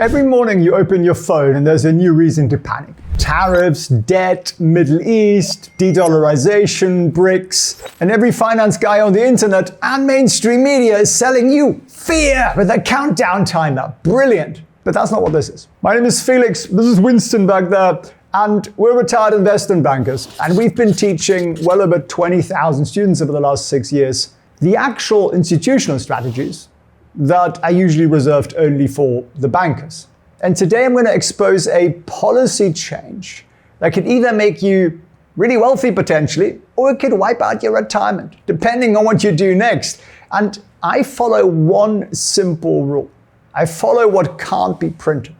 Every morning you open your phone and there's a new reason to panic. Tariffs, debt, Middle East, de-dollarization, BRICS, and every finance guy on the internet and mainstream media is selling you fear with a countdown timer. Brilliant. But that's not what this is. My name is Felix, this is Winston back there, and we're retired investment bankers, and we've been teaching well over 20,000 students over the last 6 years the actual institutional strategies that are usually reserved only for the bankers. And today I'm going to expose a policy change that could either make you really wealthy potentially, or it could wipe out your retirement, depending on what you do next. And I follow one simple rule. I follow what can't be printed.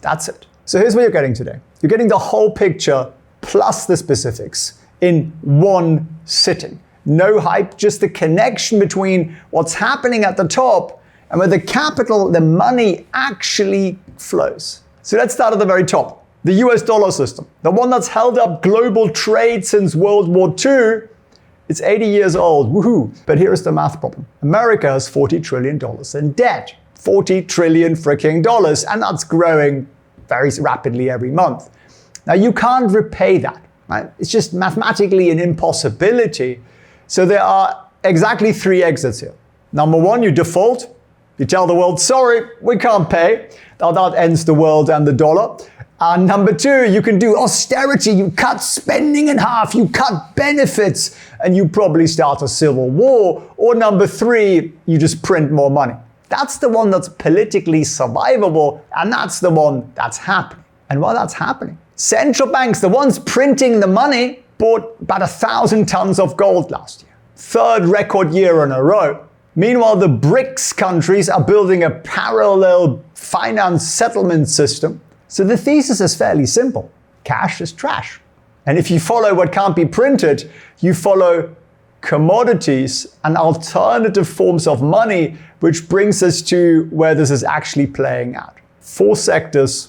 That's it. So here's what you're getting today. You're getting the whole picture plus the specifics in one sitting. No hype, just the connection between what's happening at the top and where the capital, the money actually flows. So let's start at the very top. The US dollar system, the one that's held up global trade since World War II, it's 80 years old, woohoo. But here's the math problem. America has $40 trillion in debt. 40 trillion freaking dollars, and that's growing very rapidly every month. Now you can't repay that, right? It's just mathematically an impossibility. So there are exactly 3 exits here. Number 1, you default. You tell the world, sorry, we can't pay. Now that ends the world and the dollar. And number 2, you can do austerity. You cut spending in half, you cut benefits, and you probably start a civil war. Or number 3, you just print more money. That's the one that's politically survivable, and that's the one that's happening. And while that's happening, central banks, the ones printing the money, bought about 1,000 tons of gold last year. 3rd record year in a row. Meanwhile, the BRICS countries are building a parallel finance settlement system. So the thesis is fairly simple. Cash is trash. And if you follow what can't be printed, you follow commodities and alternative forms of money, which brings us to where this is actually playing out. 4 sectors,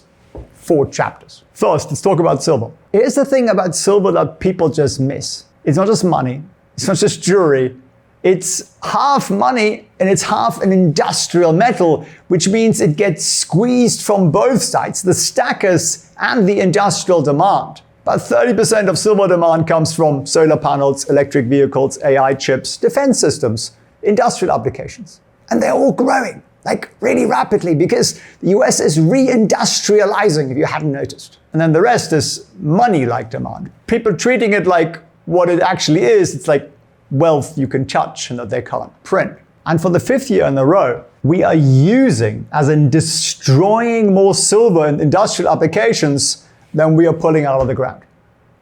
4 chapters. First, let's talk about silver. Here's the thing about silver that people just miss. It's not just money. It's not just jewelry. It's half money and it's half an industrial metal, which means it gets squeezed from both sides, the stackers and the industrial demand. About 30% of silver demand comes from solar panels, electric vehicles, AI chips, defense systems, industrial applications. And they're all growing, like really rapidly, because the US is re-industrializing, if you hadn't noticed. And then the rest is money-like demand. People treating it like what it actually is. It's like wealth you can touch and that they can't print. And for the 5th year in a row, we are using, as in destroying more silver in industrial applications than we are pulling out of the ground.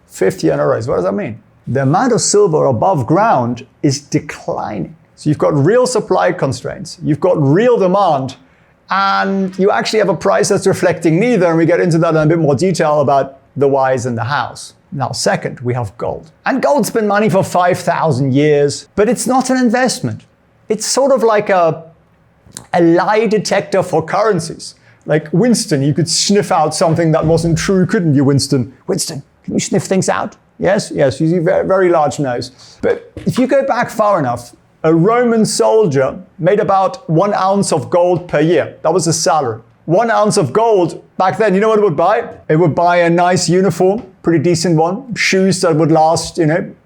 5th year in a row. So what does that mean? The amount of silver above ground is declining. So you've got real supply constraints, you've got real demand, and you actually have a price that's reflecting neither, and we get into that in a bit more detail about the whys and the hows. Now, second, we have gold. And gold's been money for 5,000 years, but it's not an investment. It's sort of like a lie detector for currencies. Like, Winston, you could sniff out something that wasn't true, couldn't you, Winston? Winston, can you sniff things out? Yes, you see a very, very large nose. But if you go back far enough, a Roman soldier made about 1 ounce of gold per year. That was his salary. 1 ounce of gold back then, you know what it would buy? It would buy a nice uniform, pretty decent one, shoes that would last,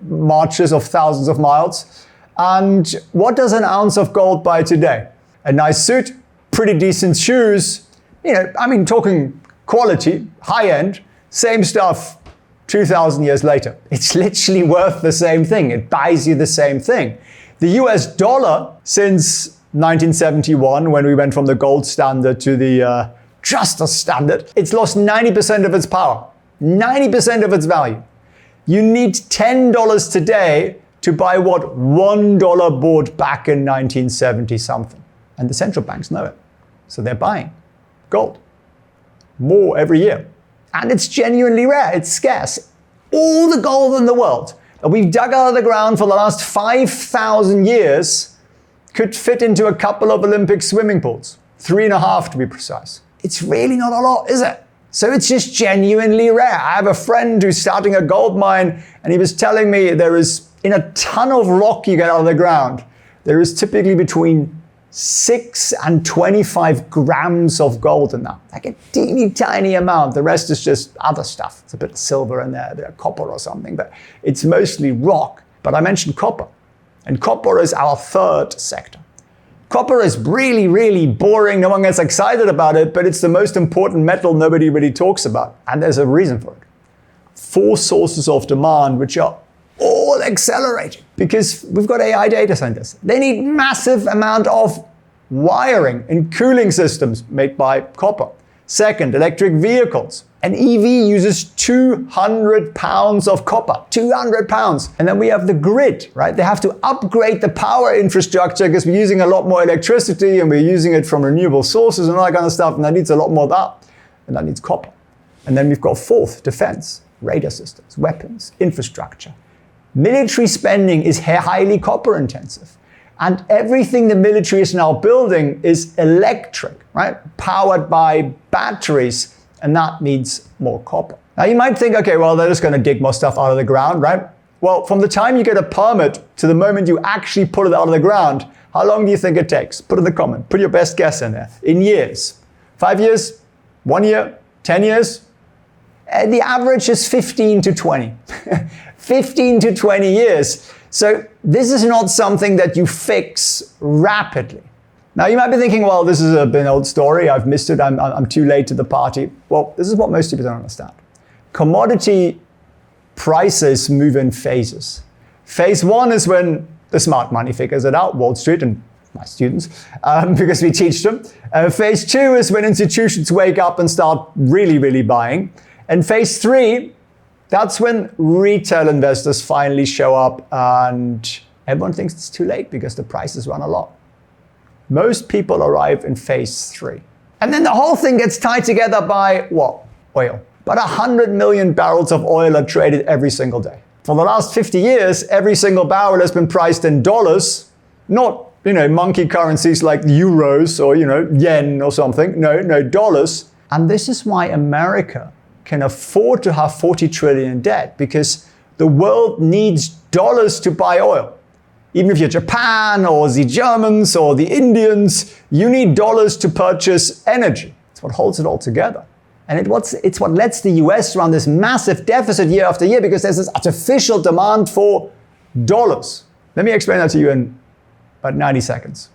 marches of thousands of miles. And what does an ounce of gold buy today? A nice suit, pretty decent shoes, talking quality, high end, same stuff 2,000 years later. It's literally worth the same thing. It buys you the same thing. The US dollar, since 1971, when we went from the gold standard to the just a standard, it's lost 90% of its power, 90% of its value. You need $10 today to buy what $1 bought back in 1970 something. And the central banks know it. So they're buying gold. More every year. And it's genuinely rare, it's scarce. All the gold in the world that we've dug out of the ground for the last 5,000 years could fit into a couple of Olympic swimming pools. 3.5 to be precise. It's really not a lot, is it? So it's just genuinely rare. I have a friend who's starting a gold mine, and he was telling me there is, in a ton of rock you get out of the ground, there is typically between 6 and 25 grams of gold in that. Like a teeny tiny amount. The rest is just other stuff. It's a bit of silver in there, a bit of copper or something, but it's mostly rock. But I mentioned copper, and copper is our third sector. Copper is really, really boring. No one gets excited about it, but it's the most important metal nobody really talks about. And there's a reason for it. 4 sources of demand, which are all accelerating because we've got AI data centers. They need massive amount of wiring and cooling systems made by copper. Second, electric vehicles. An EV uses 200 pounds of copper, 200 pounds. And then we have the grid, right? They have to upgrade the power infrastructure because we're using a lot more electricity and we're using it from renewable sources and all that kind of stuff. And that needs a lot more of that. And that needs copper. And then we've got fourth, defense, radar systems, weapons, infrastructure. Military spending is highly copper intensive. And everything the military is now building is electric, right? Powered by batteries, and that needs more copper. Now you might think, okay, well, they're just going to dig more stuff out of the ground, right? Well, from the time you get a permit to the moment you actually put it out of the ground, how long do you think it takes? Put in the comment, put your best guess in there. In years. 5 years? 1 year? 10 years? The average is 15 to 20. 15 to 20 years. So this is not something that you fix rapidly. Now you might be thinking, well, this is an old story. I've missed it. I'm too late to the party. Well, this is what most people don't understand. Commodity prices move in phases. Phase 1 is when the smart money figures it out, Wall Street and my students, because we teach them. Phase 2 is when institutions wake up and start really, really buying. And phase 3, that's when retail investors finally show up and everyone thinks it's too late because the prices run a lot. Most people arrive in phase 3. And then the whole thing gets tied together by what? Oil. About 100 million barrels of oil are traded every single day. For the last 50 years, every single barrel has been priced in dollars, not, monkey currencies like euros or, yen or something. No, dollars. And this is why America can afford to have 40 trillion in debt, because the world needs dollars to buy oil. Even if you're Japan or the Germans or the Indians, you need dollars to purchase energy. It's what holds it all together. And it's what lets the US run this massive deficit year after year, because there's this artificial demand for dollars. Let me explain that to you in about 90 seconds.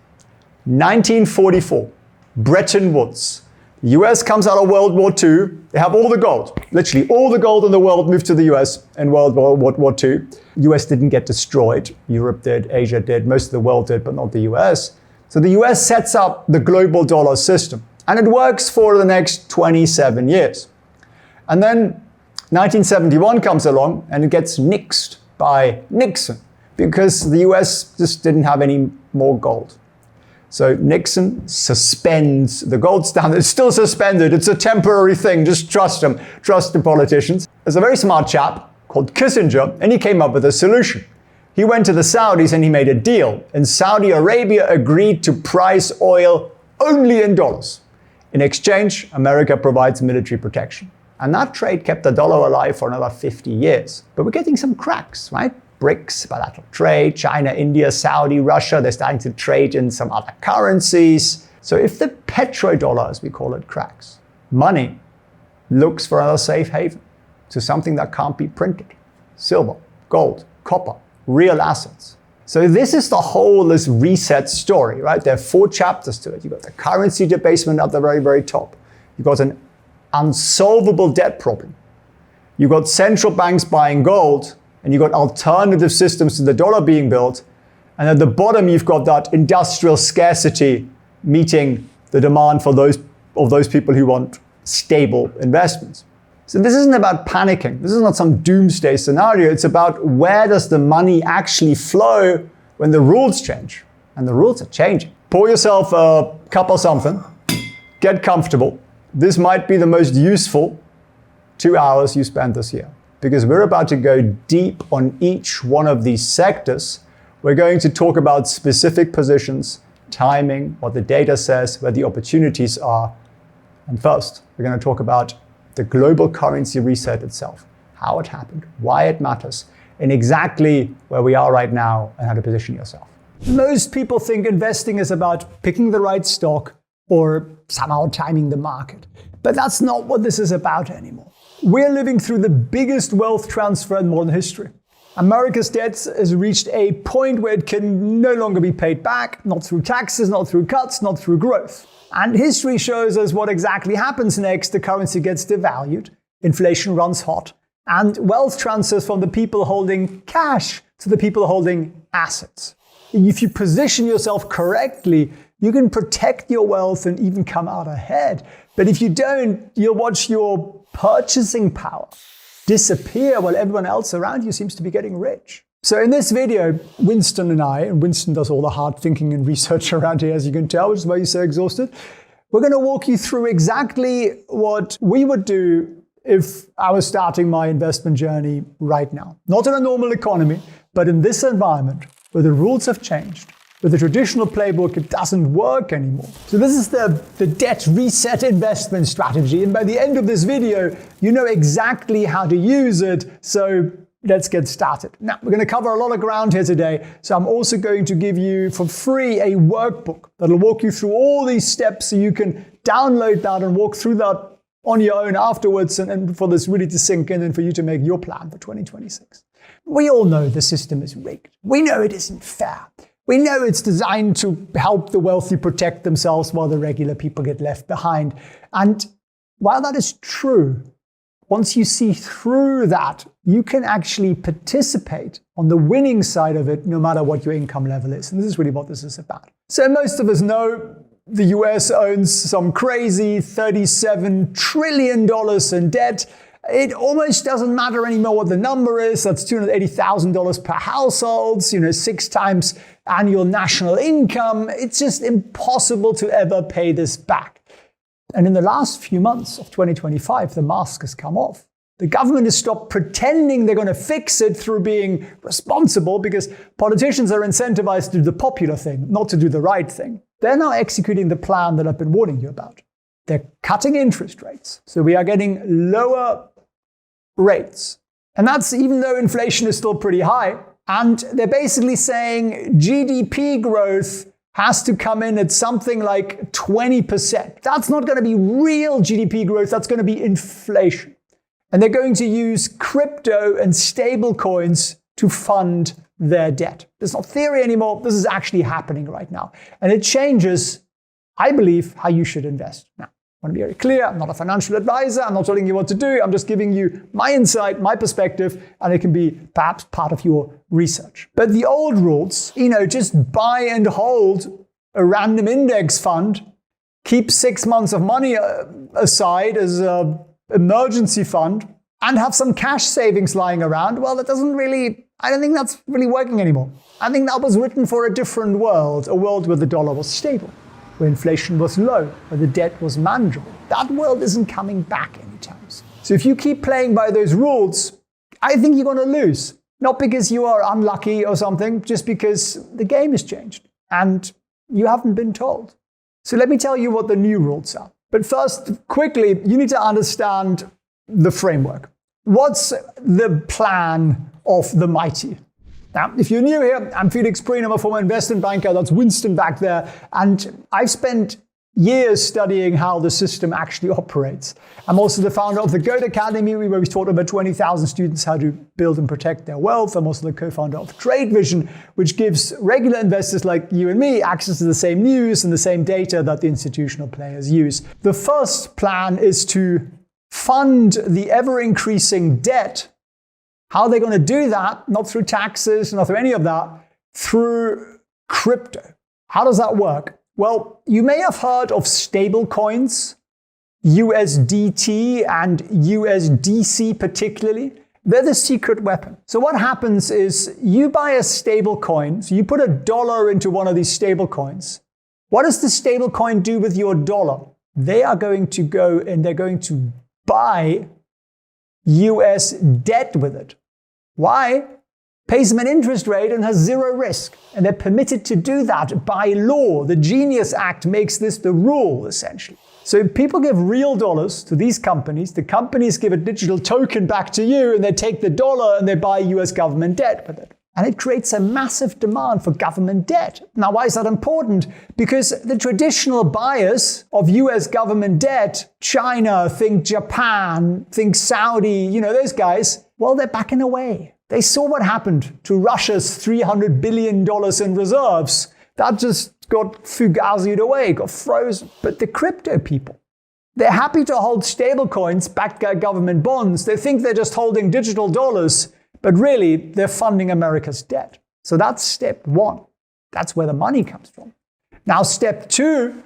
1944, Bretton Woods. The US comes out of World War II. They have all the gold. Literally all the gold in the world moved to the US in World War II. US didn't get destroyed. Europe did, Asia did, most of the world did, but not the US. So the US sets up the global dollar system. And it works for the next 27 years. And then 1971 comes along and it gets nixed by Nixon because the US just didn't have any more gold. So Nixon suspends the gold standard. It's still suspended. It's a temporary thing. Just trust them. Trust the politicians. There's a very smart chap called Kissinger, and he came up with a solution. He went to the Saudis and he made a deal. And Saudi Arabia agreed to price oil only in dollars. In exchange, America provides military protection. And that trade kept the dollar alive for another 50 years. But we're getting some cracks, right? BRICS, bilateral trade, China, India, Saudi, Russia, they're starting to trade in some other currencies. So if the petrodollar, as we call it, cracks, money looks for another safe haven to something that can't be printed. Silver, gold, copper, real assets. So this is this reset story, right? There are 4 chapters to it. You've got the currency debasement at the very, very top. You've got an unsolvable debt problem. You've got central banks buying gold, and you've got alternative systems to the dollar being built. And at the bottom, you've got that industrial scarcity meeting the demand for those people who want stable investments. So this isn't about panicking. This is not some doomsday scenario. It's about where does the money actually flow when the rules change. And the rules are changing. Pour yourself a cup of something, get comfortable. This might be the most useful 2 hours you spend this year, because we're about to go deep on each one of these sectors. We're going to talk about specific positions, timing, what the data says, where the opportunities are. And first, we're going to talk about the global currency reset itself, how it happened, why it matters, and exactly where we are right now and how to position yourself. Most people think investing is about picking the right stock or somehow timing the market. But that's not what this is about anymore. We're living through the biggest wealth transfer in modern history. America's debt has reached a point where it can no longer be paid back, not through taxes, not through cuts, not through growth. And history shows us what exactly happens next. The currency gets devalued, inflation runs hot, and wealth transfers from the people holding cash to the people holding assets. If you position yourself correctly, you can protect your wealth and even come out ahead. But if you don't, you'll watch your purchasing power disappear while everyone else around you seems to be getting rich. So in this video, Winston and I, and Winston does all the hard thinking and research around here, as you can tell, which is why he's so exhausted, we're going to walk you through exactly what we would do if I was starting my investment journey right now. Not in a normal economy, but in this environment where the rules have changed. With the traditional playbook, it doesn't work anymore. So this is the debt reset investment strategy. And by the end of this video, you know exactly how to use it. So let's get started. Now, we're going to cover a lot of ground here today. So I'm also going to give you for free a workbook that'll walk you through all these steps so you can download that and walk through that on your own afterwards and for this really to sink in and for you to make your plan for 2026. We all know the system is rigged. We know it isn't fair. We know it's designed to help the wealthy protect themselves while the regular people get left behind. And while that is true, once you see through that, you can actually participate on the winning side of it, no matter what your income level is. And this is really what this is about. So most of us know the US owns some crazy $37 trillion in debt. It almost doesn't matter anymore what the number is. That's $280,000 per household, 6 times annual national income. It's just impossible to ever pay this back. And in the last few months of 2025, the mask has come off. The government has stopped pretending they're going to fix it through being responsible because politicians are incentivized to do the popular thing, not to do the right thing. They're now executing the plan that I've been warning you about. They're cutting interest rates. So we are getting lower rates. And that's even though inflation is still pretty high. And they're basically saying GDP growth has to come in at something like 20%. That's not going to be real GDP growth. That's going to be inflation. And they're going to use crypto and stable coins to fund their debt. It's not theory anymore. This is actually happening right now. And it changes, I believe, how you should invest. Now, I want to be very clear. I'm not a financial advisor. I'm not telling you what to do. I'm just giving you my insight, my perspective, and it can be perhaps part of your research. But the old rules, just buy and hold a random index fund, keep 6 months of money aside as an emergency fund, and have some cash savings lying around. Well, that doesn't really, I don't think that's really working anymore. I think that was written for a different world, a world where the dollar was stable, where inflation was low, where the debt was manageable. That world isn't coming back anytime soon. So if you keep playing by those rules, I think you're going to lose. Not because you are unlucky or something, just because the game has changed and you haven't been told. So let me tell you what the new rules are. But first, quickly, you need to understand the framework. What's the plan of the mighty? Now, if you're new here, I'm Felix Prehn. I'm a former investment banker. That's Winston back there. And I've spent years studying how the system actually operates. I'm also the founder of the Goat Academy, where we taught over 20,000 students how to build and protect their wealth. I'm also the co-founder of Trade Vision, which gives regular investors like you and me access to the same news and the same data that the institutional players use. The first plan is to fund the ever-increasing debt. How are they going to do that? Not through taxes, not through any of that, through crypto. How does that work? Well, you may have heard of stable coins, USDT and USDC particularly. They're the secret weapon. So what happens is you buy a stable coin, so you put $1 into one of these stable coins. What does the stable coin do with your dollar? They are going to go and they're going to buy US debt with it. Why? Pays them an interest rate and has zero risk. And they're permitted to do that by law. The Genius Act makes this the rule, essentially. So people give real dollars to these companies. The companies give a digital token back to you, and they take the dollar and they buy US government debt with it. And it creates a massive demand for government debt. Now, why is that important? Because the traditional buyers of US government debt, China, think Japan, think Saudi, those guys, well, they're backing away. They saw what happened to Russia's $300 billion in reserves. That just got fugazied away, got frozen. But the crypto people, they're happy to hold stablecoins backed by government bonds. They think they're just holding digital dollars, but really they're funding America's debt. So that's step one. That's where the money comes from. Now, step two,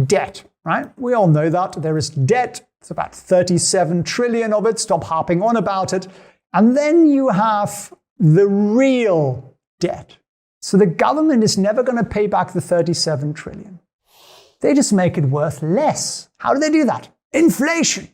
debt, right? We all know that there is debt. It's about 37 trillion of it. Stop harping on about it. And then you have the real debt. So the government is never going to pay back the 37 trillion. They just make it worth less. How do they do that? Inflation.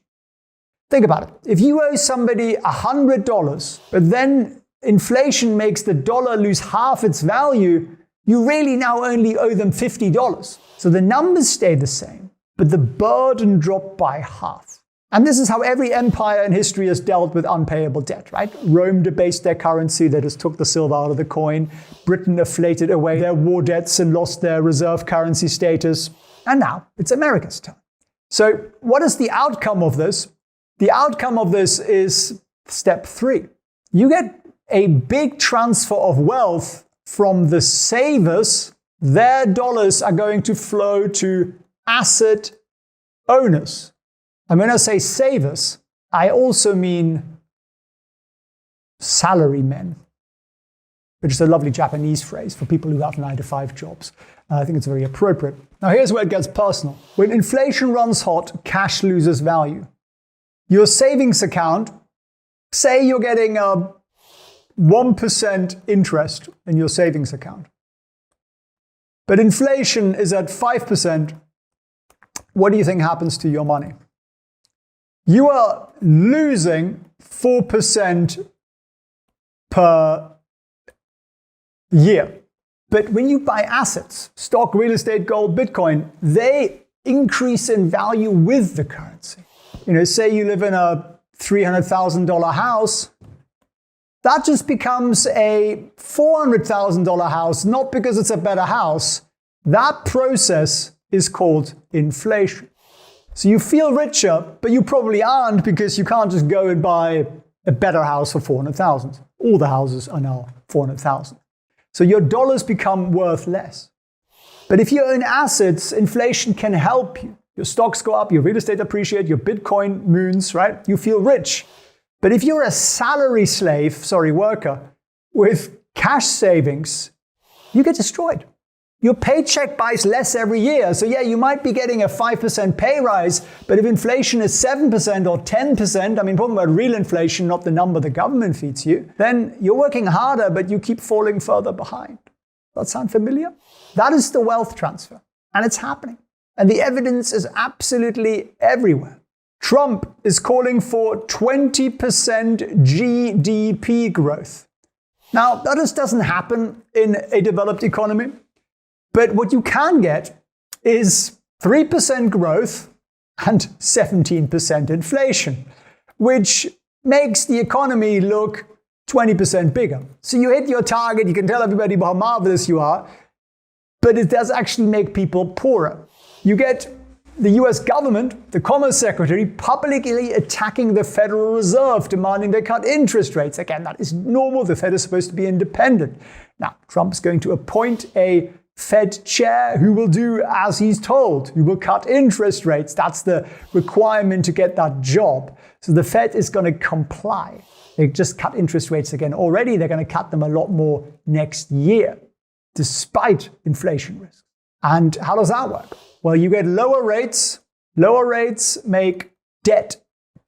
Think about it. If you owe somebody $100, but then inflation makes the dollar lose half its value, you really now only owe them $50. So the numbers stay the same, but the burden dropped by half. And this is how every empire in history has dealt with unpayable debt, right? Rome debased their currency. They just took the silver out of the coin. Britain inflated away their war debts and lost their reserve currency status. And now it's America's turn. So what is the outcome of this? The outcome of this is step three. You get a big transfer of wealth from the savers. Their dollars are going to flow to asset owners. And when I say savers, I also mean salarymen, which is a lovely Japanese phrase for people who have 9-to-5 jobs. I think it's very appropriate. Now here's where it gets personal. When inflation runs hot, cash loses value. Your savings account, say you're getting a 1% interest in your savings account, but inflation is at 5%, what do you think happens to your money? You are losing 4% per year. But when you buy assets, stock, real estate, gold, Bitcoin, they increase in value with the currency. Say you live in a $300,000 house, that just becomes a $400,000 house, not because it's a better house. That process is called inflation. So you feel richer, but you probably aren't because you can't just go and buy a better house for 400,000. All the houses are now 400,000. So your dollars become worth less. But if you own assets, inflation can help you. Your stocks go up, your real estate appreciate, your Bitcoin moons, right? You feel rich. But if you're a salary worker with cash savings, you get destroyed. Your paycheck buys less every year. So yeah, you might be getting a 5% pay rise, but if inflation is 7% or 10%, talking about real inflation, not the number the government feeds you, then you're working harder, but you keep falling further behind. That sound familiar? That is the wealth transfer, and it's happening. And the evidence is absolutely everywhere. Trump is calling for 20% GDP growth. Now, that just doesn't happen in a developed economy. But what you can get is 3% growth and 17% inflation, which makes the economy look 20% bigger. So you hit your target, you can tell everybody how marvelous you are, but it does actually make people poorer. You get the US government, the Commerce Secretary, publicly attacking the Federal Reserve, demanding they cut interest rates. Again, that is normal. The Fed is supposed to be independent. Now, Trump's going to appoint a Fed chair who will do as he's told, who will cut interest rates. That's the requirement to get that job. So the Fed is going to comply. They just cut interest rates again already. They're going to cut them a lot more next year, despite inflation risk. And how does that work? Well, you get lower rates. Lower rates make debt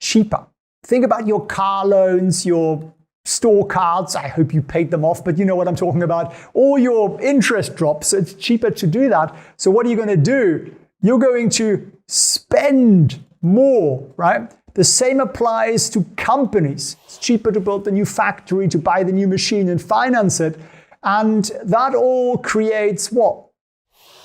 cheaper. Think about your car loans, your store cards. I hope you paid them off, but you know what I'm talking about. All your interest drops. It's cheaper to do that. So what are you going to do? You're going to spend more, right? The same applies to companies. It's cheaper to build the new factory, to buy the new machine and finance it. And that all creates what?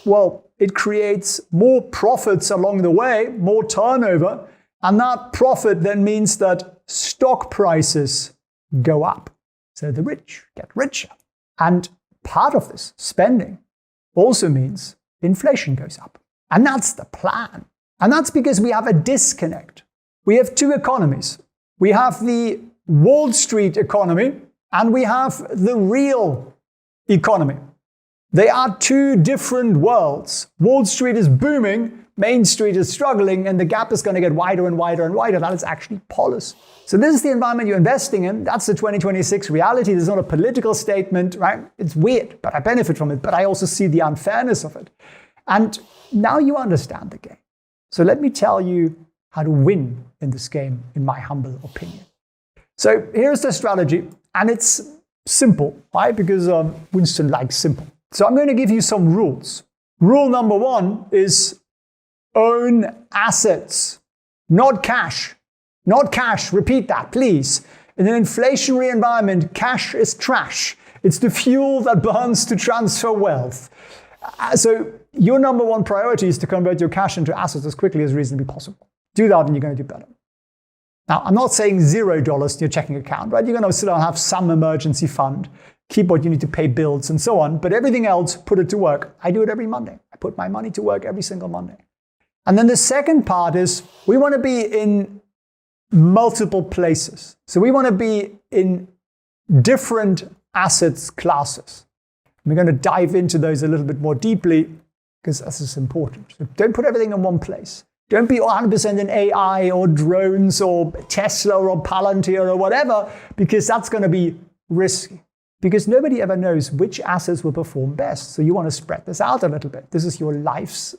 Well, it creates more profits along the way, more turnover. And that profit then means that stock prices go up. So the rich get richer. And part of this spending also means inflation goes up. And that's the plan. And that's because we have a disconnect. We have two economies. We have the Wall Street economy and we have the real economy. They are two different worlds. Wall Street is booming, Main Street is struggling, and the gap is going to get wider and wider and wider. That is actually policy. So this is the environment you're investing in. That's the 2026 reality. This is not a political statement, right? It's weird, but I benefit from it. But I also see the unfairness of it. And now you understand the game. So let me tell you how to win in this game, in my humble opinion. So here's the strategy, and it's simple, right? Because Winston likes simple. So I'm going to give you some rules. Rule number 1 is own assets, not cash. Not cash. Repeat that, please. In an inflationary environment, cash is trash. It's the fuel that burns to transfer wealth. So your number 1 priority is to convert your cash into assets as quickly as reasonably possible. Do that and you're going to do better. Now, I'm not saying $0 in your checking account, right? You're going to still have some emergency fund, keep what you need to pay bills and so on, but everything else, put it to work. I do it every Monday. I put my money to work every single Monday. And then the second part is we want to be in multiple places. So we want to be in different assets classes. We're going to dive into those a little bit more deeply because this is important. So don't put everything in one place. Don't be 100% in AI or drones or Tesla or Palantir or whatever, because that's going to be risky. Because nobody ever knows which assets will perform best. So you want to spread this out a little bit. This is your life's,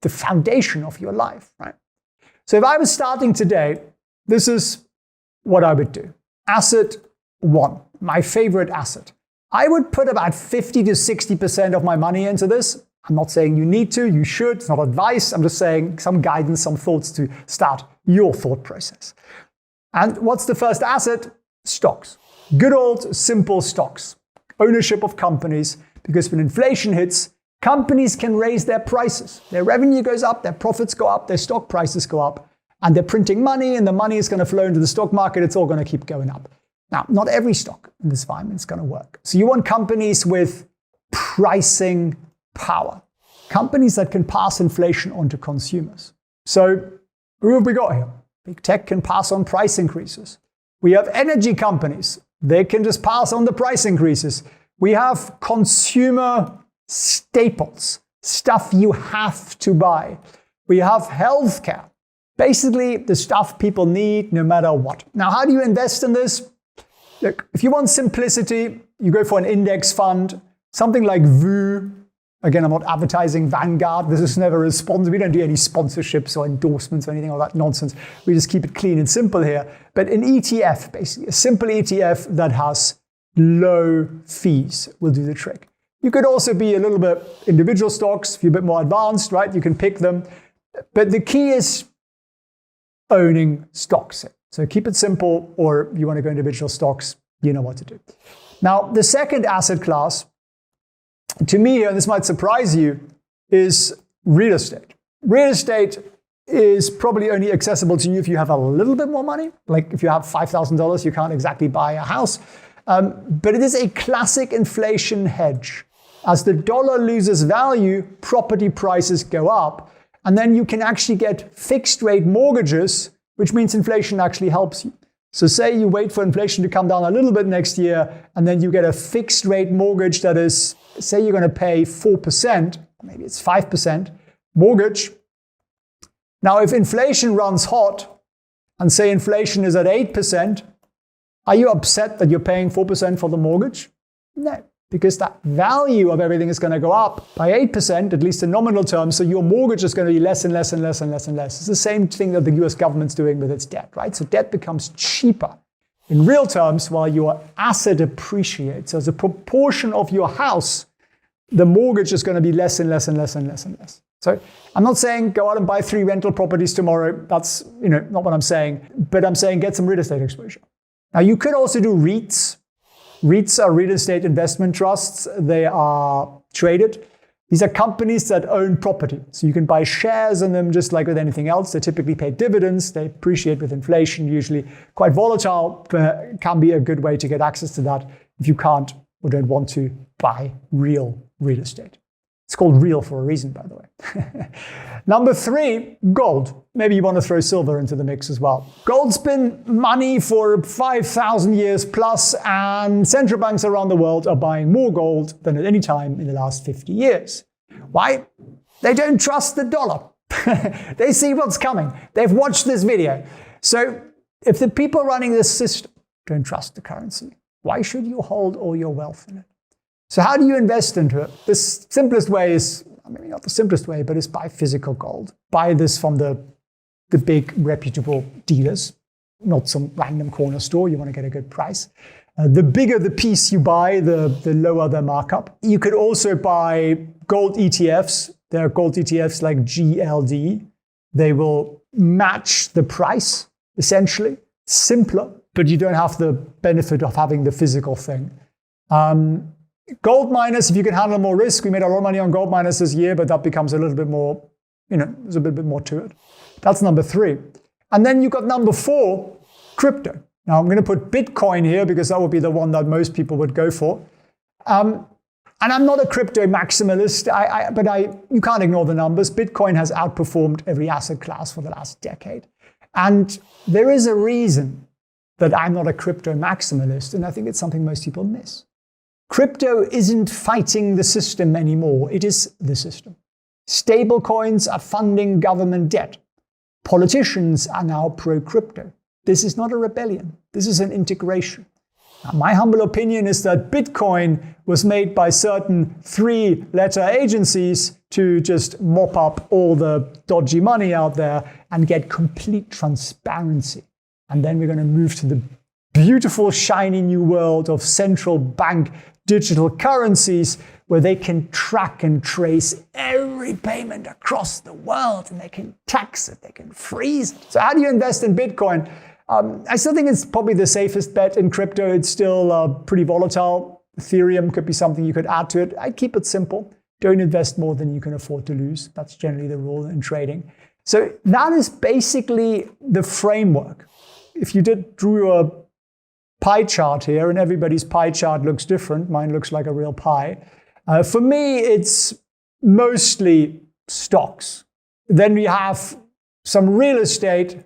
the foundation of your life, right? So if I was starting today, this is what I would do. Asset 1, my favorite asset. I would put about 50 to 60% of my money into this. I'm not saying you need to, you should, it's not advice. I'm just saying some guidance, some thoughts to start your thought process. And what's the first asset? Stocks. Good old simple stocks. Ownership of companies, because when inflation hits, companies can raise their prices. Their revenue goes up, their profits go up, their stock prices go up, and they're printing money, and the money is going to flow into the stock market. It's all going to keep going up. Now, not every stock in this environment is going to work. So you want companies with pricing power. Companies that can pass inflation on to consumers. So who have we got here? Big tech can pass on price increases. We have energy companies. They can just pass on the price increases. We have consumer staples, stuff you have to buy. We have healthcare. Basically, the stuff people need no matter what. Now, how do you invest in this? Look, if you want simplicity, you go for an index fund, something like VU. Again, I'm not advertising Vanguard. This is never a sponsor. We don't do any sponsorships or endorsements or anything like that nonsense. We just keep it clean and simple here. But an ETF, basically, a simple ETF that has low fees will do the trick. You could also be a little bit individual stocks, if you're a bit more advanced, right? You can pick them. But the key is owning stocks. So keep it simple, or you want to go individual stocks, you know what to do. Now, the second asset class, to me, and this might surprise you, is real estate. Real estate is probably only accessible to you if you have a little bit more money. Like if you have $5,000, you can't exactly buy a house. But it is a classic inflation hedge. As the dollar loses value, property prices go up. And then you can actually get fixed rate mortgages, which means inflation actually helps you. So say you wait for inflation to come down a little bit next year, and then you get a fixed rate mortgage that is, say you're going to pay 4%, maybe it's 5% mortgage. Now, if inflation runs hot, and say inflation is at 8%, are you upset that you're paying 4% for the mortgage? No, because that value of everything is going to go up by 8%, at least in nominal terms, so your mortgage is going to be less and less and less and less and less. It's the same thing that the US government's doing with its debt, right? So debt becomes cheaper in real terms while your asset appreciates. So as a proportion of your house, the mortgage is going to be less and less and less and less and less. So I'm not saying go out and buy 3 rental properties tomorrow. That's not what I'm saying. But I'm saying get some real estate exposure. Now you could also do REITs. REITs are real estate investment trusts. They are traded. These are companies that own property. So you can buy shares in them just like with anything else. They typically pay dividends. They appreciate with inflation, usually quite volatile, but can be a good way to get access to that if you can't or don't want to buy real estate. It's called real for a reason, by the way. Number 3, gold. Maybe you want to throw silver into the mix as well. Gold's been money for 5,000 years plus, and central banks around the world are buying more gold than at any time in the last 50 years. Why? They don't trust the dollar. They see what's coming. They've watched this video. So if the people running this system don't trust the currency, why should you hold all your wealth in it? So how do you invest into it? The simplest way is, maybe not the simplest way, but it's buy physical gold. Buy this from the big reputable dealers, not some random corner store. You want to get a good price. The bigger the piece you buy, the lower the markup. You could also buy gold ETFs. There are gold ETFs like GLD. They will match the price, essentially. Simpler, but you don't have the benefit of having the physical thing. Gold miners, if you can handle more risk, we made a lot of money on gold miners this year, but that becomes a little bit more, there's a bit more to it. That's number 3. And then you've got number 4, crypto. Now I'm going to put Bitcoin here because that would be the one that most people would go for. And I'm not a crypto maximalist, but you can't ignore the numbers. Bitcoin has outperformed every asset class for the last decade. And there is a reason that I'm not a crypto maximalist, and I think it's something most people miss. Crypto isn't fighting the system anymore. It is the system. Stable coins are funding government debt. Politicians are now pro-crypto. This is not a rebellion. This is an integration. Now, my humble opinion is that Bitcoin was made by certain 3-letter agencies to just mop up all the dodgy money out there and get complete transparency. And then we're going to move to the beautiful, shiny new world of central bank digital currencies where they can track and trace every payment across the world, and they can tax it, they can freeze it. So how do you invest in Bitcoin? I still think it's probably the safest bet in crypto. It's still pretty volatile. Ethereum could be something you could add to it. I'd keep it simple. Don't invest more than you can afford to lose. That's generally the rule in trading. So that is basically the framework. If you drew a pie chart here, and everybody's pie chart looks different. Mine looks like a real pie. For me, it's mostly stocks. Then we have some real estate,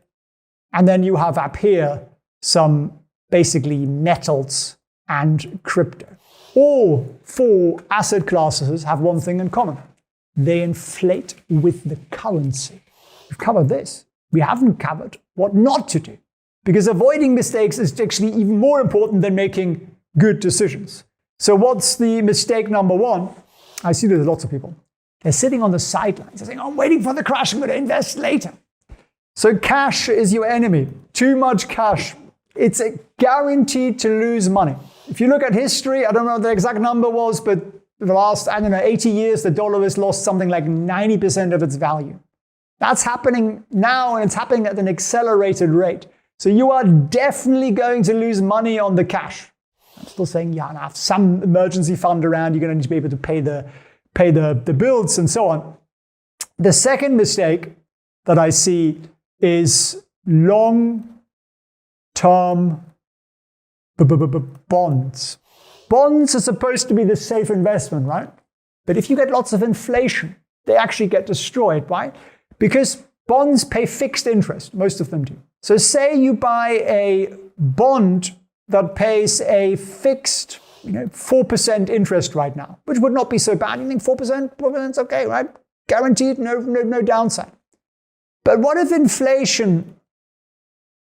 and then you have up here some basically metals and crypto. All 4 asset classes have one thing in common. They inflate with the currency. We've covered this. We haven't covered what not to do. Because avoiding mistakes is actually even more important than making good decisions. So what's the mistake number 1? I see there's lots of people. They're sitting on the sidelines. They're saying, I'm waiting for the crash. I'm going to invest later. So cash is your enemy. Too much cash. It's a guaranteed to lose money. If you look at history, I don't know what the exact number was, but the last, 80 years, the dollar has lost something like 90% of its value. That's happening now, and it's happening at an accelerated rate. So you are definitely going to lose money on the cash. I'm still saying, yeah, have some emergency fund around. You're going to need to be able to pay the bills and so on. The second mistake that I see is long-term bonds. Bonds are supposed to be the safe investment, right? But if you get lots of inflation, they actually get destroyed. Why? Because bonds pay fixed interest. Most of them do. So say you buy a bond that pays a fixed 4% interest right now, which would not be so bad. You think 4%? 4% is okay, right? Guaranteed, no downside. But what if inflation,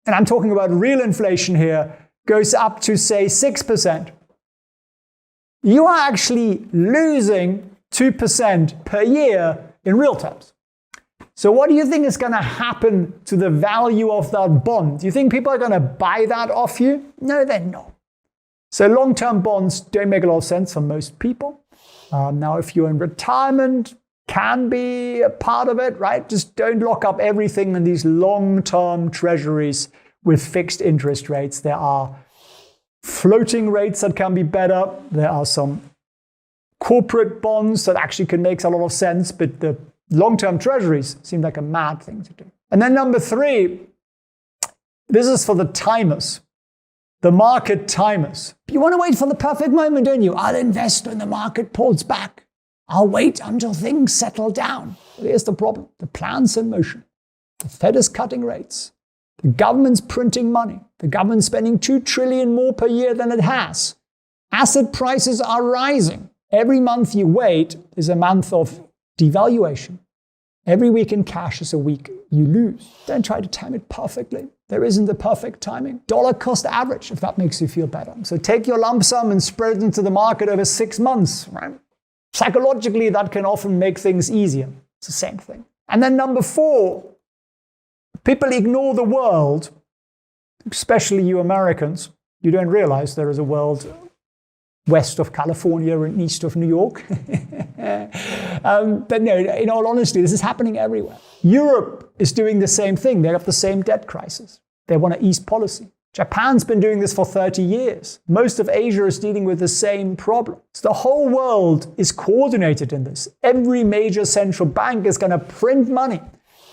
and I'm talking about real inflation here, goes up to, say, 6%? You are actually losing 2% per year in real terms. So what do you think is going to happen to the value of that bond? Do you think people are going to buy that off you? No, they're not. So long-term bonds don't make a lot of sense for most people. Now, if you're in retirement, can be a part of it, right? Just don't lock up everything in these long-term treasuries with fixed interest rates. There are floating rates that can be better. There are some corporate bonds that actually can make a lot of sense, but the long-term treasuries seem like a mad thing to do. And then number 3, this is for the timers. the market timers. You want to wait for the perfect moment, don't you? I'll invest when the market pulls back. I'll wait until things settle down. But here's the problem. The plan's in motion. The Fed is cutting rates. The government's printing money. The government's spending $2 trillion more per year than it has. Asset prices are rising. Every month you wait is a month of devaluation. Every week in cash is a week you lose. Don't try to time it perfectly. There isn't the perfect timing. Dollar cost average, if that makes you feel better. So take your lump sum and spread it into the market over 6 months, right? Psychologically, that can often make things easier. It's the same thing. And then number 4, people ignore the world, especially you Americans. You don't realize there is a world west of California and east of New York. But no, in all honesty, this is happening everywhere. Europe is doing the same thing. They have the same debt crisis. They want to ease policy. Japan's been doing this for 30 years. Most of Asia is dealing with the same problem. So the whole world is coordinated in this. Every major central bank is going to print money.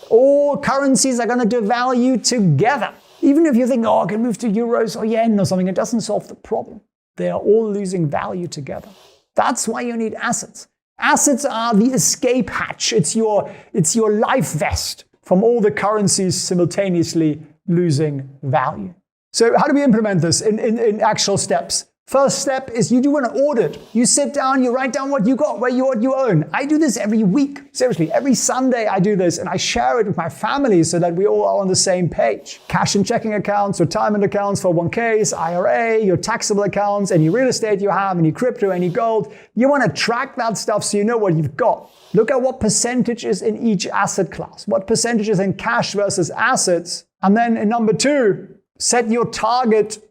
All currencies are going to devalue together. Even if you think, I can move to euros or yen or something, it doesn't solve the problem. They are all losing value together. That's why you need assets. Assets are the escape hatch. It's your life vest from all the currencies simultaneously losing value. So how do we implement this in actual steps? First step is you do an audit. You sit down, you write down what you got, what you own. I do this every week. Seriously, every Sunday I do this and I share it with my family so that we all are on the same page. Cash and checking accounts, retirement accounts for 1Ks, IRA, your taxable accounts, any real estate you have, any crypto, any gold. You want to track that stuff so you know what you've got. Look at what percentage is in each asset class, what percentage is in cash versus assets. And then in number 2, set your target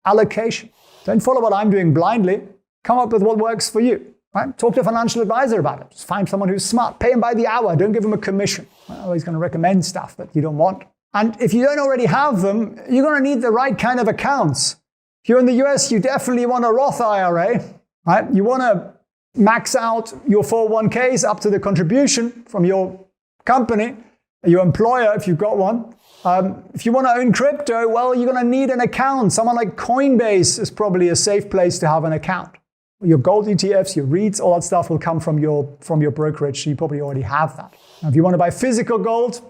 allocation. Don't follow what I'm doing blindly. Come up with what works for you. Right? Talk to a financial advisor about it. Just find someone who's smart. Pay him by the hour. Don't give him a commission. Well, he's going to recommend stuff that you don't want. And if you don't already have them, you're going to need the right kind of accounts. If you're in the US, you definitely want a Roth IRA. Right? You want to max out your 401ks up to the contribution from your company, your employer if you've got one. If you want to own crypto, well, you're going to need an account. Someone like Coinbase is probably a safe place to have an account. Your gold ETFs, your REITs, all that stuff will come from your brokerage, so you probably already have that. Now, if you want to buy physical gold,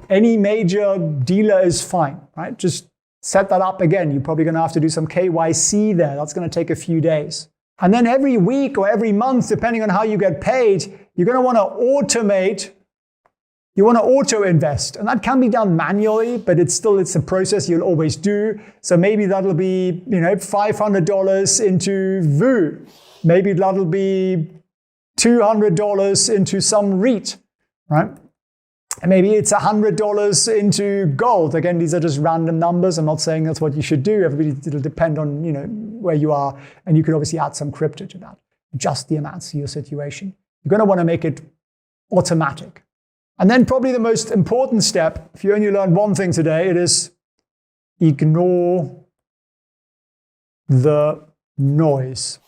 any major dealer is fine, right? Just set that up again. You're probably going to have to do some KYC there. That's going to take a few days. And then every week or every month, depending on how you get paid, you're going to want to automate. You want to auto-invest, and that can be done manually, but it's a process you'll always do. So maybe that'll be, $500 into VU. Maybe that'll be $200 into some REIT, right? And maybe it's $100 into gold. Again, these are just random numbers. I'm not saying that's what you should do. It'll depend on, where you are, and you could obviously add some crypto to that. Adjust the amounts to your situation. You're going to want to make it automatic. And then probably the most important step, if you only learned one thing today, it is ignore the noise.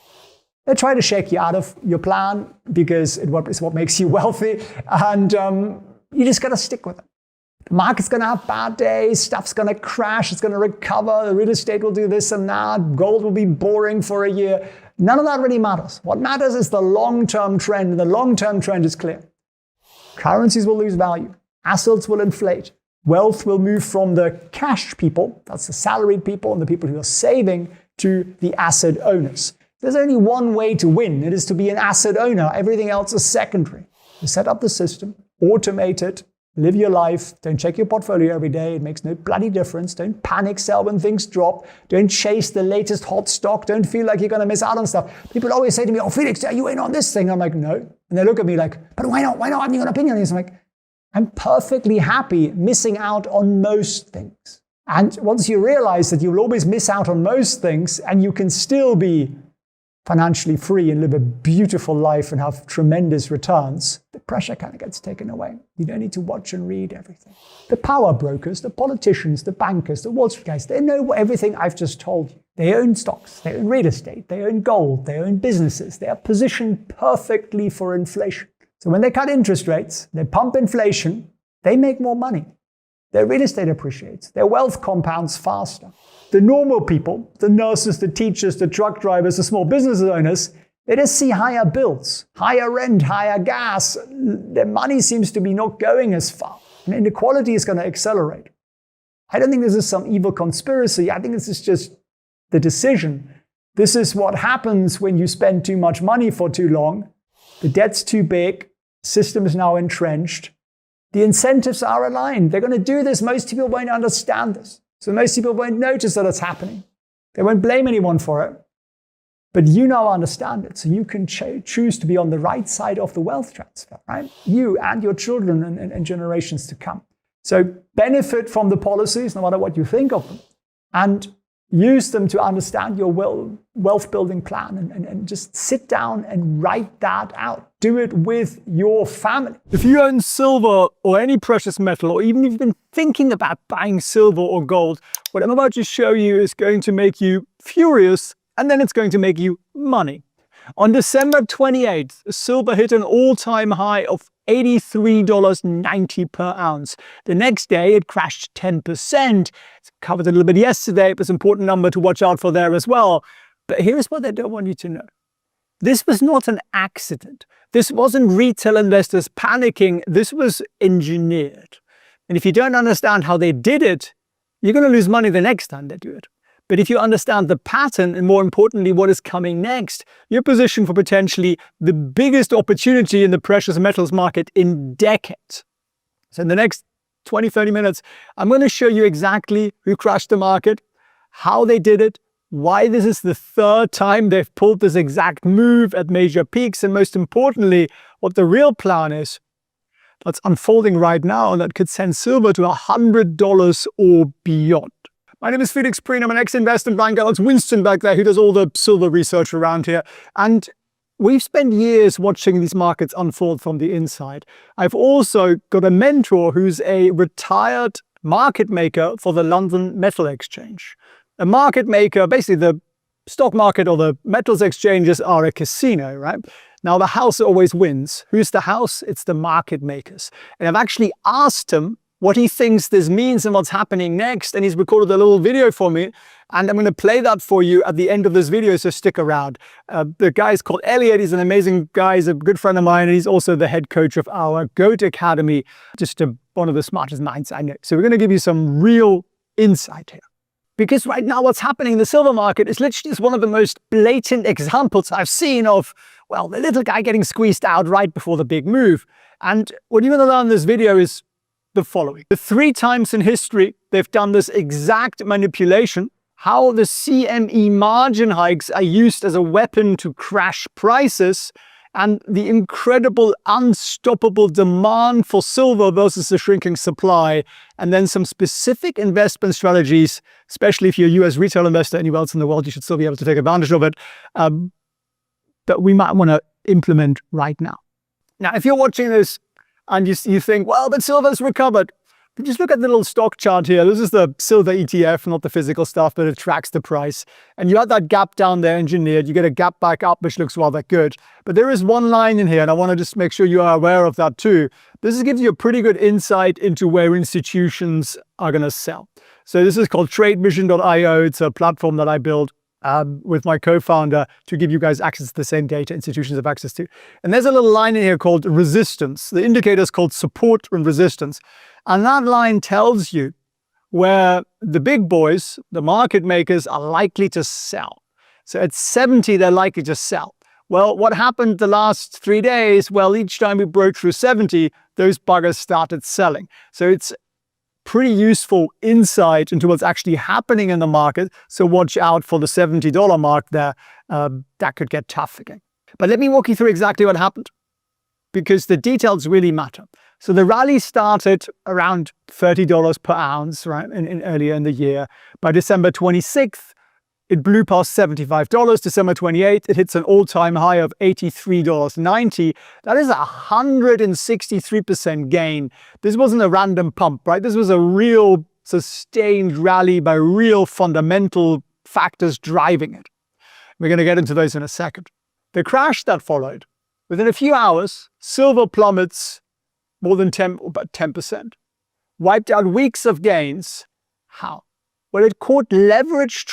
They try to shake you out of your plan because it's what makes you wealthy, and you just got to stick with it. The market's going to have bad days, stuff's going to crash, it's going to recover, the real estate will do this and that, gold will be boring for a year. None of that really matters. What matters is the long-term trend, and the long-term trend is clear. Currencies will lose value. Assets will inflate. Wealth will move from the cash people, that's the salaried people and the people who are saving, to the asset owners. There's only one way to win. It is to be an asset owner. Everything else is secondary. You set up the system, automate it, live your life. Don't check your portfolio every day. It makes no bloody difference. Don't panic sell when things drop. Don't chase the latest hot stock. Don't feel like you're going to miss out on stuff. People always say to me, Felix, are you in on this thing? I'm like, no. And they look at me like, but why not? Why not? Have you got an opinion on this? I'm like, I'm perfectly happy missing out on most things. And once you realize that you'll always miss out on most things and you can still be financially free and live a beautiful life and have tremendous returns, the pressure kind of gets taken away. You don't need to watch and read everything. The power brokers, the politicians, the bankers, the Wall Street guys, they know everything I've just told you. They own stocks, they own real estate, they own gold, they own businesses. They are positioned perfectly for inflation. So when they cut interest rates, they pump inflation, they make more money. their real estate appreciates, their wealth compounds faster. The normal people, the nurses, the teachers, the truck drivers, the small business owners, they just see higher bills, higher rent, higher gas. Their money seems to be not going as far. And inequality is going to accelerate. I don't think this is some evil conspiracy. I think this is just the decision. This is what happens when you spend too much money for too long. The debt's too big. System is now entrenched. The incentives are aligned. They're going to do this. Most people won't understand this. So most people won't notice that it's happening. They won't blame anyone for it. But you now understand it. So you can choose to be on the right side of the wealth transfer, right? You and your children and generations to come. So benefit from the policies, no matter what you think of them. And use them to understand your wealth building plan and just sit down and write that out. Do it with your family. If you own silver or any precious metal, or even if you've been thinking about buying silver or gold, what I'm about to show you is going to make you furious, and then it's going to make you money. On December 28th, silver hit an all-time high of $83.90 per ounce. The next day, it crashed 10%. It's covered a little bit yesterday, but it's an important number to watch out for there as well. But here's what they don't want you to know. This was not an accident. This wasn't retail investors panicking. This was engineered. And if you don't understand how they did it, you're going to lose money the next time they do it. But if you understand the pattern, and more importantly, what is coming next, you're positioned for potentially the biggest opportunity in the precious metals market in decades. So in the next 20, 30 minutes, I'm going to show you exactly who crashed the market, how they did it, why this is the third time they've pulled this exact move at major peaks, and most importantly, what the real plan is that's unfolding right now and that could send silver to $100 or beyond. My name is Felix Prehn. I'm an ex-investment banker. That's Winston back there who does all the silver research around here. And we've spent years watching these markets unfold from the inside. I've also got a mentor who's a retired market maker for the London Metal Exchange. A market maker, basically the stock market or the metals exchanges are a casino, right? Now the house always wins. Who's the house? It's the market makers. And I've actually asked him what he thinks this means and what's happening next. And he's recorded a little video for me. And I'm going to play that for you at the end of this video, so stick around. The guy is called Elliot. He's an amazing guy. He's a good friend of mine. And he's also the head coach of our Goat Academy. Just one of the smartest minds I know. So we're going to give you some real insight here. Because right now what's happening in the silver market is literally just one of the most blatant examples I've seen of, well, the little guy getting squeezed out right before the big move. And what you're going to learn in this video is the following. The 3 times in history they've done this exact manipulation, how the CME margin hikes are used as a weapon to crash prices, and the incredible unstoppable demand for silver versus the shrinking supply, and then some specific investment strategies, especially if you're a US retail investor anywhere else in the world, you should still be able to take advantage of it, that we might want to implement right now. Now, if you're watching this and you think, well, but silver's recovered. But just look at the little stock chart here. This is the silver ETF, not the physical stuff, but it tracks the price. And you had that gap down there engineered. You get a gap back up, which looks rather good. But there is one line in here, and I want to just make sure you are aware of that too. This gives you a pretty good insight into where institutions are going to sell. So this is called tradevision.io. It's a platform that I built with my co-founder to give you guys access to the same data institutions have access to. And there's a little line in here called resistance. The indicator is called support and resistance. And that line tells you where the big boys, the market makers, are likely to sell. So at 70, they're likely to sell. Well, what happened the last 3 days? Well, each time we broke through 70, those buggers started selling. So it's pretty useful insight into what's actually happening in the market. So watch out for the $70 mark there. That could get tough again. But let me walk you through exactly what happened, because the details really matter. So the rally started around $30 per ounce, right, earlier in the year. By December 26th, it blew past $75. December 28th, it hits an all-time high of $83.90. That is a 163% gain. This wasn't a random pump, right? This was a real sustained rally by real fundamental factors driving it. We're going to get into those in a second. The crash that followed, within a few hours, silver plummets more than 10%. wiped out weeks of gains. How? Well, it caught leveraged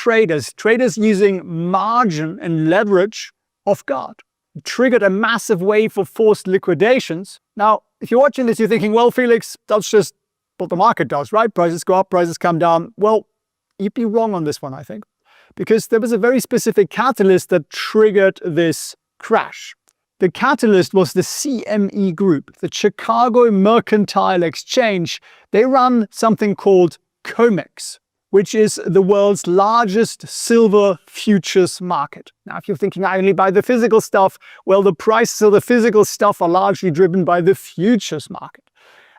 traders using margin and leverage off guard. It triggered a massive wave of forced liquidations. Now, if you're watching this, you're thinking, well, Felix, that's just what the market does, right? Prices go up, prices come down. Well, you'd be wrong on this one, I think, because there was a very specific catalyst that triggered this crash. The catalyst was the CME Group, the Chicago Mercantile Exchange. They run something called COMEX, which is the world's largest silver futures market. Now, if you're thinking I only buy the physical stuff, well, the prices of the physical stuff are largely driven by the futures market.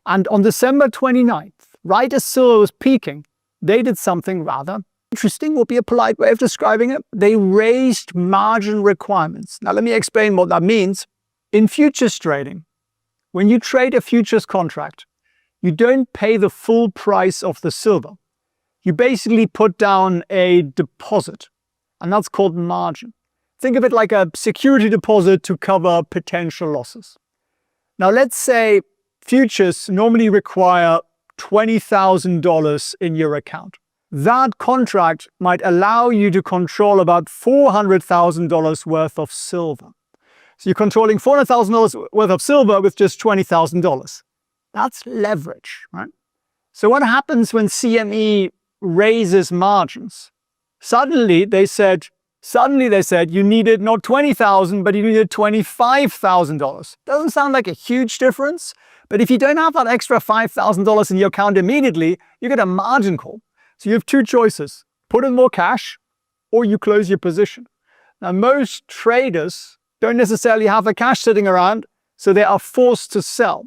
And on December 29th, right as silver was peaking, they did something rather interesting, would be a polite way of describing it. They raised margin requirements. Now, let me explain what that means. In futures trading, when you trade a futures contract, you don't pay the full price of the silver. You basically put down a deposit, and that's called margin. Think of it like a security deposit to cover potential losses. Now, let's say futures normally require $20,000 in your account. That contract might allow you to control about $400,000 worth of silver. So you're controlling $400,000 worth of silver with just $20,000. That's leverage, right? So what happens when CME raises margins? Suddenly they said you needed not $20,000, but you needed $25,000. Doesn't sound like a huge difference, but if you don't have that extra $5,000 in your account immediately, you get a margin call. So you have two choices: put in more cash, or you close your position. Now, most traders don't necessarily have the cash sitting around, so they are forced to sell.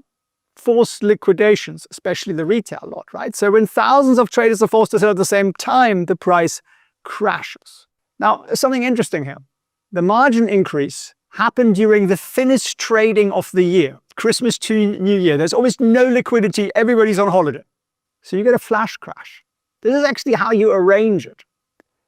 Forced liquidations, especially the retail lot, right? So when thousands of traders are forced to sell at the same time, the price crashes. Now, there's something interesting here. The margin increase happened during the thinnest trading of the year, Christmas to New Year. There's almost no liquidity, everybody's on holiday. So you get a flash crash. This is actually how you arrange it.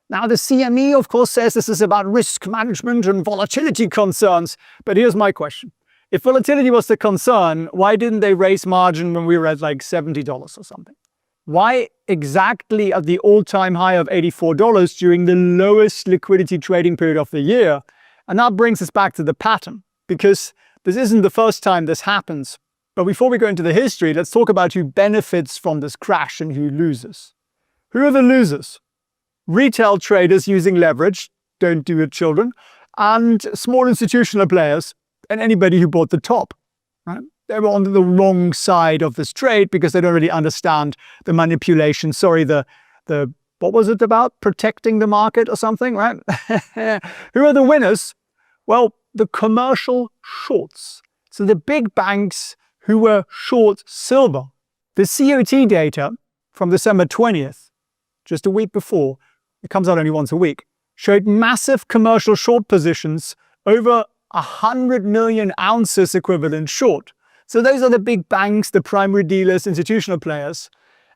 Now, the CME, of course, says this is about risk management and volatility concerns, but here's my question. If volatility was the concern, why didn't they raise margin when we were at like $70 or something? Why exactly at the all-time high of $84 during the lowest liquidity trading period of the year? And that brings us back to the pattern, because this isn't the first time this happens. But before we go into the history, let's talk about who benefits from this crash and who loses. Who are the losers? Retail traders using leverage, don't do it, children, and small institutional players, and anybody who bought the top, right? They were on the wrong side of this trade because they don't really understand the manipulation. Sorry, the what was it about? Protecting the market or something, right? Who are the winners? Well, the commercial shorts. So the big banks who were short silver. The COT data from December 20th, just a week before, it comes out only once a week, showed massive commercial short positions, over 100 million ounces equivalent short. So those are the big banks, the primary dealers, institutional players.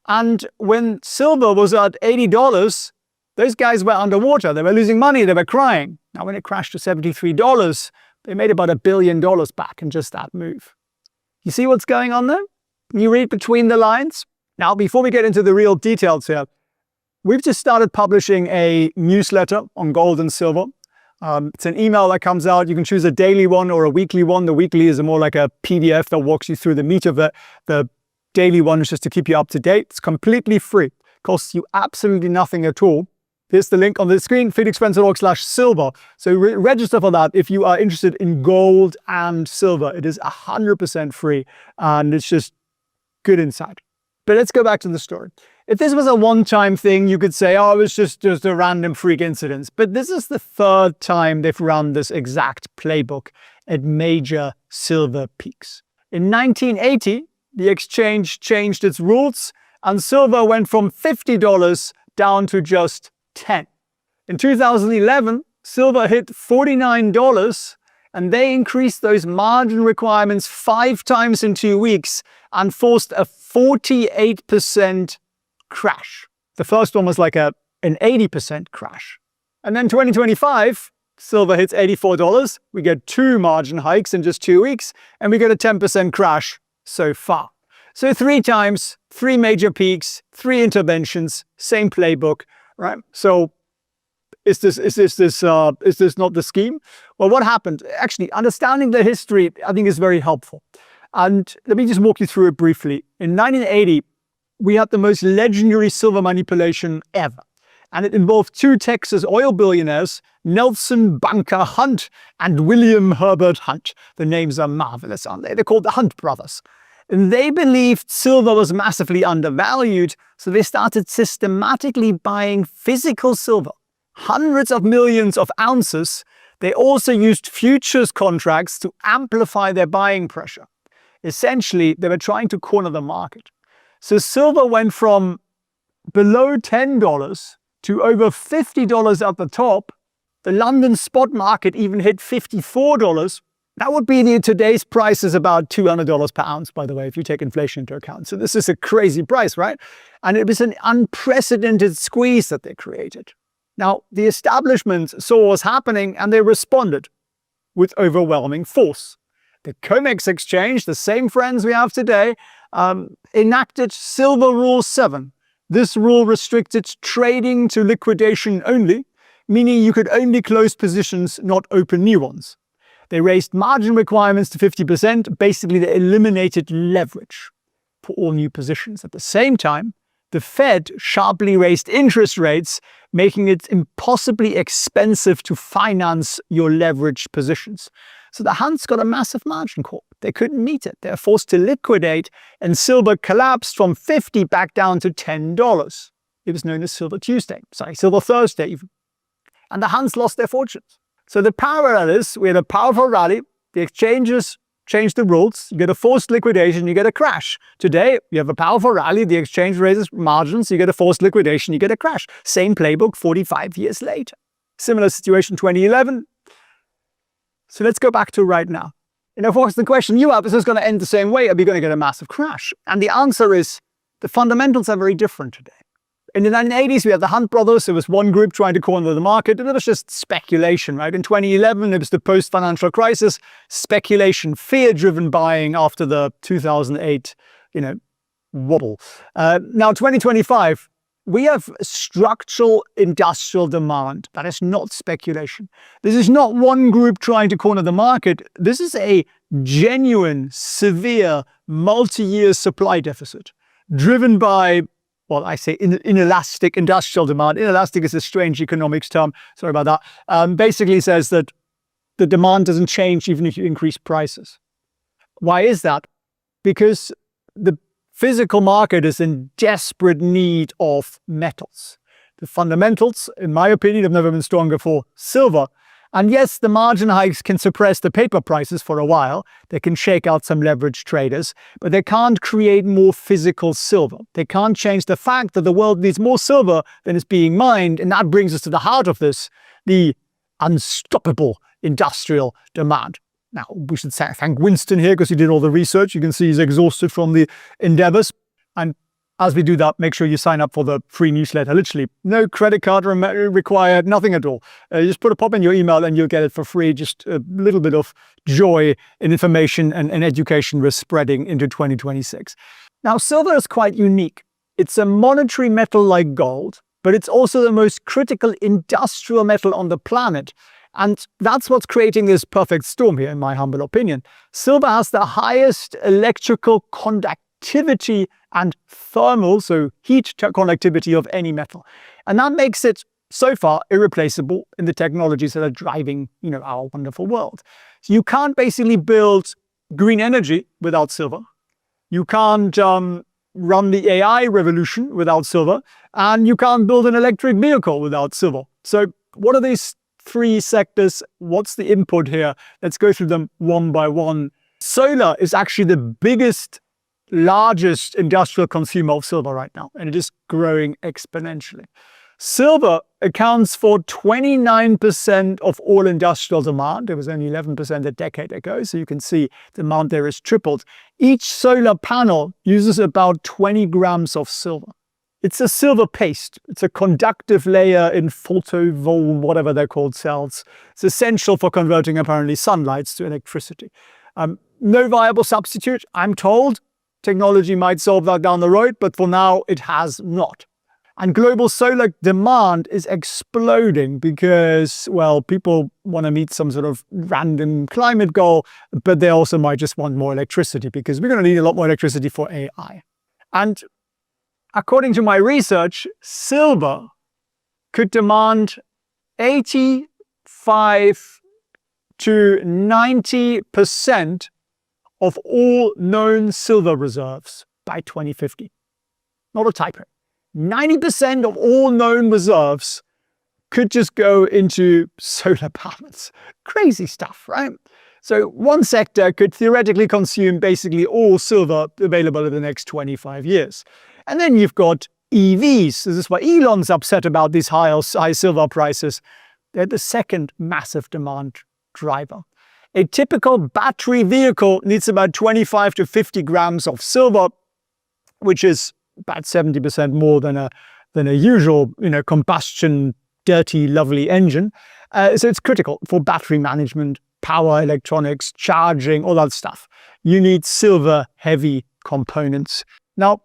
And when silver was at $80, those guys were underwater. They were losing money. They were crying. Now, when it crashed to $73, they made about $1 billion back in just that move. You see what's going on there? Can you read between the lines? Now, before we get into the real details here, we've just started publishing a newsletter on gold and silver. It's an email that comes out. You can choose a daily one or a weekly one. The weekly is more like a PDF that walks you through the meat of it. The daily one is just to keep you up to date. It's completely free. It costs you absolutely nothing at all. Here's the link on the screen, felixprehn.org/silver. So register for that if you are interested in gold and silver. It is 100% free, and it's just good insight. But let's go back to the story. If this was a one-time thing, you could say, oh, it was just a random freak incident. But this is the third time they've run this exact playbook at major silver peaks. In 1980, the exchange changed its rules, and silver went from $50 down to just $10. In 2011, silver hit $49, and they increased those margin requirements 5 times in 2 weeks and forced a 48% crash. The first one was like an 80% crash. And then 2025, silver hits $84. We get 2 margin hikes in just 2 weeks, and we get a 10% crash so far. So 3 times 3 major peaks, 3 interventions, same playbook, right? So is this not the scheme? Well, what happened? Actually, understanding the history, I think, is very helpful. And let me just walk you through it briefly. In 1980, we had the most legendary silver manipulation ever. And it involved 2 Texas oil billionaires, Nelson Bunker Hunt and William Herbert Hunt. The names are marvelous, aren't they? They're called the Hunt brothers. And they believed silver was massively undervalued, so they started systematically buying physical silver, hundreds of millions of ounces. They also used futures contracts to amplify their buying pressure. Essentially, they were trying to corner the market. So silver went from below $10 to over $50 at the top. The London spot market even hit $54. That would be today's price is about $200 per ounce, by the way, if you take inflation into account. So this is a crazy price, right? And it was an unprecedented squeeze that they created. Now, the establishment saw what was happening and they responded with overwhelming force. The COMEX exchange, the same friends we have today, enacted Silver Rule 7. This rule restricted trading to liquidation only, meaning you could only close positions, not open new ones. They raised margin requirements to 50%. Basically, they eliminated leverage for all new positions. At the same time, the Fed sharply raised interest rates, making it impossibly expensive to finance your leveraged positions. So the Hunts got a massive margin call. They couldn't meet it. They were forced to liquidate, and silver collapsed from $50 back down to $10. It was known as Silver Tuesday. Sorry, Silver Thursday even. And the Hunts lost their fortunes. So the parallel is, we had a powerful rally, the exchanges changed the rules, you get a forced liquidation, you get a crash. Today, you have a powerful rally, the exchange raises margins, you get a forced liquidation, you get a crash. Same playbook 45 years later. Similar situation 2011. So let's go back to right now. Of course, the question you have is this going to end the same way? Are we going to get a massive crash? And the answer is the fundamentals are very different today. In the 1980s, we had the Hunt brothers. There was one group trying to corner the market, and it was just speculation, right? In 2011, it was the post-financial crisis, speculation, fear-driven buying after the 2008, wobble. Now, 2025, we have structural industrial demand. That is not speculation. This is not one group trying to corner the market. This is a genuine, severe, multi-year supply deficit driven by, well, I say inelastic industrial demand. Inelastic is a strange economics term. Sorry about that. Basically says that the demand doesn't change even if you increase prices. Why is that? Because the physical market is in desperate need of metals. The fundamentals, in my opinion, have never been stronger for silver. And yes, the margin hikes can suppress the paper prices for a while. They can shake out some leveraged traders, but they can't create more physical silver. They can't change the fact that the world needs more silver than is being mined. And that brings us to the heart of this, the unstoppable industrial demand. Now, we should thank Winston here because he did all the research. You can see he's exhausted from the endeavors. And as we do that, make sure you sign up for the free newsletter. Literally, no credit card required, nothing at all. Just put a pop in your email and you'll get it for free. Just a little bit of joy and information and education we're spreading into 2026. Now, silver is quite unique. It's a monetary metal like gold, but it's also the most critical industrial metal on the planet. And that's what's creating this perfect storm here, in my humble opinion. Silver has the highest electrical conductivity and thermal, so heat conductivity of any metal. And that makes it, so far, irreplaceable in the technologies that are driving, our wonderful world. So you can't basically build green energy without silver. You can't run the AI revolution without silver. And you can't build an electric vehicle without silver. So what are these 3 sectors? What's the input here? Let's go through them one by one. Solar is actually the largest industrial consumer of silver right now, and it is growing exponentially. Silver accounts for 29% of all industrial demand. It was only 11% a decade ago, so you can see the amount there is tripled. Each solar panel uses about 20 grams of silver. It's a silver paste. It's a conductive layer in photovol, whatever they're called, cells. It's essential for converting apparently sunlight to electricity. No viable substitute, I'm told. technology might solve that down the road, but for now it has not. And global solar demand is exploding because, well, people want to meet some sort of random climate goal, but they also might just want more electricity because we're going to need a lot more electricity for AI. And according to my research, silver could demand 85 to 90% of all known silver reserves by 2050. Not a typo. 90% of all known reserves could just go into solar panels. Crazy stuff, right? So one sector could theoretically consume basically all silver available in the next 25 years. And then you've got EVs. This is why Elon's upset about these high silver prices. They're the second massive demand driver. A typical battery vehicle needs about 25 to 50 grams of silver, which is about 70% more than a usual, combustion, dirty, lovely engine. So it's critical for battery management, power electronics, charging, all that stuff. You need silver-heavy components. Now,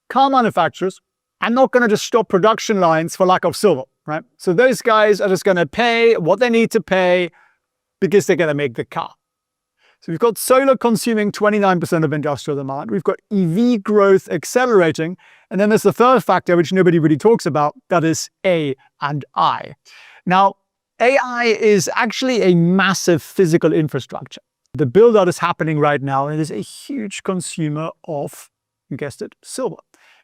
car manufacturers are not going to just stop production lines for lack of silver, right? So those guys are just going to pay what they need to pay because they're going to make the car. So we've got solar consuming 29% of industrial demand. We've got EV growth accelerating. And then there's the third factor, which nobody really talks about, that is A and I. Now, AI is actually a massive physical infrastructure. The build-out is happening right now, and it is a huge consumer of, you guessed it, silver.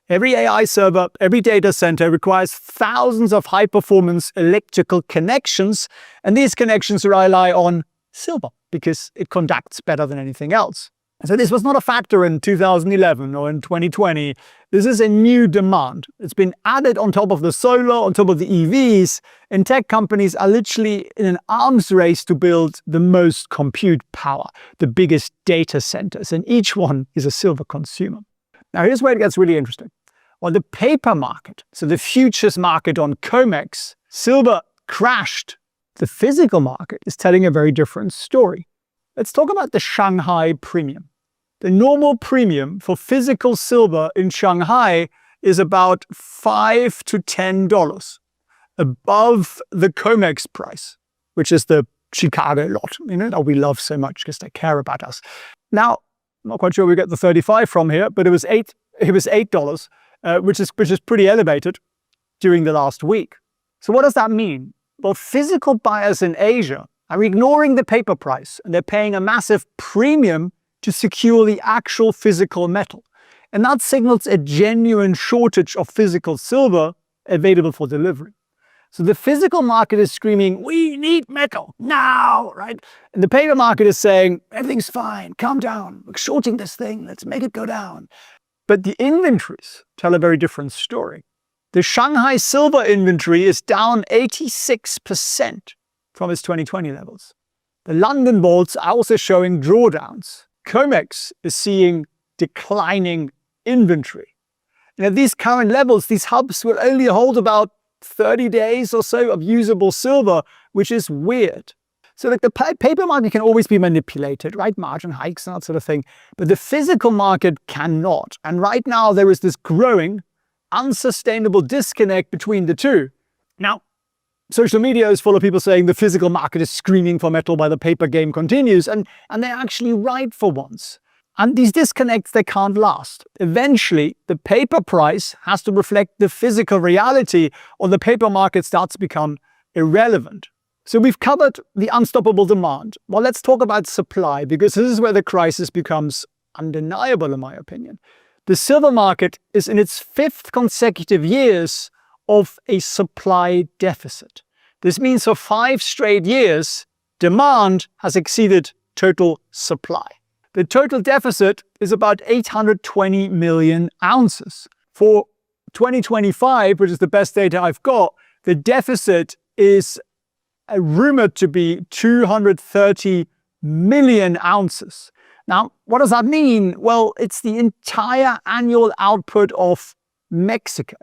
Every AI server, every data center requires thousands of high-performance electrical connections, and these connections rely on silver because it conducts better than anything else. And so this was not a factor in 2011 or in 2020. This is a new demand. It's been added on top of the solar, on top of the EVs, and tech companies are literally in an arms race to build the most compute power, the biggest data centers, and each one is a silver consumer. Now here's where it gets really interesting. On the paper market, so the futures market on COMEX, silver crashed. The physical market is telling a very different story. Let's talk about the Shanghai premium. The normal premium for physical silver in Shanghai is about $5 to $10 above the COMEX price, which is the Chicago lot, that we love so much because they care about us. Now, I'm not quite sure we get the 35 from here, but it was $8, which is pretty elevated during the last week. So what does that mean? Well, physical buyers in Asia are ignoring the paper price, and they're paying a massive premium to secure the actual physical metal. And that signals a genuine shortage of physical silver available for delivery. So the physical market is screaming, we need metal now, right? And the paper market is saying, everything's fine, calm down, we're shorting this thing, let's make it go down. But the inventories tell a very different story. The Shanghai silver inventory is down 86% from its 2020 levels. The London vaults are also showing drawdowns. COMEX is seeing declining inventory. And at these current levels, these hubs will only hold about 30 days or so of usable silver, which is weird. So the paper market can always be manipulated, right? Margin hikes and that sort of thing. But the physical market cannot. And right now there is this growing, unsustainable disconnect between the two. Now, social media is full of people saying the physical market is screaming for metal while the paper game continues. And they're actually right for once. And these disconnects, they can't last. Eventually, the paper price has to reflect the physical reality, or the paper market starts to become irrelevant. So we've covered the unstoppable demand. Well, let's talk about supply, because this is where the crisis becomes undeniable, in my opinion. The silver market is in its 5th consecutive years of a supply deficit. This means for 5 straight years, demand has exceeded total supply. The total deficit is about 820 million ounces. For 2025, which is the best data I've got, the deficit is rumored to be 230 million ounces. Now, what does that mean? Well, it's the entire annual output of Mexico,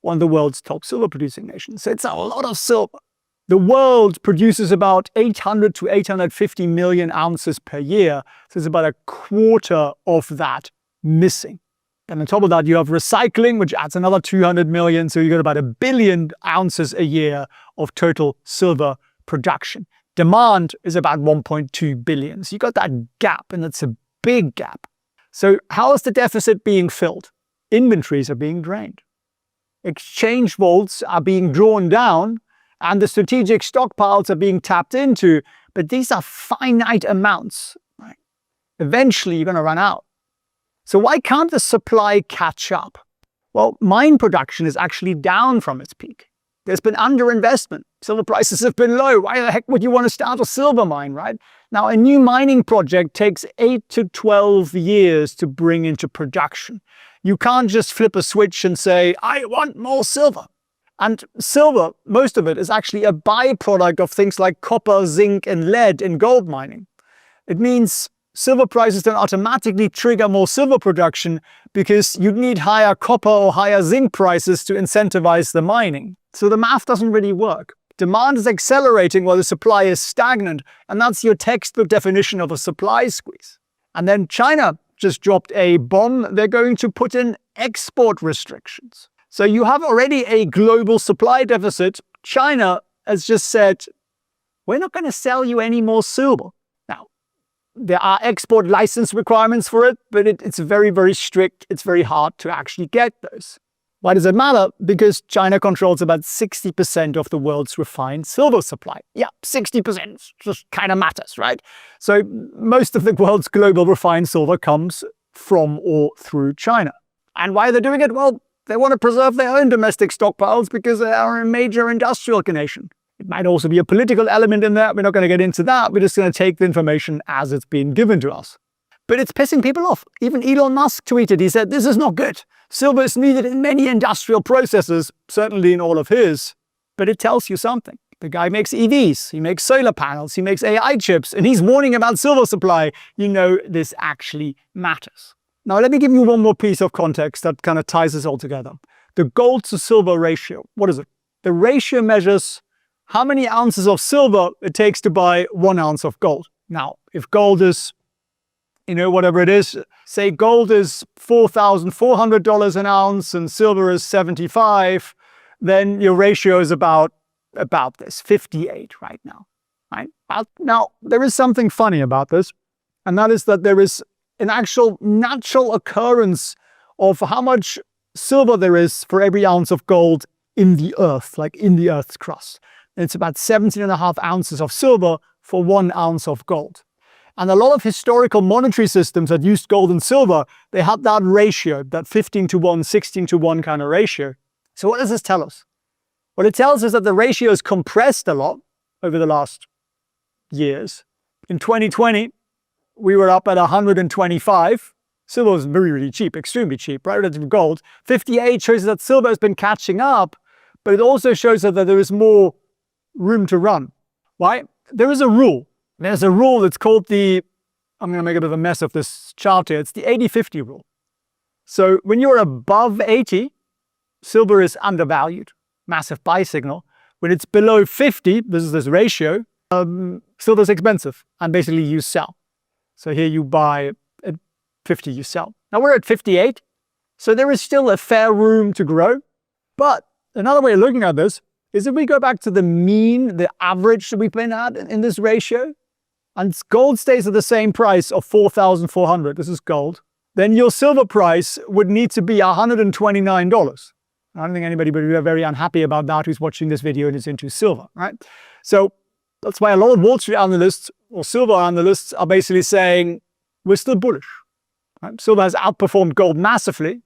one of the world's top silver producing nations. So it's a lot of silver. The world produces about 800 to 850 million ounces per year. So it's about a quarter of that missing. And on top of that, you have recycling, which adds another 200 million. So you got about 1 billion ounces a year of total silver production. Demand is about 1.2 billion. So you got that gap, and it's a big gap. So how is the deficit being filled? Inventories are being drained. Exchange vaults are being drawn down, and the strategic stockpiles are being tapped into. But these are finite amounts, right? Eventually, you're going to run out. So why can't the supply catch up? Well, mine production is actually down from its peak. There's been underinvestment. Silver prices have been low. Why the heck would you want to start a silver mine, right? Now, a new mining project takes 8 to 12 years to bring into production. You can't just flip a switch and say, I want more silver. And silver, most of it, is actually a byproduct of things like copper, zinc, and lead in gold mining. It means silver prices don't automatically trigger more silver production because you'd need higher copper or higher zinc prices to incentivize the mining. So the math doesn't really work. Demand is accelerating while the supply is stagnant, and that's your textbook definition of a supply squeeze. And then China just dropped a bomb. They're going to put in export restrictions. So you have already a global supply deficit. China has just said, we're not going to sell you any more silver. Now, there are export license requirements for it, but it's very, very strict. It's very hard to actually get those. Why does it matter? Because China controls about 60% of the world's refined silver supply. Yeah, 60% just kind of matters, right? So most of the world's global refined silver comes from or through China. And why are they doing it? Well, they want to preserve their own domestic stockpiles because they are a major industrial nation. It might also be a political element in that. We're not going to get into that. We're just going to take the information as it's being given to us. But it's pissing people off. Even Elon Musk tweeted, he said, this is not good. Silver is needed in many industrial processes, certainly in all of his. But it tells you something. The guy makes EVs, he makes solar panels, he makes AI chips, and he's warning about silver supply. You know this actually matters. Now, let me give you one more piece of context that kind of ties this all together. The gold to silver ratio. What is it? The ratio measures how many ounces of silver it takes to buy 1 ounce of gold. Now, if gold is, whatever it is, say gold is $4,400 an ounce and silver is 75, then your ratio is about this, 58 right now. Right? Now, there is something funny about this, and that is that there is an actual natural occurrence of how much silver there is for every ounce of gold in the earth, like in the earth's crust. And it's about 17.5 ounces of silver for 1 ounce of gold. And a lot of historical monetary systems that used gold and silver, they had that ratio, that 15 to 1, 16 to 1 kind of ratio. So what does this tell us? Well, it tells us that the ratio is compressed a lot over the last years. In 2020, we were up at 125. Silver was really, really cheap, extremely cheap, right, relative to gold. 58 shows that silver has been catching up, but it also shows that there is more room to run. Why? There is a rule. There's a rule that's called I'm going to make a bit of a mess of this chart here. It's the 80-50 rule. So when you're above 80, silver is undervalued, massive buy signal. When it's below 50, this is this ratio, silver is expensive, and basically you sell. So here you buy at 50, you sell. Now we're at 58, so there is still a fair room to grow. But another way of looking at this is if we go back to the mean, the average that we've been at in this ratio, and gold stays at the same price of 4,400, this is gold, then your silver price would need to be $129. I don't think anybody would be very unhappy about that who's watching this video and is into silver, right? So that's why a lot of Wall Street analysts or silver analysts are basically saying, we're still bullish. Right? Silver has outperformed gold massively,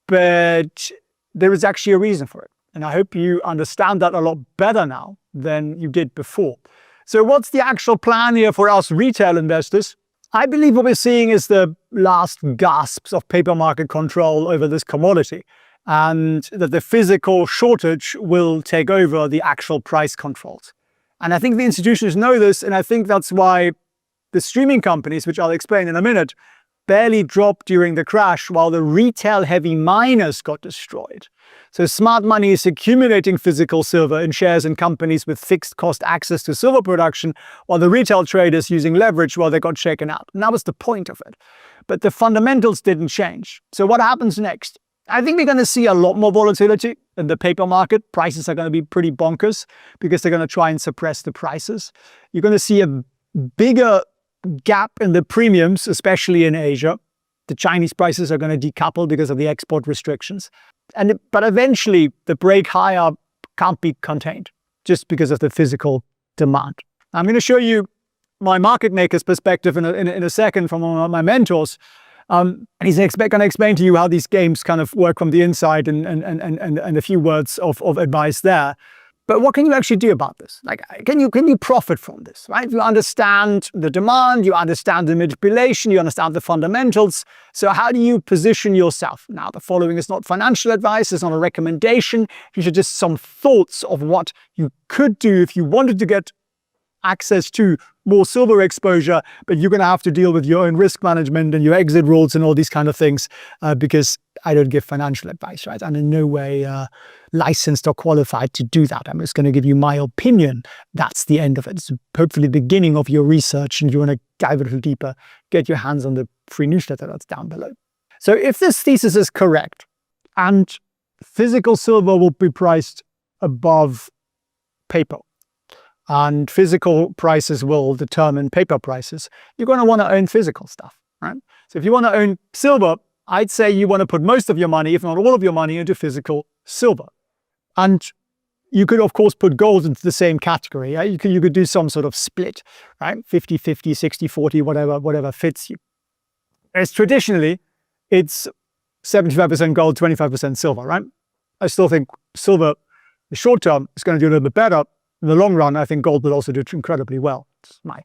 but there is actually a reason for it. And I hope you understand that a lot better now than you did before. So what's the actual plan here for us retail investors? I believe what we're seeing is the last gasps of paper market control over this commodity, and that the physical shortage will take over the actual price controls. And I think the institutions know this, and I think that's why the streaming companies, which I'll explain in a minute, barely dropped during the crash, while the retail-heavy miners got destroyed. So smart money is accumulating physical silver in shares in companies with fixed cost access to silver production, while the retail traders using leverage, well, they got shaken out. And that was the point of it. But the fundamentals didn't change. So what happens next? I think we're going to see a lot more volatility in the paper market. Prices are going to be pretty bonkers because they're going to try and suppress the prices. You're going to see a bigger gap in the premiums, especially in Asia. The Chinese prices are going to decouple because of the export restrictions. But eventually, the break higher can't be contained just because of the physical demand. I'm going to show you my market maker's perspective in a second from one of my mentors. And he's going to explain to you how these games kind of work from the inside and a few words of advice there. But what can you actually do about this? Like, can you profit from this, right? You understand the demand, you understand the manipulation, you understand the fundamentals. So how do you position yourself? Now, the following is not financial advice, it's not a recommendation. These are just some thoughts of what you could do if you wanted to get access to more silver exposure, but you're going to have to deal with your own risk management and your exit rules and all these kind of things because I don't give financial advice, right? I'm in no way licensed or qualified to do that. I'm just going to give you my opinion. That's the end of it. It's hopefully the beginning of your research, and you want to dive a little deeper, get your hands on the free newsletter that's down below. So if this thesis is correct and physical silver will be priced above paper, and physical prices will determine paper prices, you're going to want to own physical stuff, right? So if you want to own silver, I'd say you want to put most of your money, if not all of your money, into physical silver. And you could, of course, put gold into the same category. Yeah? You could do some sort of split, right? 50-50, 60-40, whatever fits you. As traditionally, it's 75% gold, 25% silver, right? I still think silver, the short term, is going to do a little bit better. In the long run, I think gold will also do incredibly well. It's my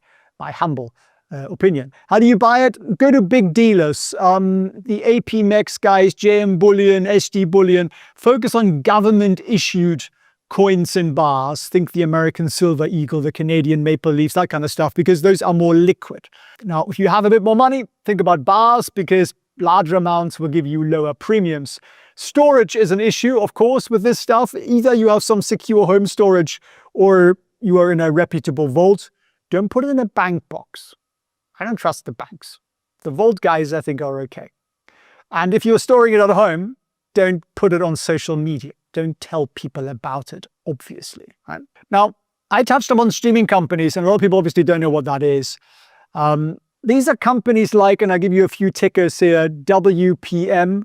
humble opinion. How do you buy it? Go to big dealers. The APMEX guys, JM Bullion, SD Bullion. Focus on government-issued coins and bars. Think the American Silver Eagle, the Canadian Maple Leafs, that kind of stuff, because those are more liquid. Now, if you have a bit more money, think about bars, because larger amounts will give you lower premiums. Storage is an issue, of course, with this stuff. Either you have some secure home storage or you are in a reputable vault. Don't put it in a bank box. I don't trust the banks. The vault guys, I think, are okay. And if you're storing it at home, don't put it on social media. Don't tell people about it, obviously. Right? Now, I touched upon streaming companies, and a lot of people obviously don't know what that is. These are companies like, and I'll give you a few tickers here, WPM,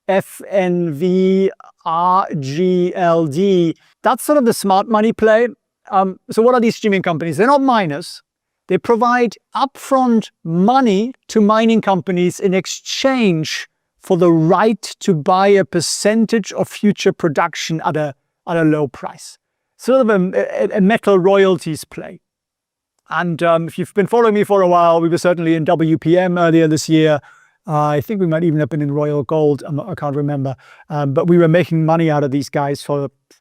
FNV, RGLD. That's sort of the smart money play. So what are these streaming companies? They're not miners. They provide upfront money to mining companies in exchange for the right to buy a percentage of future production at a low price. Sort of a metal royalties play. And if you've been following me for a while, we were certainly in WPM earlier this year. I think we might even have been in Royal Gold. I can't remember. But we were making money out of these guys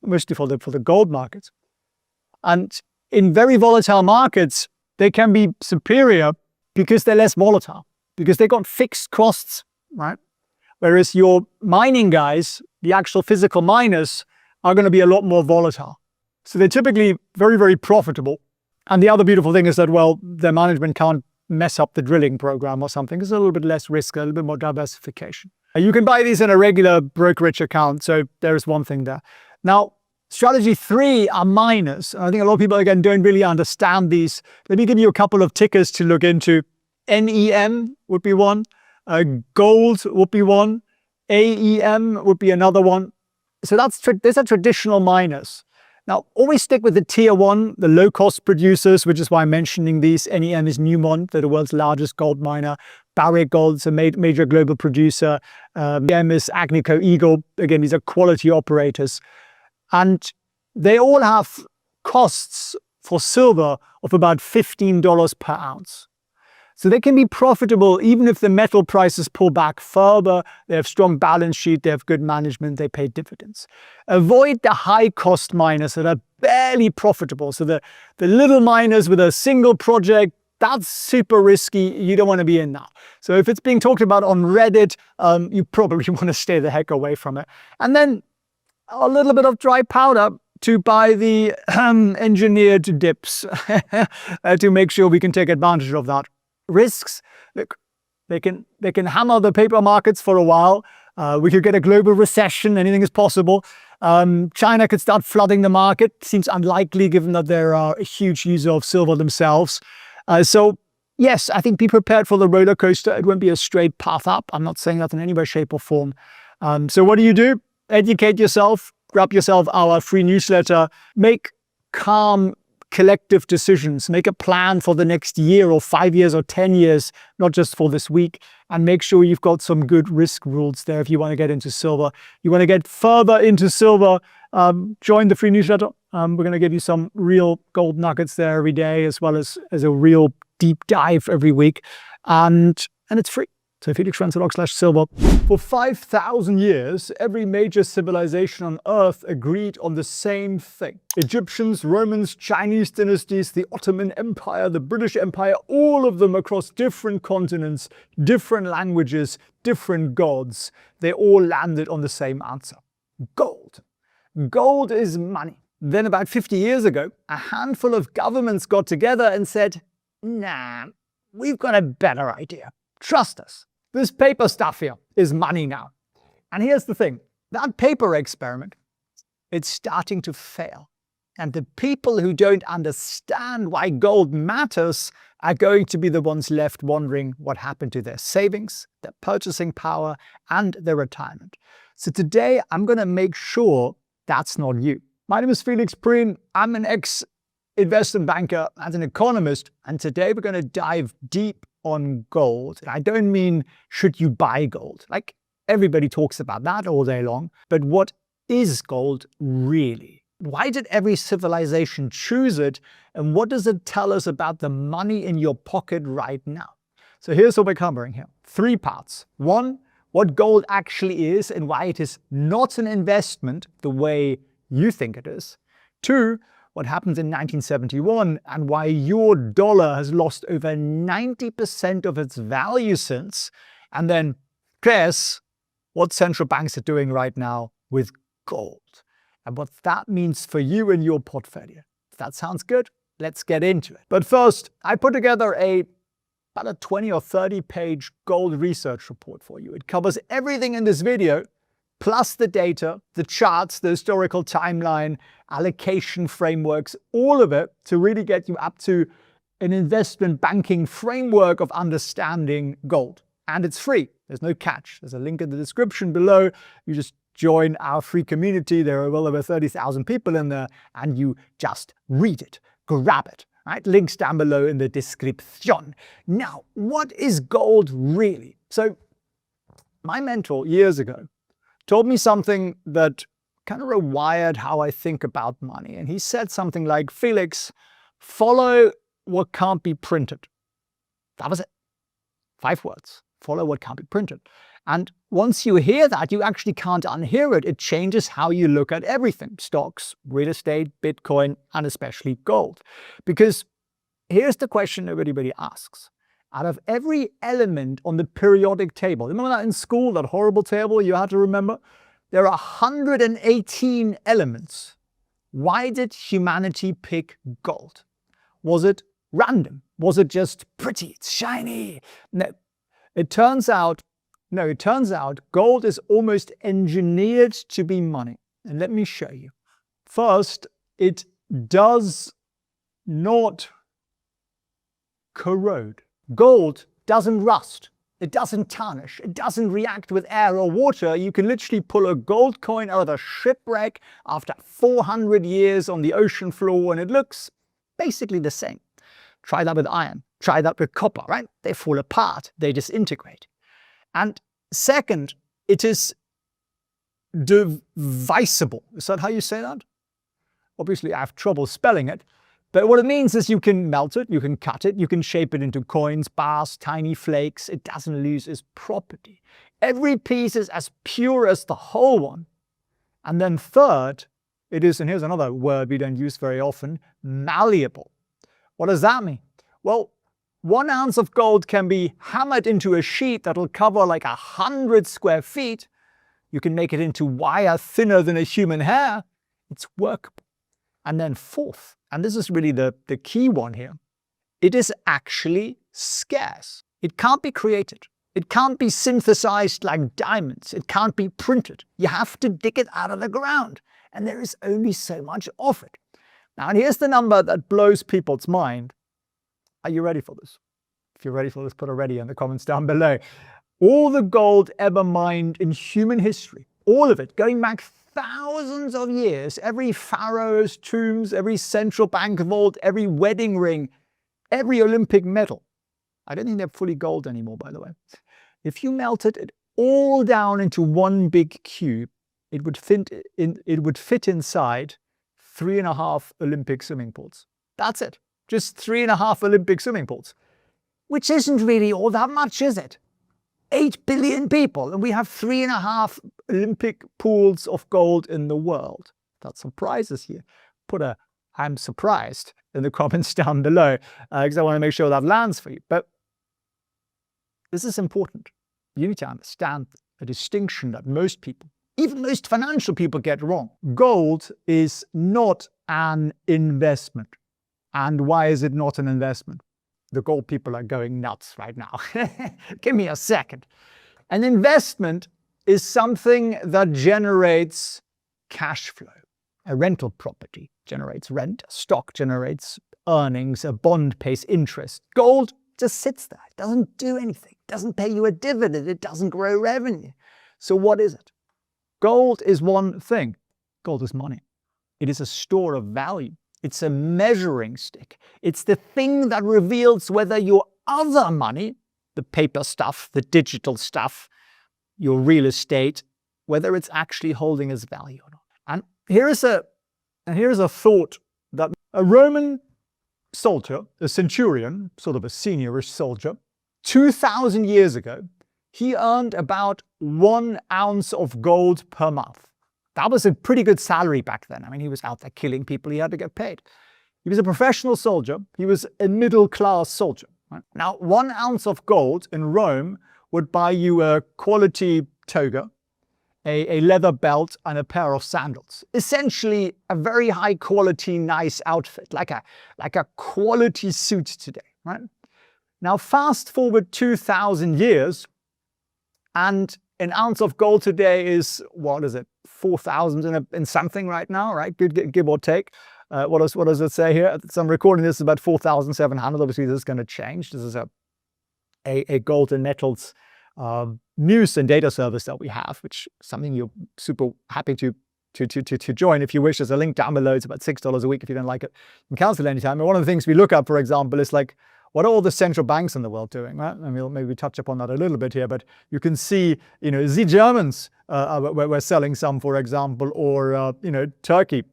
mostly for the gold markets. And in very volatile markets, they can be superior because they're less volatile, because they got fixed costs, right? Whereas your mining guys, the actual physical miners, are going to be a lot more volatile. So they're typically very, very profitable. And the other beautiful thing is that, well, their management can't mess up the drilling program or something. There's a little bit less risk, a little bit more diversification. You can buy these in a regular brokerage account. So there's one thing there. Now, strategy 3 are miners. I think a lot of people, again, don't really understand these. Let me give you a couple of tickers to look into. NEM would be one. Gold would be one. AEM would be another one. So these are traditional miners. Now, always stick with the tier 1, the low-cost producers, which is why I'm mentioning these. NEM is Newmont, they're the world's largest gold miner. Barrick Gold is a major global producer. EM is Agnico Eagle. Again, these are quality operators. And they all have costs for silver of about $15 per ounce. So they can be profitable even if the metal prices pull back further. They have strong balance sheet, they have good management, they pay dividends. Avoid the high-cost miners that are barely profitable. So the little miners with a single project, That's super risky. You don't want to be in that. So if it's being talked about on Reddit, you probably want to stay the heck away from it. And then a little bit of dry powder to buy the engineered dips to make sure we can take advantage of that. Risks, look, they can hammer the paper markets for a while. We could get a global recession. Anything is possible. China could start flooding the market. Seems unlikely given that they're a huge user of silver themselves. So yes, I think be prepared for the roller coaster. It won't be a straight path up. I'm not saying that in any way, shape or form. So what do? Educate yourself, grab yourself our free newsletter, make calm, collective decisions, make a plan for the next year or 5 years or 10 years, not just for this week, and make sure you've got some good risk rules there if you want to get into silver. You want to get further into silver, join the free newsletter. We're going to give you some real gold nuggets there every day, as well as a real deep dive every week. And it's free. So felixprehn.org/silver. For 5,000 years, every major civilization on Earth agreed on the same thing. Egyptians, Romans, Chinese dynasties, the Ottoman Empire, the British Empire, all of them across different continents, different languages, different gods, they all landed on the same answer. Gold. Gold is money. Then about 50 years ago, a handful of governments got together and said, nah, we've got a better idea. Trust us. This paper stuff here is money now. And here's the thing, that paper experiment, it's starting to fail. And the people who don't understand why gold matters are going to be the ones left wondering what happened to their savings, their purchasing power, and their retirement. So today, I'm going to make sure that's not you. My name is Felix Prehn. I'm an ex-investment banker and an economist. And today, we're going to dive deep on gold. And I don't mean should you buy gold? Like everybody talks about that all day long. But what is gold really? Why did every civilization choose it? And what does it tell us about the money in your pocket right now? So here's what we're covering here. 3 parts. 1, what gold actually is and why it is not an investment the way you think it is. 2, what happens in 1971 and why your dollar has lost over 90% of its value since. And then, guess what central banks are doing right now with gold and what that means for you and your portfolio. If that sounds good, let's get into it. But first, I put together about a 20 or 30 page gold research report for you. It covers everything in this video, plus the data, the charts, the historical timeline, allocation frameworks, all of it to really get you up to an investment banking framework of understanding gold. And it's free. There's no catch. There's a link in the description below. You just join our free community. There are well over 30,000 people in there, and you just read it, grab it. Right? Links down below in the description. Now, what is gold really? So my mentor years ago told me something that kind of rewired how I think about money. And he said something like, Felix, follow what can't be printed. That was it. 5 words. Follow what can't be printed. And once you hear that, you actually can't unhear it. It changes how you look at everything. Stocks, real estate, Bitcoin, and especially gold. Because here's the question everybody asks. Out of every element on the periodic table, remember that in school, that horrible table you had to remember? There are 118 elements. Why did humanity pick gold? Was it random? Was it just pretty? It's shiny? No. It turns out gold is almost engineered to be money. And let me show you. First, it does not corrode. Gold doesn't rust. It doesn't tarnish. It doesn't react with air or water. You can literally pull a gold coin out of a shipwreck after 400 years on the ocean floor and it looks basically the same. Try that with iron. Try that with copper, right? They fall apart. They disintegrate. And second, it is divisible. Is that how you say that? Obviously, I have trouble spelling it. But what it means is you can melt it, you can cut it, you can shape it into coins, bars, tiny flakes. It doesn't lose its property. Every piece is as pure as the whole one. And then third, it is, and here's another word we don't use very often, malleable. What does that mean? Well, 1 ounce of gold can be hammered into a sheet that'll cover like 100 square feet. You can make it into wire thinner than a human hair. It's workable. And then fourth, and this is really the key one here, it is actually scarce. It can't be created. It can't be synthesized like diamonds. It can't be printed. You have to dig it out of the ground. And there is only so much of it. Now, and here's the number that blows people's mind. Are you ready for this? If you're ready for this, put a ready in the comments down below. All the gold ever mined in human history, all of it, going back thousands of years, every pharaoh's tombs, every central bank vault, every wedding ring, every Olympic medal. I don't think they're fully gold anymore, by the way. If you melted it all down into one big cube, it would fit inside 3.5 Olympic swimming pools. That's it. Just 3.5 Olympic swimming pools. Which isn't really all that much, is it? 8 billion people, and we have 3.5 Olympic pools of gold in the world. That surprises you. Put a "I'm surprised" in the comments down below, because I want to make sure that lands for you. But this is important. You need to understand a distinction that most people, even most financial people, get wrong. Gold is not an investment. And why is it not an investment? The gold people are going nuts right now. Give me a second. An investment is something that generates cash flow. A rental property generates rent, a stock generates earnings, a bond pays interest. Gold just sits there. It doesn't do anything. It doesn't pay you a dividend. It doesn't grow revenue. So what is it? Gold is one thing. Gold is money. It is a store of value. It's a measuring stick. It's the thing that reveals whether your other money, the paper stuff, the digital stuff, your real estate, whether it's actually holding its value or not. And here is a thought that a Roman soldier, a centurion, sort of a seniorish soldier, 2,000 years ago, he earned about 1 ounce of gold per month. That was a pretty good salary back then. I mean, he was out there killing people. He had to get paid. He was a professional soldier. He was a middle-class soldier. Right? Now, 1 ounce of gold in Rome would buy you a quality toga, a leather belt, and a pair of sandals. Essentially, a very high-quality, nice outfit, like a quality suit today. Right? Now, fast forward 2,000 years, and an ounce of gold today is, what is it, 4,000 in something right now, right? Give or take. What does it say here? So I'm recording this about 4,700. Obviously, this is going to change. This is a gold and metals news and data service that we have, which is something you're super happy to join if you wish. There's a link down below. It's about $6 a week if you don't like it. You can cancel anytime. And one of the things we look up, for example, is like, what are all the central banks in the world doing, right? And we'll maybe touch upon that a little bit here, but you can see, the Germans were selling some, for example, or, Turkey,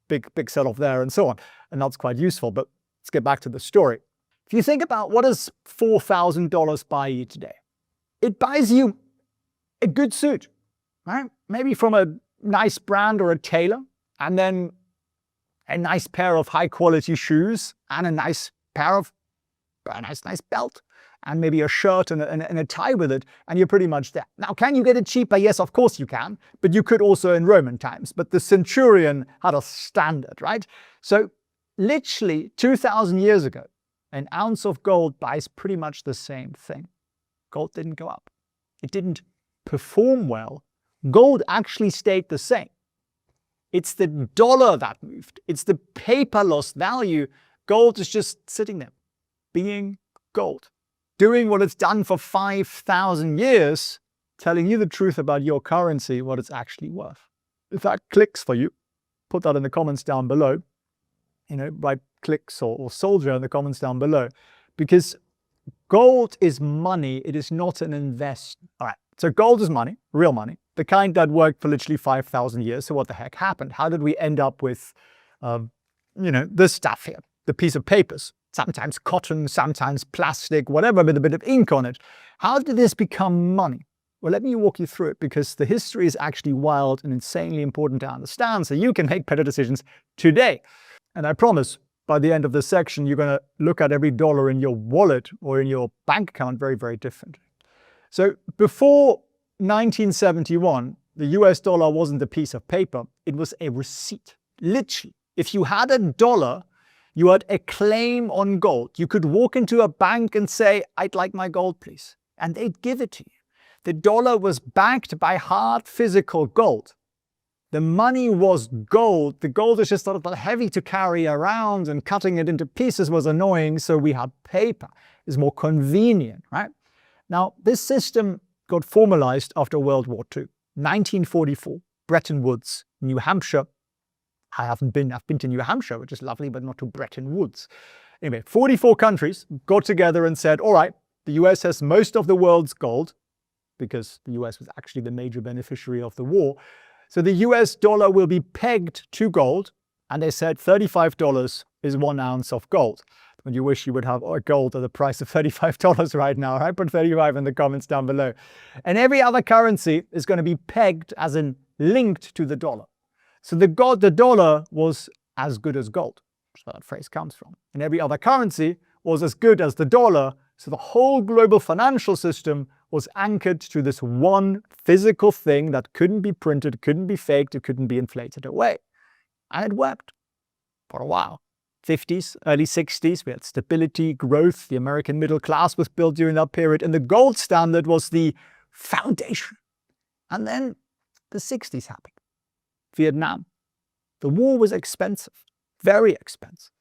big sell-off there and so on. And that's quite useful, but let's get back to the story. If you think about what does $4,000 buy you today? It buys you a good suit, right? Maybe from a nice brand or a tailor, and then a nice pair of high-quality shoes and a nice pair of a nice belt, and maybe a shirt and a tie with it, and you're pretty much there. Now, can you get it cheaper? Yes, of course you can, but you could also in Roman times. But the centurion had a standard, right? So literally 2,000 years ago, an ounce of gold buys pretty much the same thing. Gold didn't go up. It didn't perform well. Gold actually stayed the same. It's the dollar that moved. It's the paper lost value. Gold is just sitting there, being gold, doing what it's done for 5,000 years, telling you the truth about your currency, what it's actually worth. If that clicks for you, put that in the comments down below. Write clicks or soldier in the comments down below, because gold is money. It is not an investment. All right. So gold is money, real money, the kind that worked for literally 5,000 years. So what the heck happened? How did we end up with, this stuff here, the piece of papers? Sometimes cotton, sometimes plastic, whatever, with a bit of ink on it. How did this become money? Well, let me walk you through it, because the history is actually wild and insanely important to understand, so you can make better decisions today. And I promise, by the end of this section, you're going to look at every dollar in your wallet or in your bank account very, very differently. So before 1971, the US dollar wasn't a piece of paper, it was a receipt. Literally, if you had a dollar, you had a claim on gold. You could walk into a bank and say, "I'd like my gold, please." And they'd give it to you. The dollar was backed by hard physical gold. The money was gold. The gold is just sort of heavy to carry around, and cutting it into pieces was annoying, so we had paper. It's more convenient, right? Now, this system got formalized after World War II. 1944, Bretton Woods, New Hampshire. I've been to New Hampshire, which is lovely, but not to Bretton Woods. Anyway, 44 countries got together and said, all right, the US has most of the world's gold, because the US was actually the major beneficiary of the war. So the US dollar will be pegged to gold. And they said $35 is 1 ounce of gold. And you wish you would have gold at the price of $35 right now, right? Put 35 in the comments down below. And every other currency is going to be pegged, as in linked to the dollar. So the dollar was as good as gold, which is where that phrase comes from. And every other currency was as good as the dollar. So the whole global financial system was anchored to this one physical thing that couldn't be printed, couldn't be faked, it couldn't be inflated away. And it worked for a while. 50s, early 60s, we had stability, growth. The American middle class was built during that period, and the gold standard was the foundation. And then the 60s happened. Vietnam. The war was expensive, very expensive.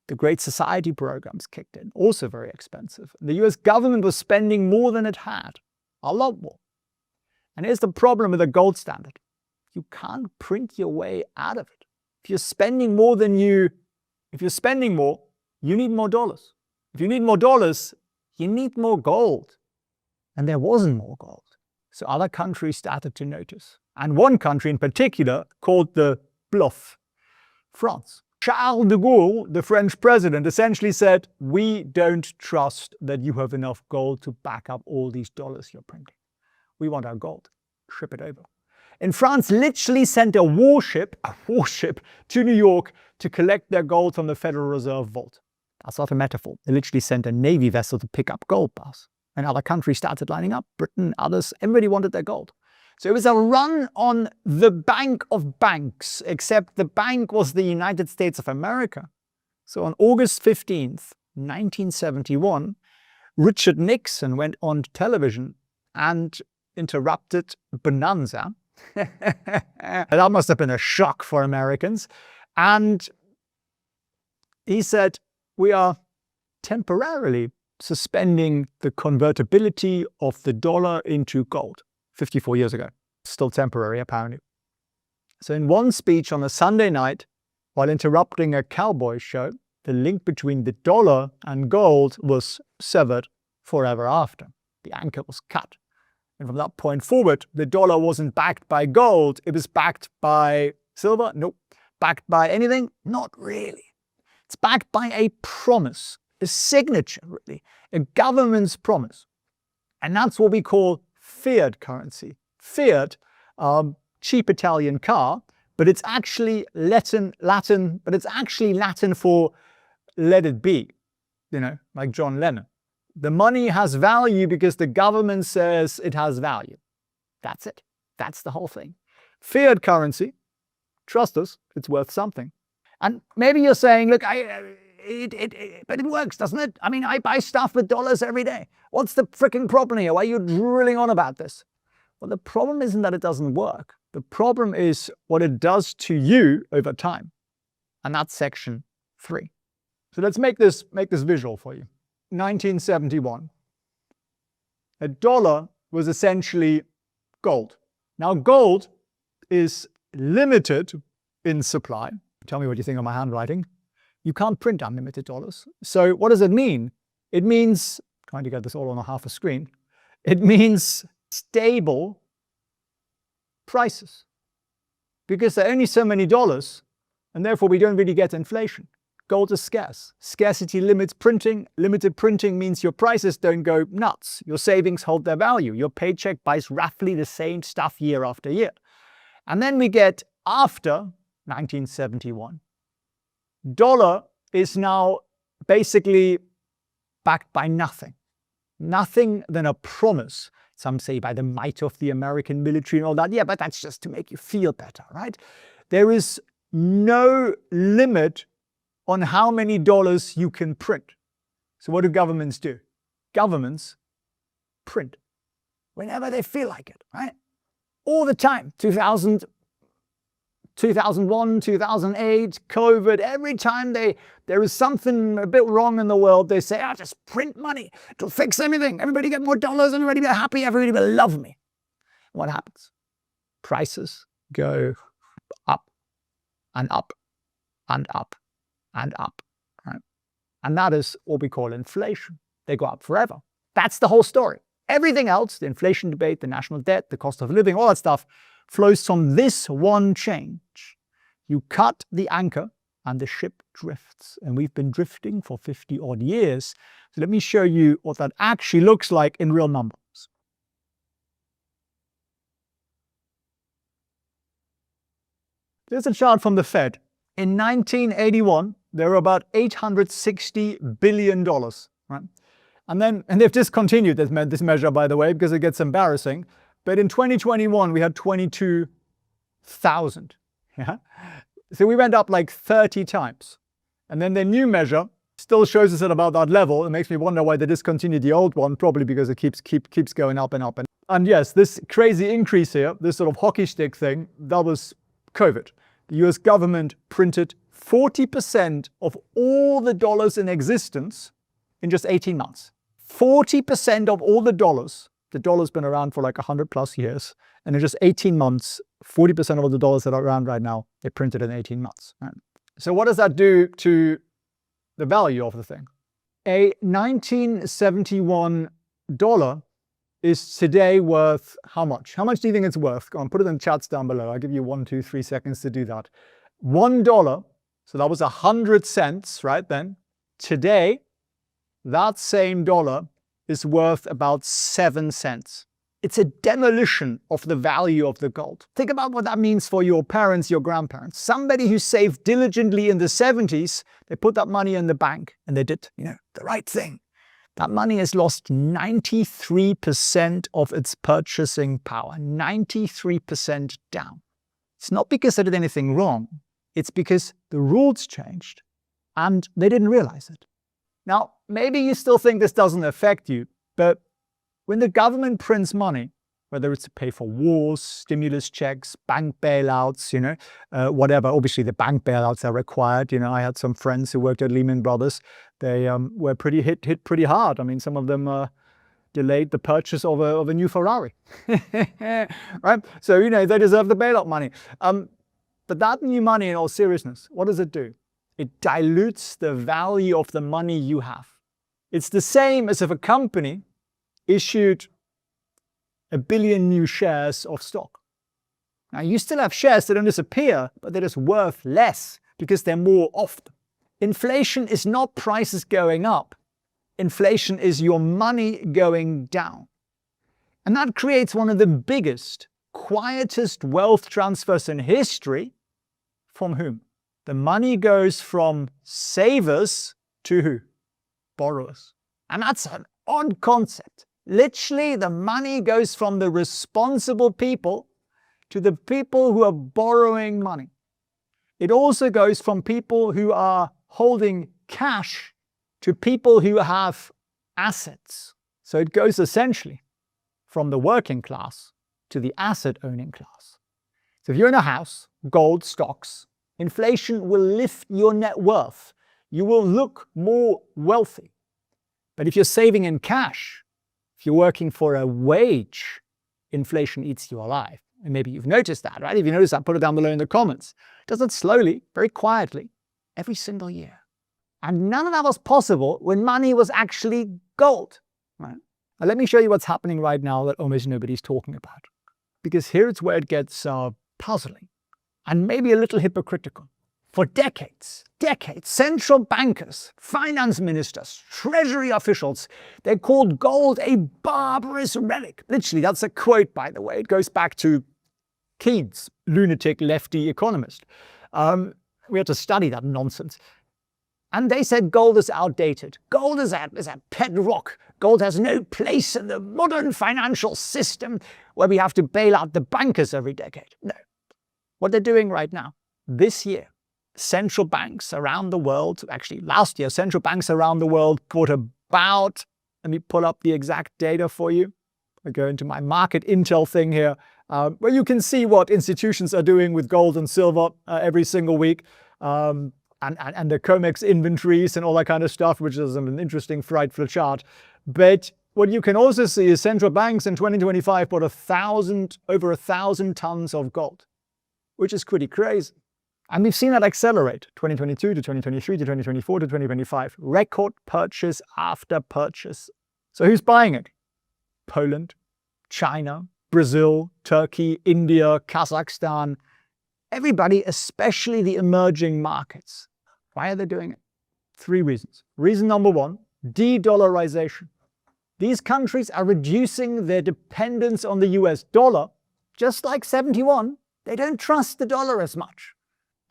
The Great Society programs kicked in, also very expensive. The US government was spending more than it had, a lot more. And here's the problem with the gold standard. You can't print your way out of it. If you're spending more, you need more dollars. If you need more dollars, you need more gold. And there wasn't more gold. So other countries started to notice. And one country in particular, called the bluff, France. Charles de Gaulle, the French president, essentially said, "We don't trust that you have enough gold to back up all these dollars you're printing. We want our gold. Ship it over." And France literally sent a warship to New York to collect their gold from the Federal Reserve vault. That's not a metaphor. They literally sent a Navy vessel to pick up gold bars. And other countries started lining up. Britain, others, everybody wanted their gold. So it was a run on the bank of banks, except the bank was the United States of America. So on August 15th, 1971, Richard Nixon went on television and interrupted Bonanza. That must have been a shock for Americans. And he said, "We are temporarily suspending the convertibility of the dollar into gold." 54 years ago. Still temporary, apparently. So in one speech on a Sunday night, while interrupting a cowboy show, the link between the dollar and gold was severed forever after. The anchor was cut. And from that point forward, the dollar wasn't backed by gold. It was backed by silver? Nope. Backed by anything? Not really. It's backed by a promise, a signature, really, a government's promise. And that's what we call fiat currency. Fiat, cheap Italian car, but it's actually Latin, but it's actually Latin for let it be, like John Lennon. The money has value because the government says it has value. That's it. That's the whole thing. Fiat currency, trust us, it's worth something. And maybe you're saying, look, but it works, doesn't it? I mean, I buy stuff with dollars every day. What's the freaking problem here? Why are you drilling on about this? Well, the problem isn't that it doesn't work. The problem is what it does to you over time. And that's section 3. So let's make this visual for you. 1971. A dollar was essentially gold. Now, gold is limited in supply. Tell me what you think of my handwriting. You can't print unlimited dollars. So what does it mean? It means, trying to get this all on a half a screen, it means stable prices. Because there are only so many dollars, and therefore we don't really get inflation. Gold is scarce. Scarcity limits printing. Limited printing means your prices don't go nuts. Your savings hold their value. Your paycheck buys roughly the same stuff year after year. And then we get after 1971. Dollar is now basically backed by nothing. Nothing than a promise. Some say by the might of the American military and all that. Yeah, but that's just to make you feel better, right? There is no limit on how many dollars you can print. So what do governments do? Governments print whenever they feel like it, right? All the time. 2001, 2008, COVID, every time there is something a bit wrong in the world, they say, just print money. It'll fix everything. Everybody get more dollars, everybody be happy, everybody will love me. What happens? Prices go up and up and up and up, right? And that is what we call inflation. They go up forever. That's the whole story. Everything else, the inflation debate, the national debt, the cost of living, all that stuff, flows from this one change. You cut the anchor and the ship drifts. And we've been drifting for 50 odd years. So let me show you what that actually looks like in real numbers. There's a chart from the Fed. In 1981, there were about $860 billion, right? And they've discontinued this measure, by the way, because it gets embarrassing. But in 2021, we had 22,000. Yeah? So we went up like 30 times. And then the new measure still shows us at about that level. It makes me wonder why they discontinued the old one, probably because it keeps going up and up. And yes, this crazy increase here, this sort of hockey stick thing, that was COVID. The US government printed 40% of all the dollars in existence in just 18 months. 40% of all the dollar's been around for like 100 plus years. And in just 18 months, 40% of all the dollars that are around right now, they printed in 18 months. Right? So what does that do to the value of the thing? A 1971 dollar is today worth how much? How much do you think it's worth? Go on, put it in the chats down below. I'll give you 1, 2, 3 seconds to do that. $1, so that was 100 cents right then. Today, that same dollar is worth about 7 cents. It's a demolition of the value of the gold. Think about what that means for your parents, your grandparents. Somebody who saved diligently in the 70s, they put that money in the bank and they did, the right thing. That money has lost 93% of its purchasing power, 93% down. It's not because they did anything wrong. It's because the rules changed and they didn't realize it. Now, maybe you still think this doesn't affect you, but when the government prints money, whether it's to pay for wars, stimulus checks, bank bailouts, whatever, obviously the bank bailouts are required. I had some friends who worked at Lehman Brothers. They were pretty hit pretty hard. I mean, some of them delayed the purchase of a new Ferrari, right? So, they deserve the bailout money. But that new money, in all seriousness, what does it do? It dilutes the value of the money you have. It's the same as if a company issued 1 billion new shares of stock. Now, you still have shares that don't disappear, but they're just worth less because they're more of them. Inflation is not prices going up. Inflation is your money going down. And that creates one of the biggest, quietest wealth transfers in history. From whom? The money goes from savers to who? Borrowers. And that's an odd concept. Literally, the money goes from the responsible people to the people who are borrowing money. It also goes from people who are holding cash to people who have assets. So it goes essentially from the working class to the asset-owning class. So if you're in a house, gold, stocks, inflation will lift your net worth. You will look more wealthy. But if you're saving in cash, if you're working for a wage, inflation eats you alive. And maybe you've noticed that, right? If you notice that, put it down below in the comments. It does it slowly, very quietly, every single year. And none of that was possible when money was actually gold, right? Now, let me show you what's happening right now that almost nobody's talking about. Because here's where it gets puzzling and maybe a little hypocritical. For decades, central bankers, finance ministers, treasury officials, they called gold a barbarous relic. Literally, that's a quote, by the way. It goes back to Keynes, lunatic lefty economist. We had to study that nonsense. And they said gold is outdated. Gold is a pet rock. Gold has no place in the modern financial system where we have to bail out the bankers every decade. No. What they're doing right now, this year, central banks around the world, actually last year, central banks around the world bought about, let me pull up the exact data for you. I go into my market intel thing here, where you can see what institutions are doing with gold and silver every single week. And the COMEX inventories and all that kind of stuff, which is an interesting, frightful chart. But what you can also see is central banks in 2025 bought over 1,000 tons of gold, which is pretty crazy. And we've seen that accelerate, 2022 to 2023 to 2024 to 2025. Record purchase after purchase. So who's buying it? Poland, China, Brazil, Turkey, India, Kazakhstan. Everybody, especially the emerging markets. Why are they doing it? 3 reasons. Reason number 1, de-dollarization. These countries are reducing their dependence on the US dollar, just like 71. They don't trust the dollar as much.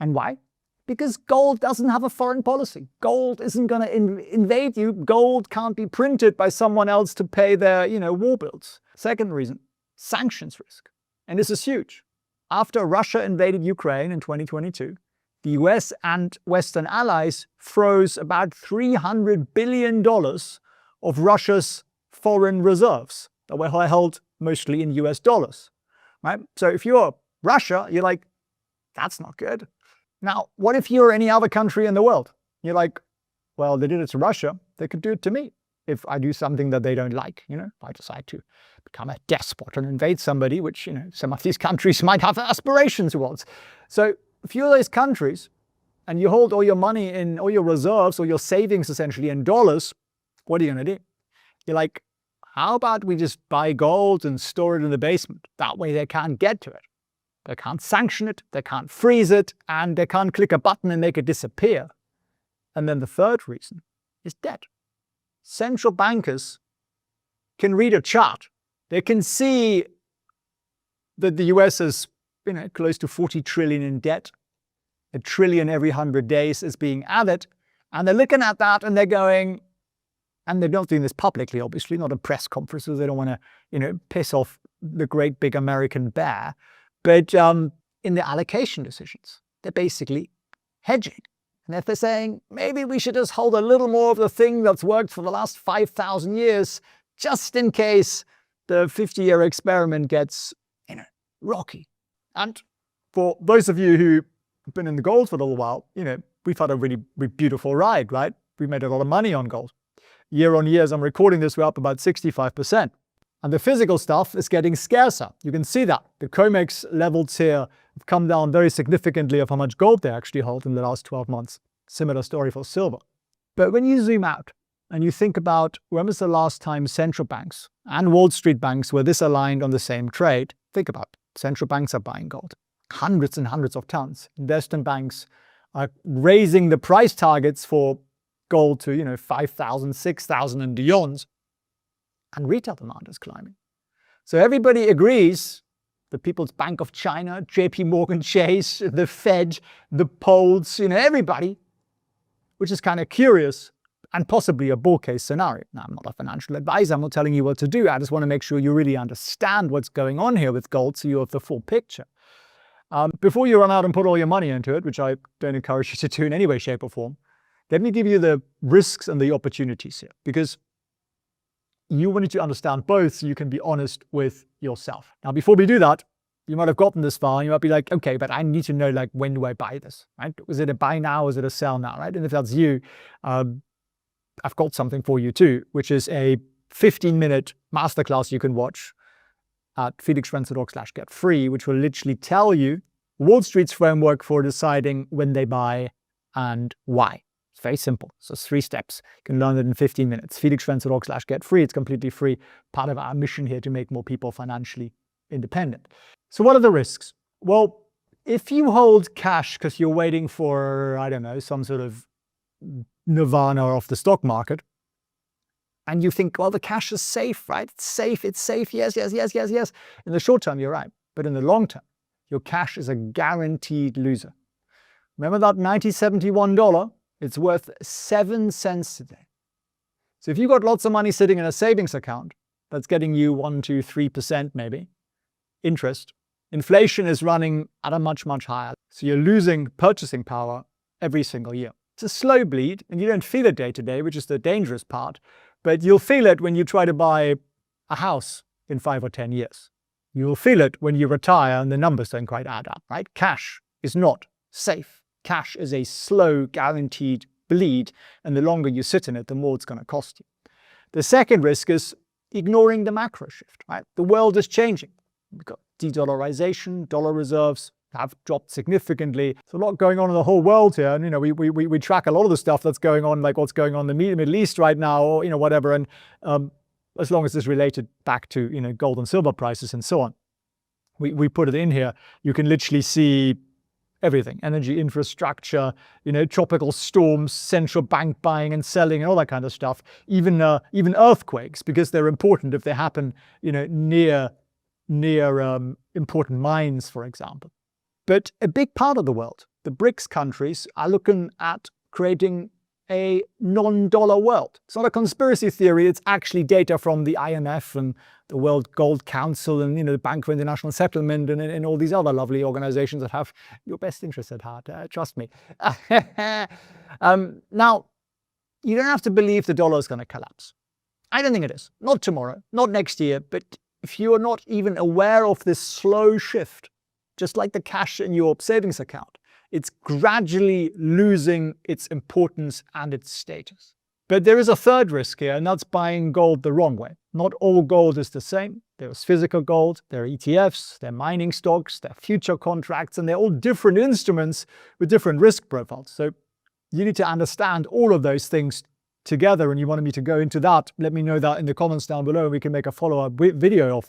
And why? Because gold doesn't have a foreign policy. Gold isn't going to invade you. Gold can't be printed by someone else to pay their, war bills. Second reason, sanctions risk. And this is huge. After Russia invaded Ukraine in 2022, the US and Western allies froze about $300 billion of Russia's foreign reserves that were held mostly in US dollars. Right? So if you're Russia, you're like, that's not good. Now, what if you're any other country in the world? You're like, well, they did it to Russia. They could do it to me if I do something that they don't like. If I decide to become a despot and invade somebody, which, some of these countries might have aspirations towards. So if you're those countries and you hold all your money in, all your reserves, or your savings essentially in dollars, what are you going to do? You're like, how about we just buy gold and store it in the basement? That way they can't get to it. They can't sanction it, they can't freeze it, and they can't click a button and make it disappear. And then the third reason is debt. Central bankers can read a chart. They can see that the US is, close to 40 trillion in debt. $1 trillion every 100 days is being added. And they're looking at that and they're going, and they're not doing this publicly, obviously, not in press conferences. They don't want to, piss off the great big American bear. But in the allocation decisions, they're basically hedging. And if they're saying, maybe we should just hold a little more of the thing that's worked for the last 5,000 years, just in case the 50-year experiment gets, rocky. And for those of you who've been in the gold for a little while, we've had a really beautiful ride, right? We made a lot of money on gold. Year on year, as I'm recording this, we're up about 65%. And the physical stuff is getting scarcer. You can see that. The COMEX levels here have come down very significantly of how much gold they actually hold in the last 12 months. Similar story for silver. But when you zoom out and you think about when was the last time central banks and Wall Street banks were this aligned on the same trade, think about it. Central banks are buying gold. Hundreds and hundreds of tons. Investment banks are raising the price targets for gold to, 5,000, 6,000 and beyond. And retail demand is climbing. So everybody agrees, the People's Bank of China, JP Morgan Chase, the Fed, the polls, everybody, which is kind of curious and possibly a bull case scenario. Now, I'm not a financial advisor. I'm not telling you what to do. I just want to make sure you really understand what's going on here with gold so you have the full picture. Before you run out and put all your money into it, which I don't encourage you to do in any way, shape or form, let me give you the risks and the opportunities here, because you wanted to understand both so you can be honest with yourself. Now, before we do that, you might have gotten this far and you might be like, okay, but I need to know, when do I buy this, right? Was it a buy now or is it a sell now, right? And if that's you, I've got something for you too, which is a 15-minute masterclass you can watch at felixprehn.org/get-free, which will literally tell you Wall Street's framework for deciding when they buy and why. It's very simple. So it's 3 steps. You can learn it in 15 minutes. felixprehn.org/get-free. It's completely free. Part of our mission here to make more people financially independent. So what are the risks? Well, if you hold cash because you're waiting for, some sort of nirvana off the stock market, and you think, well, the cash is safe, right? It's safe. Yes. In the short term, you're right. But in the long term, your cash is a guaranteed loser. Remember that $1971? It's worth 7 cents today. So if you've got lots of money sitting in a savings account that's getting you 1, 2, 3% maybe interest, inflation is running at a much, much higher. So you're losing purchasing power every single year. It's a slow bleed, and you don't feel it day to day, which is the dangerous part. But you'll feel it when you try to buy a house in 5 or 10 years. You'll feel it when you retire and the numbers don't quite add up, right? Cash is not safe. Cash is a slow, guaranteed bleed, and the longer you sit in it, the more it's going to cost you. The second risk is ignoring the macro shift, right? The world is changing. We've got de-dollarization, dollar reserves have dropped significantly. There's a lot going on in the whole world here, and we track a lot of the stuff that's going on, like what's going on in the Middle East right now, or whatever. And as long as it's related back to gold and silver prices and so on, we put it in here. You can literally see everything: energy infrastructure, tropical storms, central bank buying and selling, and all that kind of stuff. Even earthquakes, because they're important if they happen, near important mines, for example. But a big part of the world, the BRICS countries, are looking at creating a non-dollar world. It's not a conspiracy theory. It's actually data from the IMF and the World Gold Council and the Bank for International Settlement and all these other lovely organizations that have your best interests at heart. Trust me. Now, you don't have to believe the dollar is going to collapse. I don't think it is. Not tomorrow, not next year. But if you are not even aware of this slow shift, just like the cash in your savings account, it's gradually losing its importance and its status. But there is a third risk here, and that's buying gold the wrong way. Not all gold is the same. There's physical gold, there are ETFs, there are mining stocks, there are future contracts, and they're all different instruments with different risk profiles. So you need to understand all of those things together, and you wanted me to go into that. Let me know that in the comments down below, and we can make a follow-up video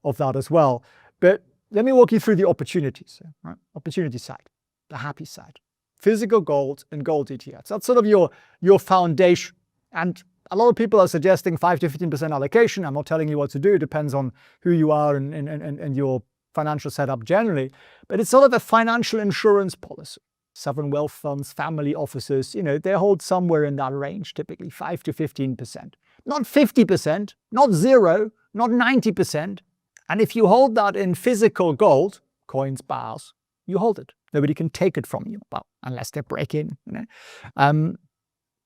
of that as well. But let me walk you through the opportunities. Right? Opportunity side, the happy side. Physical gold and gold ETFs. That's sort of your foundation. And a lot of people are suggesting 5 to 15% allocation. I'm not telling you what to do. It depends on who you are and your financial setup generally. But it's sort of a financial insurance policy. Sovereign wealth funds, family offices, they hold somewhere in that range, typically 5 to 15%. Not 50%, not 0, not 90%. And if you hold that in physical gold, coins, bars, you hold it. Nobody can take it from you, well, unless they break in.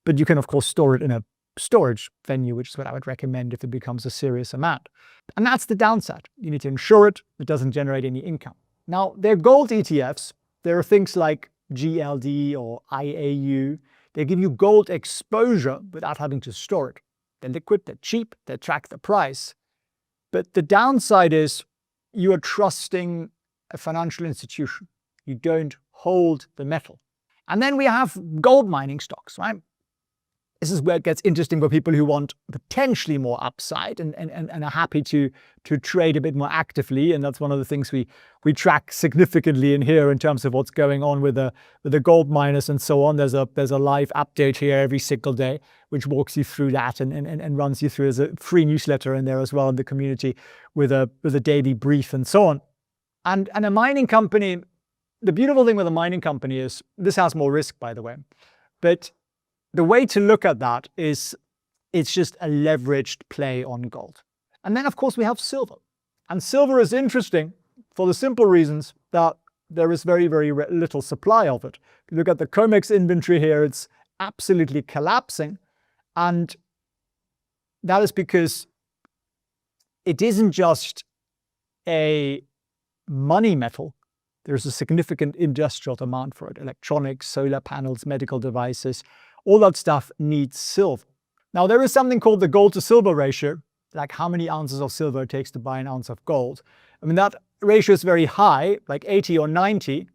But you can, of course, store it in a storage venue, which is what I would recommend if it becomes a serious amount. And that's the downside. You need to insure it. It doesn't generate any income. Now, they're gold ETFs. There are things like GLD or IAU. They give you gold exposure without having to store it. They're liquid, they're cheap, they track the price. But the downside is you are trusting a financial institution. You don't hold the metal. And then we have gold mining stocks, right? This is where it gets interesting for people who want potentially more upside and are happy to trade a bit more actively. And that's one of the things we track significantly in here in terms of what's going on with the gold miners and so on. There's a live update here every single day, which walks you through that and runs you through. There's a free newsletter in there as well in the community with a daily brief and so on. And a mining company, the beautiful thing with a mining company is this has more risk, by the way, but the way to look at that is it's just a leveraged play on gold. And then, of course, we have silver. And silver is interesting for the simple reasons that there is very, very little supply of it. If you look at the COMEX inventory here, it's absolutely collapsing. And that is because it isn't just a money metal. There's a significant industrial demand for it. Electronics, solar panels, medical devices. All that stuff needs silver. Now, there is something called the gold to silver ratio, like how many ounces of silver it takes to buy an ounce of gold. I mean, that ratio is very high, like 80 or 90.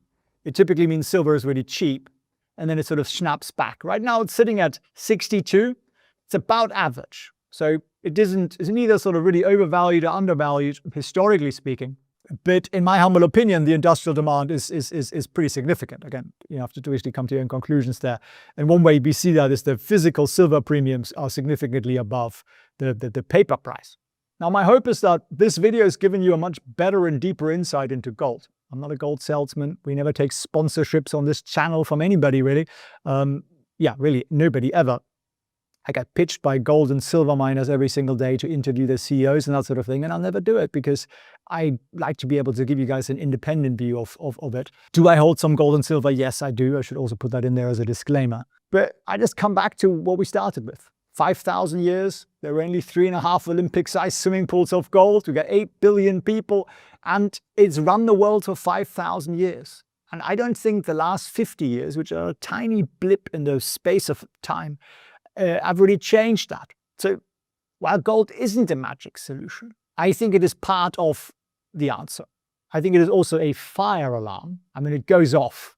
It typically means silver is really cheap, and then it sort of snaps back. Right now, it's sitting at 62. It's about average. So it's neither sort of really overvalued or undervalued, historically speaking. But in my humble opinion, the industrial demand is pretty significant. Again, you have to basically come to your own conclusions there. And one way we see that is the physical silver premiums are significantly above the paper price. Now, my hope is that this video has given you a much better and deeper insight into gold. I'm not a gold salesman. We never take sponsorships on this channel from anybody, really. yeah, really nobody ever. I get pitched by gold and silver miners every single day to interview their CEOs and that sort of thing, and I'll never do it because I like to be able to give you guys an independent view of it. Do I hold some gold and silver? Yes, I do. I should also put that in there as a disclaimer. But I just come back to what we started with. 5,000 years, there were only 3.5 Olympic-sized swimming pools of gold. We got 8 billion people, and it's run the world for 5,000 years. And I don't think the last 50 years, which are a tiny blip in the space of time, I've really changed that. So while gold isn't a magic solution, I think it is part of the answer. I think it is also a fire alarm. I mean, it goes off.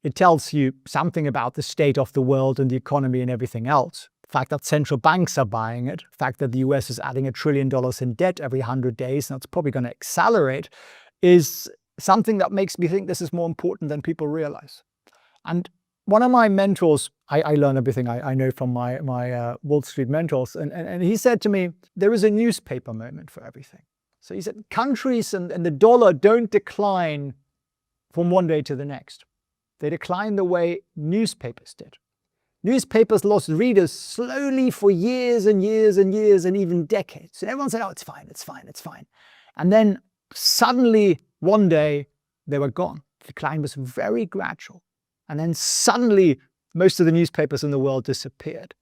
It tells you something about the state of the world and the economy and everything else. The fact that central banks are buying it, the fact that the US is adding $1 trillion in debt every 100 days, and that's probably going to accelerate, is something that makes me think this is more important than people realize. And one of my mentors, I learn everything I know from my Wall Street mentors, and he said to me, there is a newspaper moment for everything. So he said, countries and the dollar don't decline from one day to the next. They decline the way newspapers did. Newspapers lost readers slowly for years and years and years and even decades. And everyone said, oh, it's fine, it's fine, it's fine. And then suddenly, one day, they were gone. The decline was very gradual. And then suddenly, most of the newspapers in the world disappeared.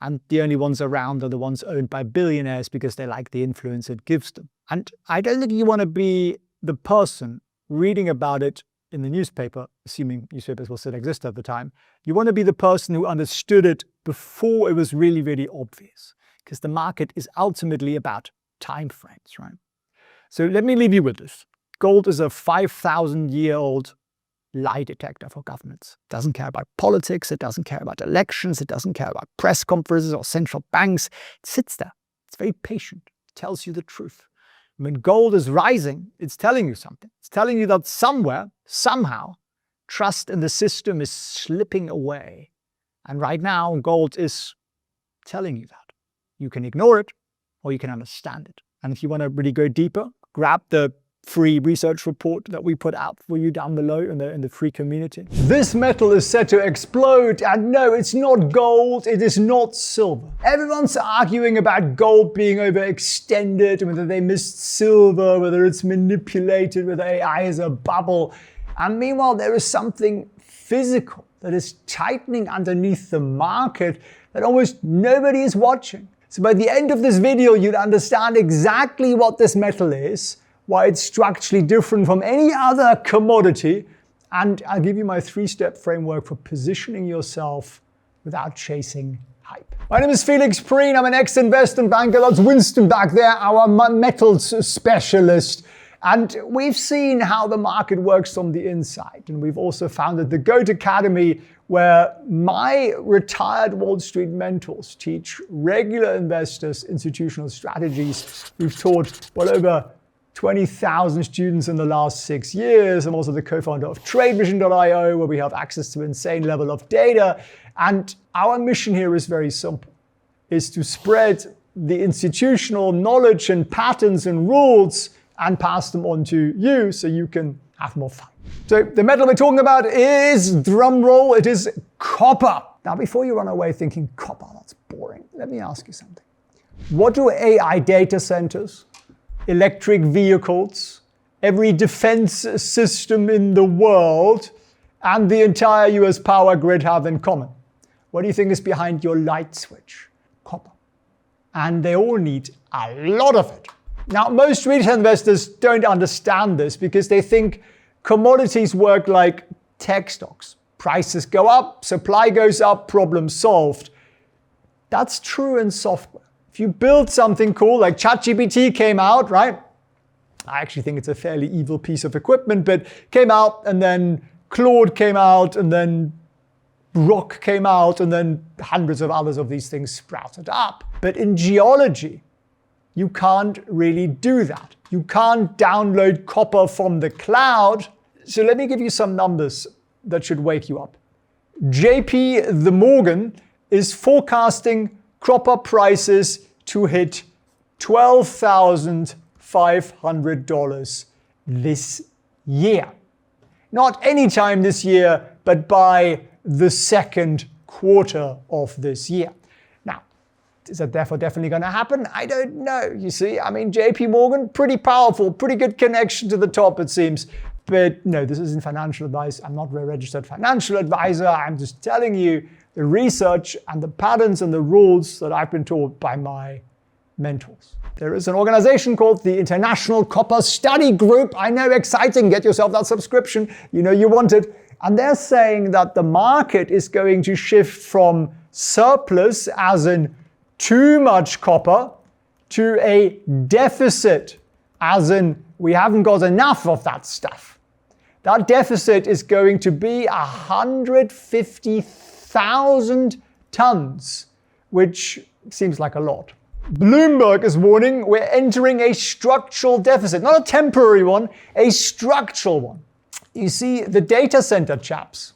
And the only ones around are the ones owned by billionaires because they like the influence it gives them. And I don't think you want to be the person reading about it in the newspaper, assuming newspapers will still exist at the time. You want to be the person who understood it before it was really, really obvious. Because the market is ultimately about time frames, right? So let me leave you with this. Gold is a 5,000-year-old lie detector for governments. It doesn't care about politics, it doesn't care about elections, it doesn't care about press conferences or central banks. It sits there. It's very patient. It tells you the truth. When gold is rising, it's telling you something. It's telling you that somewhere, somehow, trust in the system is slipping away. And right now, gold is telling you that. You can ignore it or you can understand it. And if you want to really go deeper, grab the free research report that we put out for you down below in the free community. This metal is set to explode, and no, it's not gold, it is not silver. Everyone's arguing about gold being overextended, whether they missed silver, whether it's manipulated, whether AI is a bubble. And meanwhile, there is something physical that is tightening underneath the market that almost nobody is watching. So by the end of this video, you'd understand exactly what this metal is, why it's structurally different from any other commodity, and I'll give you my 3-step framework for positioning yourself without chasing hype. My name is Felix Prehn. I'm an ex-investment banker. That's Winston back there, our metals specialist. And we've seen how the market works from the inside. And we've also founded the Goat Academy, where my retired Wall Street mentors teach regular investors institutional strategies. We've taught well over 20,000 students in the last 6 years. I'm also the co-founder of TradeVision.io, where we have access to an insane level of data. And our mission here is very simple, is to spread the institutional knowledge and patterns and rules and pass them on to you so you can have more fun. So the metal we're talking about is, drum roll, it is copper. Now, before you run away thinking copper, that's boring, let me ask you something. What do AI data centers, electric vehicles, every defense system in the world, and the entire US power grid have in common? What do you think is behind your light switch? Copper. And they all need a lot of it. Now, most retail investors don't understand this because they think commodities work like tech stocks. Prices go up, supply goes up, problem solved. That's true in software. If you build something cool, like ChatGPT came out, right? I actually think it's a fairly evil piece of equipment, but came out, and then Claude came out, and then Rock came out, and then hundreds of others of these things sprouted up. But in geology, you can't really do that. You can't download copper from the cloud. So let me give you some numbers that should wake you up. JP Morgan is forecasting copper prices to hit $12,500 this year. Not anytime this year, but by the second quarter of this year. Now, is that therefore definitely going to happen? I don't know. You see, I mean, JP Morgan, pretty powerful, pretty good connection to the top, it seems. But no, this isn't financial advice. I'm not a registered financial advisor. I'm just telling you the research and the patterns and the rules that I've been taught by my mentors. There is an organization called the International Copper Study Group. I know, exciting. Get yourself that subscription. You know you want it. And they're saying that the market is going to shift from surplus, as in too much copper, to a deficit, as in we haven't got enough of that stuff. That deficit is going to be 150,000 tons, which seems like a lot. Bloomberg is warning we're entering a structural deficit, not a temporary one, a structural one. You see, the data center chaps,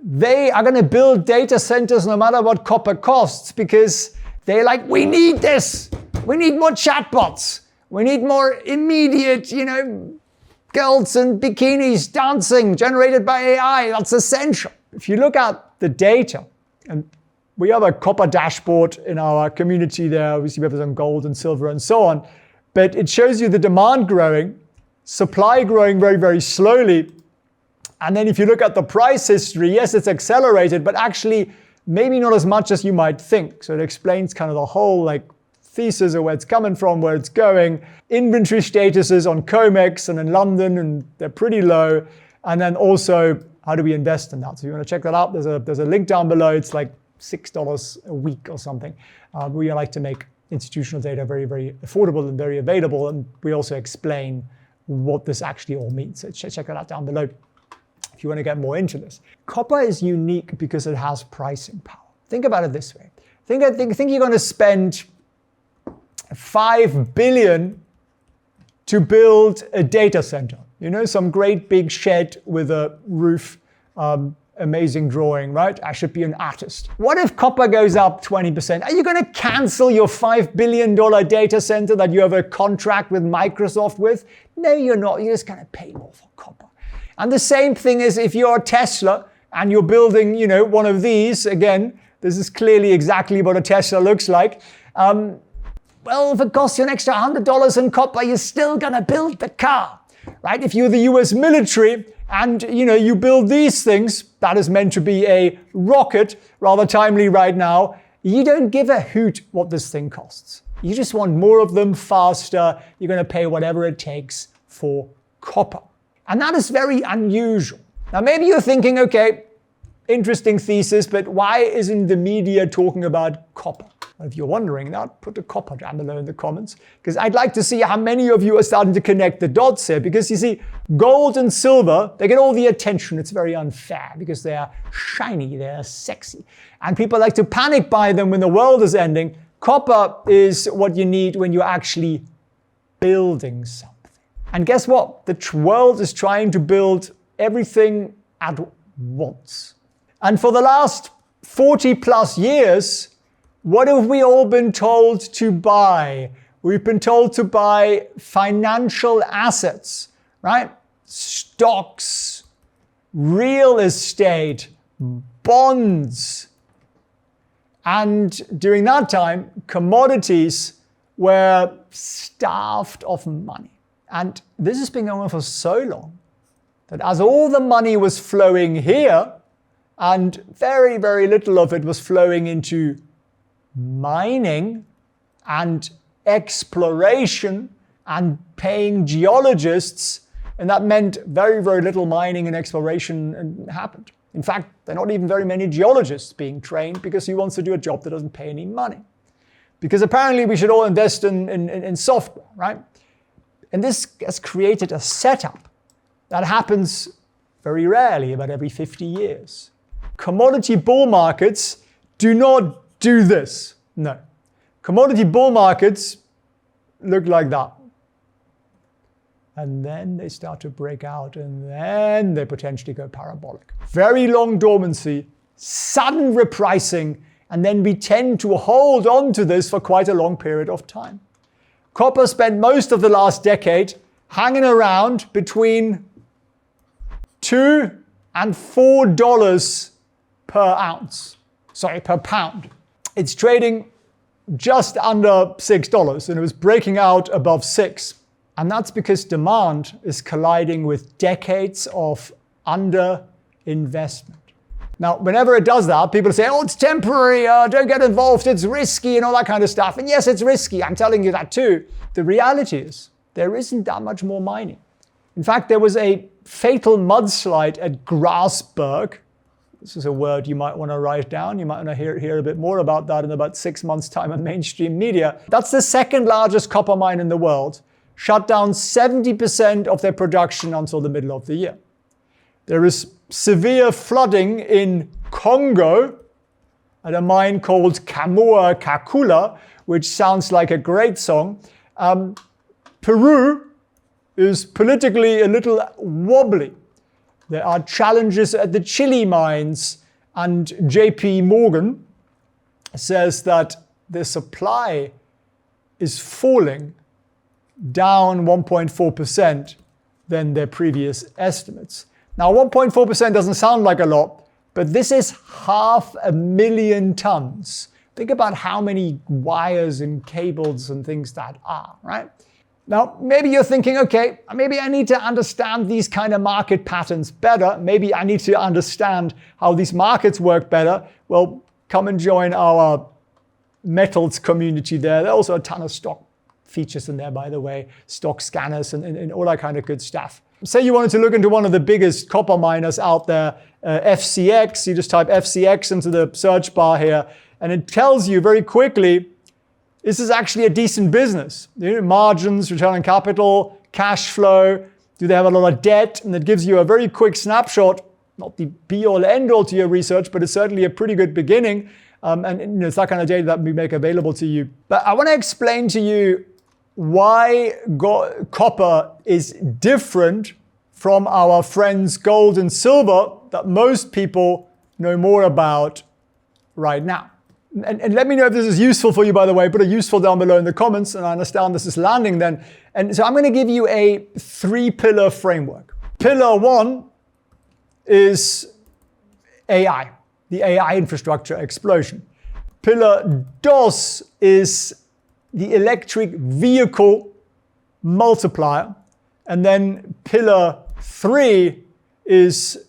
they are going to build data centers no matter what copper costs, because they're like, we need this. We need more chatbots. We need more immediate, girls in bikinis dancing generated by AI. That's essential. If you look at the data, and we have a copper dashboard in our community there. Obviously, we have some gold and silver and so on. But it shows you the demand growing, supply growing very, very slowly. And then if you look at the price history, yes, it's accelerated, but actually maybe not as much as you might think. So it explains kind of the whole thesis of where it's coming from, where it's going. Inventory statuses on COMEX and in London, and they're pretty low. And then also, how do we invest in that? So if you want to check that out, there's a link down below. It's like $6 a week or something. We like to make institutional data very, very affordable and very available. And we also explain what this actually all means. So check that out down below if you want to get more into this. Copper is unique because it has pricing power. Think about it this way. Think you're going to spend $5 billion to build a data center. Some great big shed with a roof, amazing drawing, right? I should be an artist. What if copper goes up 20%? Are you going to cancel your $5 billion data center that you have a contract with Microsoft with? No, you're not. You're just going to pay more for copper. And the same thing is if you're a Tesla and you're building, one of these. Again, this is clearly exactly what a Tesla looks like. Well, if it costs you an extra $100 in copper, you're still going to build the car, right? If you're the US military and, you build these things, that is meant to be a rocket, rather timely right now, you don't give a hoot what this thing costs. You just want more of them faster. You're going to pay whatever it takes for copper. And that is very unusual. Now, maybe you're thinking, okay, interesting thesis, but why isn't the media talking about copper? If you're wondering that, put a copper down below in the comments, because I'd like to see how many of you are starting to connect the dots here. Because you see, gold and silver, they get all the attention. It's very unfair because they're shiny, they're sexy. And people like to panic buy them when the world is ending. Copper is what you need when you're actually building something. And guess what? The world is trying to build everything at once. And for the last 40 plus years, what have we all been told to buy? We've been told to buy financial assets, right? Stocks, real estate, bonds. And during that time, commodities were starved of money. And this has been going on for so long that as all the money was flowing here, and very, very little of it was flowing into mining and exploration and paying geologists, and that meant very, very little mining and exploration happened. In fact, there are not even very many geologists being trained because he wants to do a job that doesn't pay any money. Because apparently we should all invest in software, right? And this has created a setup that happens very rarely, about every 50 years. Commodity bull markets do not do this. No. Commodity bull markets look like that. And then they start to break out, and then they potentially go parabolic. Very long dormancy, sudden repricing, and then we tend to hold on to this for quite a long period of time. Copper spent most of the last decade hanging around between $2 and $4 per ounce. per pound. It's trading just under $6 and it was breaking out above 6. And that's because demand is colliding with decades of underinvestment. Now, whenever it does that, people say, oh, it's temporary, don't get involved, it's risky and all that kind of stuff. And yes, it's risky, I'm telling you that too. The reality is, there isn't that much more mining. In fact, there was a fatal mudslide at Grasberg. This is a word you might want to write down. You might want to hear a bit more about that in about 6 months' time on mainstream media. That's the second largest copper mine in the world. Shut down 70% of their production until the middle of the year. There is severe flooding in Congo at a mine called Kamoa Kakula, which sounds like a great song. Peru is politically a little wobbly. There are challenges at the Chile mines, and JP Morgan says that the supply is falling down 1.4% than their previous estimates. Now, 1.4% doesn't sound like a lot, but this is 500,000 tons. Think about how many wires and cables and things that are, right? Now, maybe you're thinking, okay, maybe I need to understand these kind of market patterns better. Maybe I need to understand how these markets work better. Well, come and join our metals community there. There's also a ton of stock features in there, by the way, stock scanners and all that kind of good stuff. Say you wanted to look into one of the biggest copper miners out there, FCX. You just type FCX into the search bar here, and it tells you very quickly, this is actually a decent business. Margins, return on capital, cash flow, do they have a lot of debt? And it gives you a very quick snapshot, not the be-all, end-all to your research, but it's certainly a pretty good beginning. And it's that kind of data that we make available to you. But I want to explain to you why copper is different from our friends gold and silver that most people know more about right now. And let me know if this is useful for you, by the way. Put a useful down below in the comments, and I understand this is landing then. And so I'm going to give you a 3-pillar framework. Pillar 1 is AI, the AI infrastructure explosion. Pillar 2 is the electric vehicle multiplier. And then pillar 3 is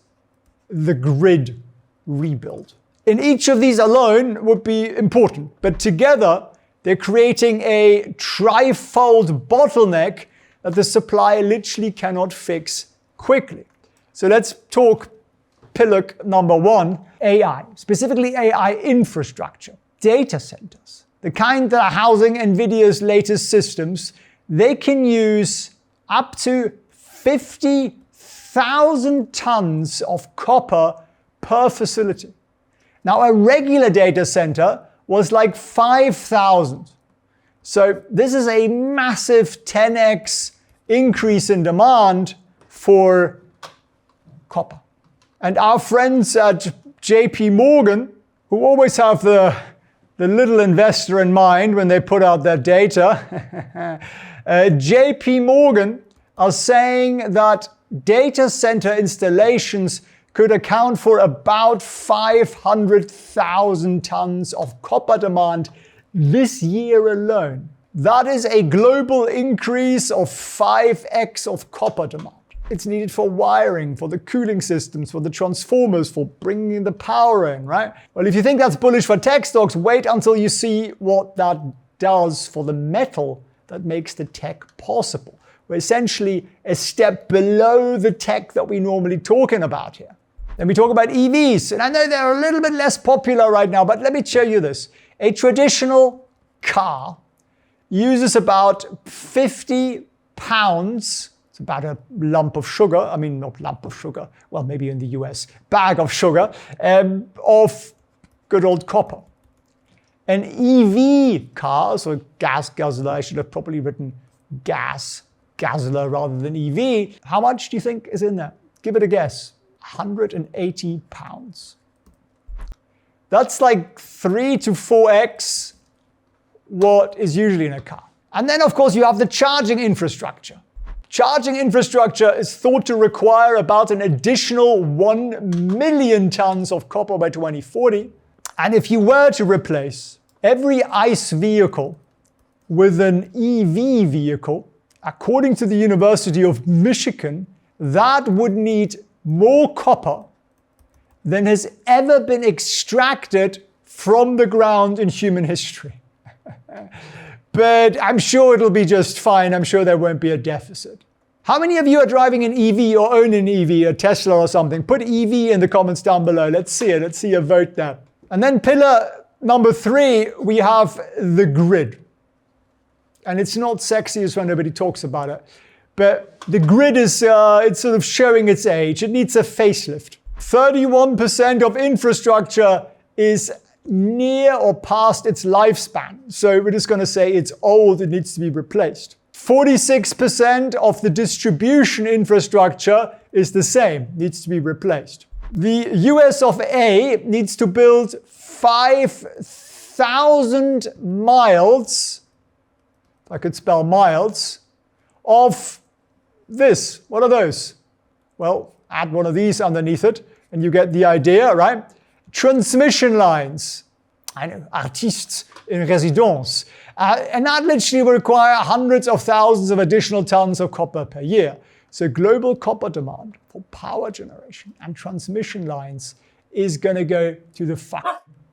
the grid rebuild. In each of these alone would be important, but together they're creating a trifold bottleneck that the supply literally cannot fix quickly. So let's talk pillar number 1, AI, specifically AI infrastructure. Data centers, the kind that are housing NVIDIA's latest systems, they can use up to 50,000 tons of copper per facility. Now, a regular data center was like 5,000. So this is a massive 10x increase in demand for copper. And our friends at JP Morgan, who always have the little investor in mind when they put out their data, JP Morgan are saying that data center installations could account for about 500,000 tons of copper demand this year alone. That is a global increase of 5x of copper demand. It's needed for wiring, for the cooling systems, for the transformers, for bringing the power in, right? Well, if you think that's bullish for tech stocks, wait until you see what that does for the metal that makes the tech possible. We're essentially a step below the tech that we're normally talking about here. Then we talk about EVs, and I know they're a little bit less popular right now, but let me show you this. A traditional car uses about 50 pounds, it's about a lump of sugar, I mean not lump of sugar, well maybe in the US, bag of sugar, of good old copper. An EV car, so gas guzzler, I should have probably written gas guzzler rather than EV. How much do you think is in there? Give it a guess. 180 pounds. That's like 3 to 4x what is usually in a car. And then of course you have the charging infrastructure. Charging infrastructure is thought to require about an additional 1 million tons of copper by 2040. And if you were to replace every ICE vehicle with an EV vehicle, according to the University of Michigan, that would need more copper than has ever been extracted from the ground in human history. But I'm sure it'll be just fine. I'm sure there won't be a deficit. How many of you are driving an EV or own an EV, a Tesla or something? Put EV in the comments down below. Let's see it. Let's see your vote there. And then pillar number 3, we have the grid. And it's not sexy as when nobody talks about it. But the grid is it's sort of showing its age. It needs a facelift. 31% of infrastructure is near or past its lifespan. So we're just going to say it's old, it needs to be replaced. 46% of the distribution infrastructure is the same, needs to be replaced. The US of A needs to build 5,000 miles, if I could spell miles, of this. What are those? Well, add one of these underneath it and you get the idea, right? Transmission lines, I know, artistes in résidence. And that literally will require hundreds of thousands of additional tons of copper per year. So global copper demand for power generation and transmission lines is going to go to the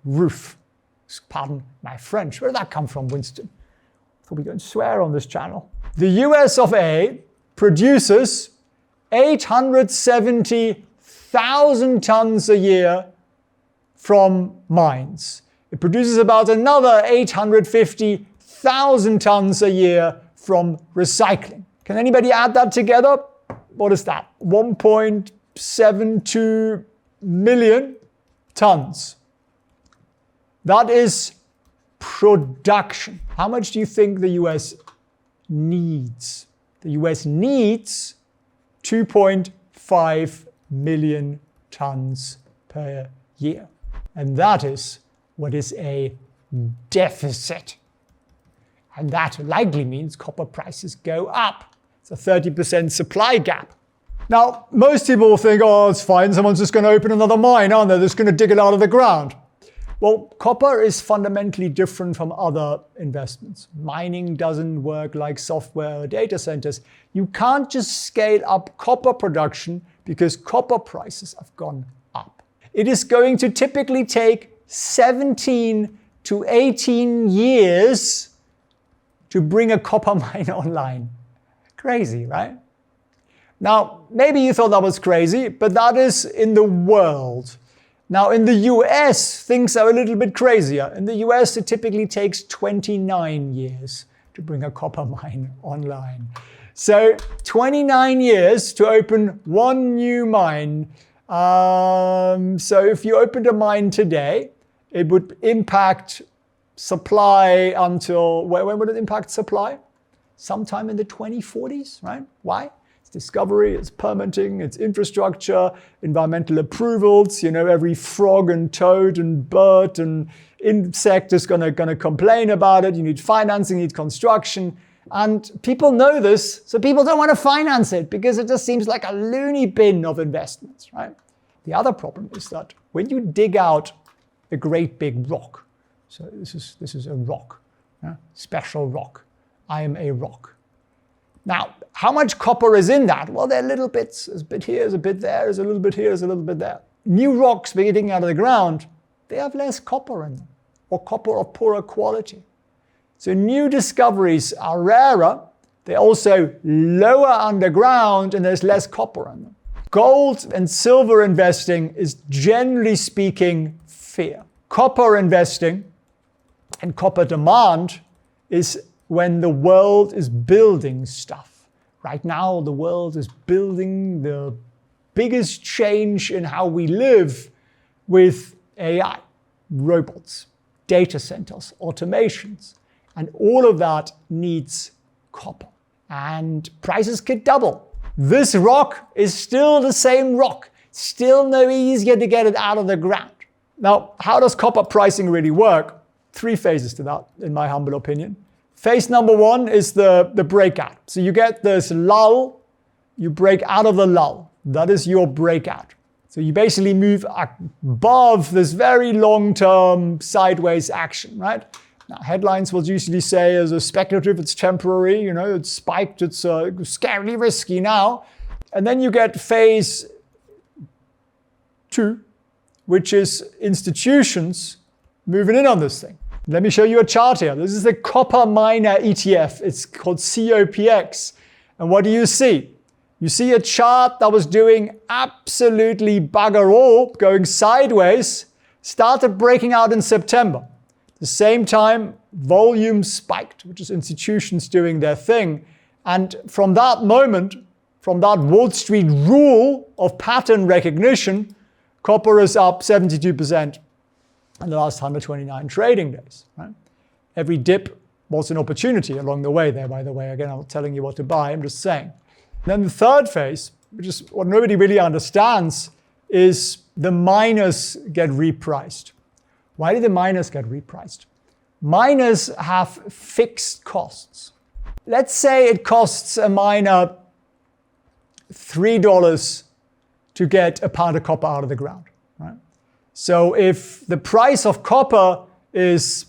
roof. Pardon my French. Where did that come from, Winston? I thought we don't swear on this channel. The US of A produces 870,000 tons a year from mines. It produces about another 850,000 tons a year from recycling. Can anybody add that together? What is that? 1.72 million tons. That is production. How much do you think the US needs? The US needs 2.5 million tons per year. And that is what is a deficit. And that likely means copper prices go up. It's a 30% supply gap. Now, most people think, oh, it's fine, someone's just going to open another mine, aren't they? They're just going to dig it out of the ground. Well, copper is fundamentally different from other investments. Mining doesn't work like software or data centers. You can't just scale up copper production because copper prices have gone up. It is going to typically take 17 to 18 years to bring a copper mine online. Crazy, right? Now, maybe you thought that was crazy, but that is in the world. Now, in the US, things are a little bit crazier. In the US, it typically takes 29 years to bring a copper mine online. So 29 years to open one new mine. So if you opened a mine today, it would impact supply until, when would it impact supply? Sometime in the 2040s, right? Why? It's discovery, it's permitting, it's infrastructure, environmental approvals. You know, every frog and toad and bird and insect is gonna complain about it. You need financing, you need construction. And people know this, so people don't want to finance it because it just seems like a loony bin of investments, right? The other problem is that when you dig out a great big rock, so this is a rock, special rock. I am a rock. Now, how much copper is in that? Well, there are little bits. There's a bit here, there's a bit there, there's a little bit here, there's a little bit there. New rocks being out of the ground, they have less copper in them, or copper of poorer quality. So new discoveries are rarer. They're also lower underground, and there's less copper in them. Gold and silver investing is generally speaking fair. Copper investing and copper demand is when the world is building stuff. Right now, the world is building the biggest change in how we live with AI, robots, data centers, automations, and all of that needs copper. And prices could double. This rock is still the same rock. Still no easier to get it out of the ground. Now, how does copper pricing really work? 3 phases to that, in my humble opinion. Phase number 1 is the breakout. So you get this lull, you break out of the lull. That is your breakout. So you basically move above this very long-term sideways action, right? Now, headlines will usually say as a speculative, it's temporary, it's spiked, it's scarily risky now. And then you get phase 2, which is institutions moving in on this thing. Let me show you a chart here. This is the copper miner ETF. It's called COPX. And what do you see? You see a chart that was doing absolutely bugger all, going sideways, started breaking out in September. At the same time, volume spiked, which is institutions doing their thing. And from that moment, from that Wall Street rule of pattern recognition, copper is up 72% in the last 129 trading days. Right? Every dip was an opportunity along the way there, by the way. Again, I'm not telling you what to buy, I'm just saying. Then the third phase, which is what nobody really understands, is the miners get repriced. Why do the miners get repriced? Miners have fixed costs. Let's say it costs a miner $3 to get a pound of copper out of the ground. Right? So if the price of copper is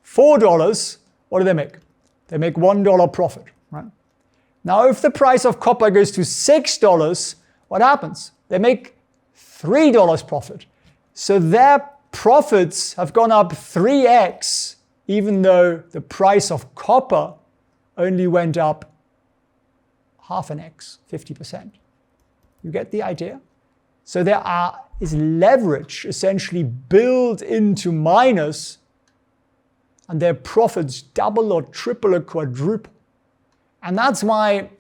$4, what do they make? They make $1 profit. Right? Now, if the price of copper goes to $6, what happens? They make $3 profit. So their profits have gone up 3x, even though the price of copper only went up half an x, 50%. You get the idea? So there is leverage essentially built into miners, and their profits double or triple or quadruple. And that's why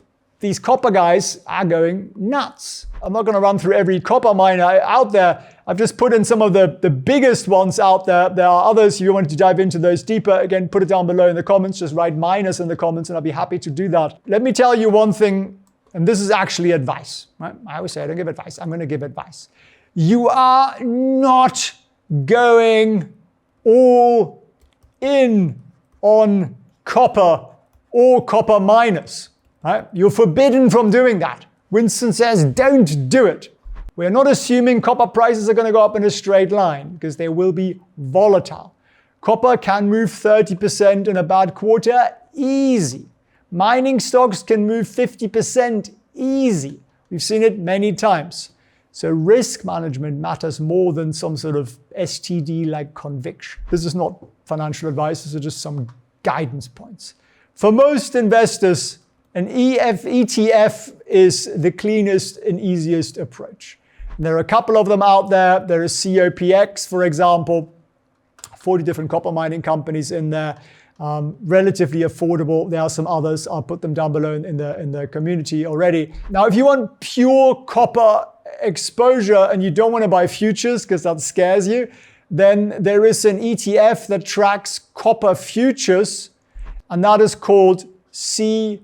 these copper guys are going nuts. I'm not going to run through every copper miner out there. I've just put in some of the biggest ones out there. There are others. If you want to dive into those deeper, again, put it down below in the comments. Just write minus in the comments and I'll be happy to do that. Let me tell you one thing, and this is actually advice. Right? I always say I don't give advice. I'm going to give advice. You are not going all in on copper or copper miners. Right? You're forbidden from doing that. Winston says, don't do it. We're not assuming copper prices are going to go up in a straight line because they will be volatile. Copper can move 30% in a bad quarter, easy. Mining stocks can move 50% easy. We've seen it many times. So risk management matters more than some sort of STD-like conviction. This is not financial advice, this is just some guidance points. For most investors, an ETF is the cleanest and easiest approach. There are a couple of them out there. There is COPX, for example, 40 different copper mining companies in there, relatively affordable. There are some others. I'll put them down below in the community already. Now, if you want pure copper exposure and you don't want to buy futures because that scares you, then there is an ETF that tracks copper futures, and that is called CPER.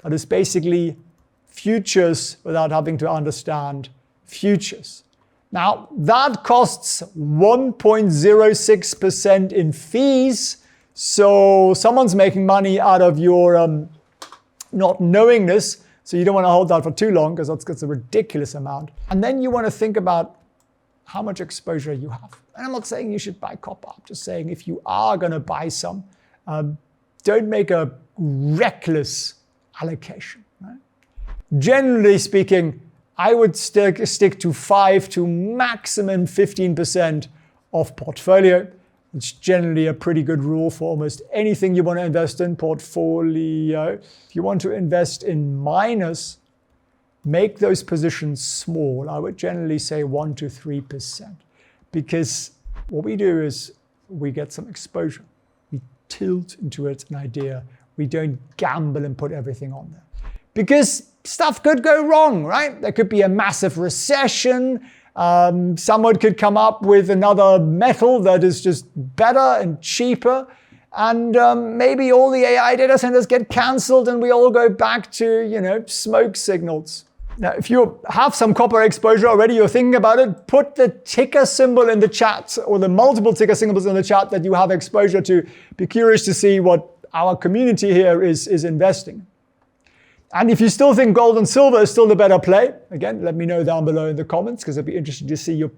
That is basically futures without having to understand futures. Now, that costs 1.06% in fees. So someone's making money out of your not knowing this. So you don't want to hold that for too long because that's a ridiculous amount. And then you want to think about how much exposure you have. And I'm not saying you should buy copper. I'm just saying if you are going to buy some, don't make a reckless allocation. Right? Generally speaking, I would stick to 5 to maximum 15% of portfolio. It's generally a pretty good rule for almost anything you want to invest in portfolio. If you want to invest in miners, make those positions small. I would generally say 1 to 3%, because what we do is we get some exposure. We tilt into it an idea. We don't gamble and put everything on there. Because stuff could go wrong, right? There could be a massive recession. Someone could come up with another metal that is just better and cheaper. And maybe all the AI data centers get canceled and we all go back to, smoke signals. Now, if you have some copper exposure already, you're thinking about it, put the ticker symbol in the chat or the multiple ticker symbols in the chat that you have exposure to. Be curious to see what our community here is investing. And if you still think gold and silver is still the better play, again, let me know down below in the comments because I'd be interested to see your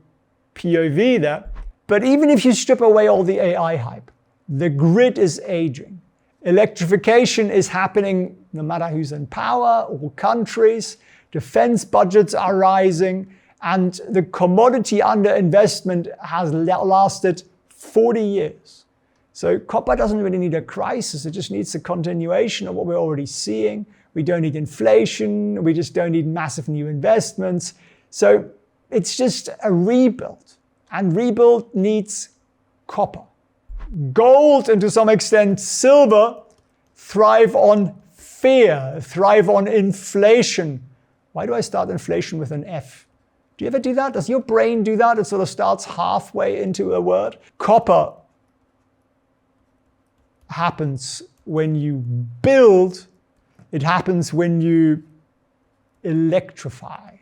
POV there. But even if you strip away all the AI hype, the grid is aging. Electrification is happening no matter who's in power or countries. Defense budgets are rising. And the commodity underinvestment has lasted 40 years. So copper doesn't really need a crisis. It just needs a continuation of what we're already seeing. We don't need inflation. We just don't need massive new investments. So it's just a rebuild. And rebuild needs copper. Gold and to some extent silver thrive on fear, thrive on inflation. Why do I start inflation with an F? Do you ever do that? Does your brain do that? It sort of starts halfway into a word. Copper happens when you build. It happens when you electrify.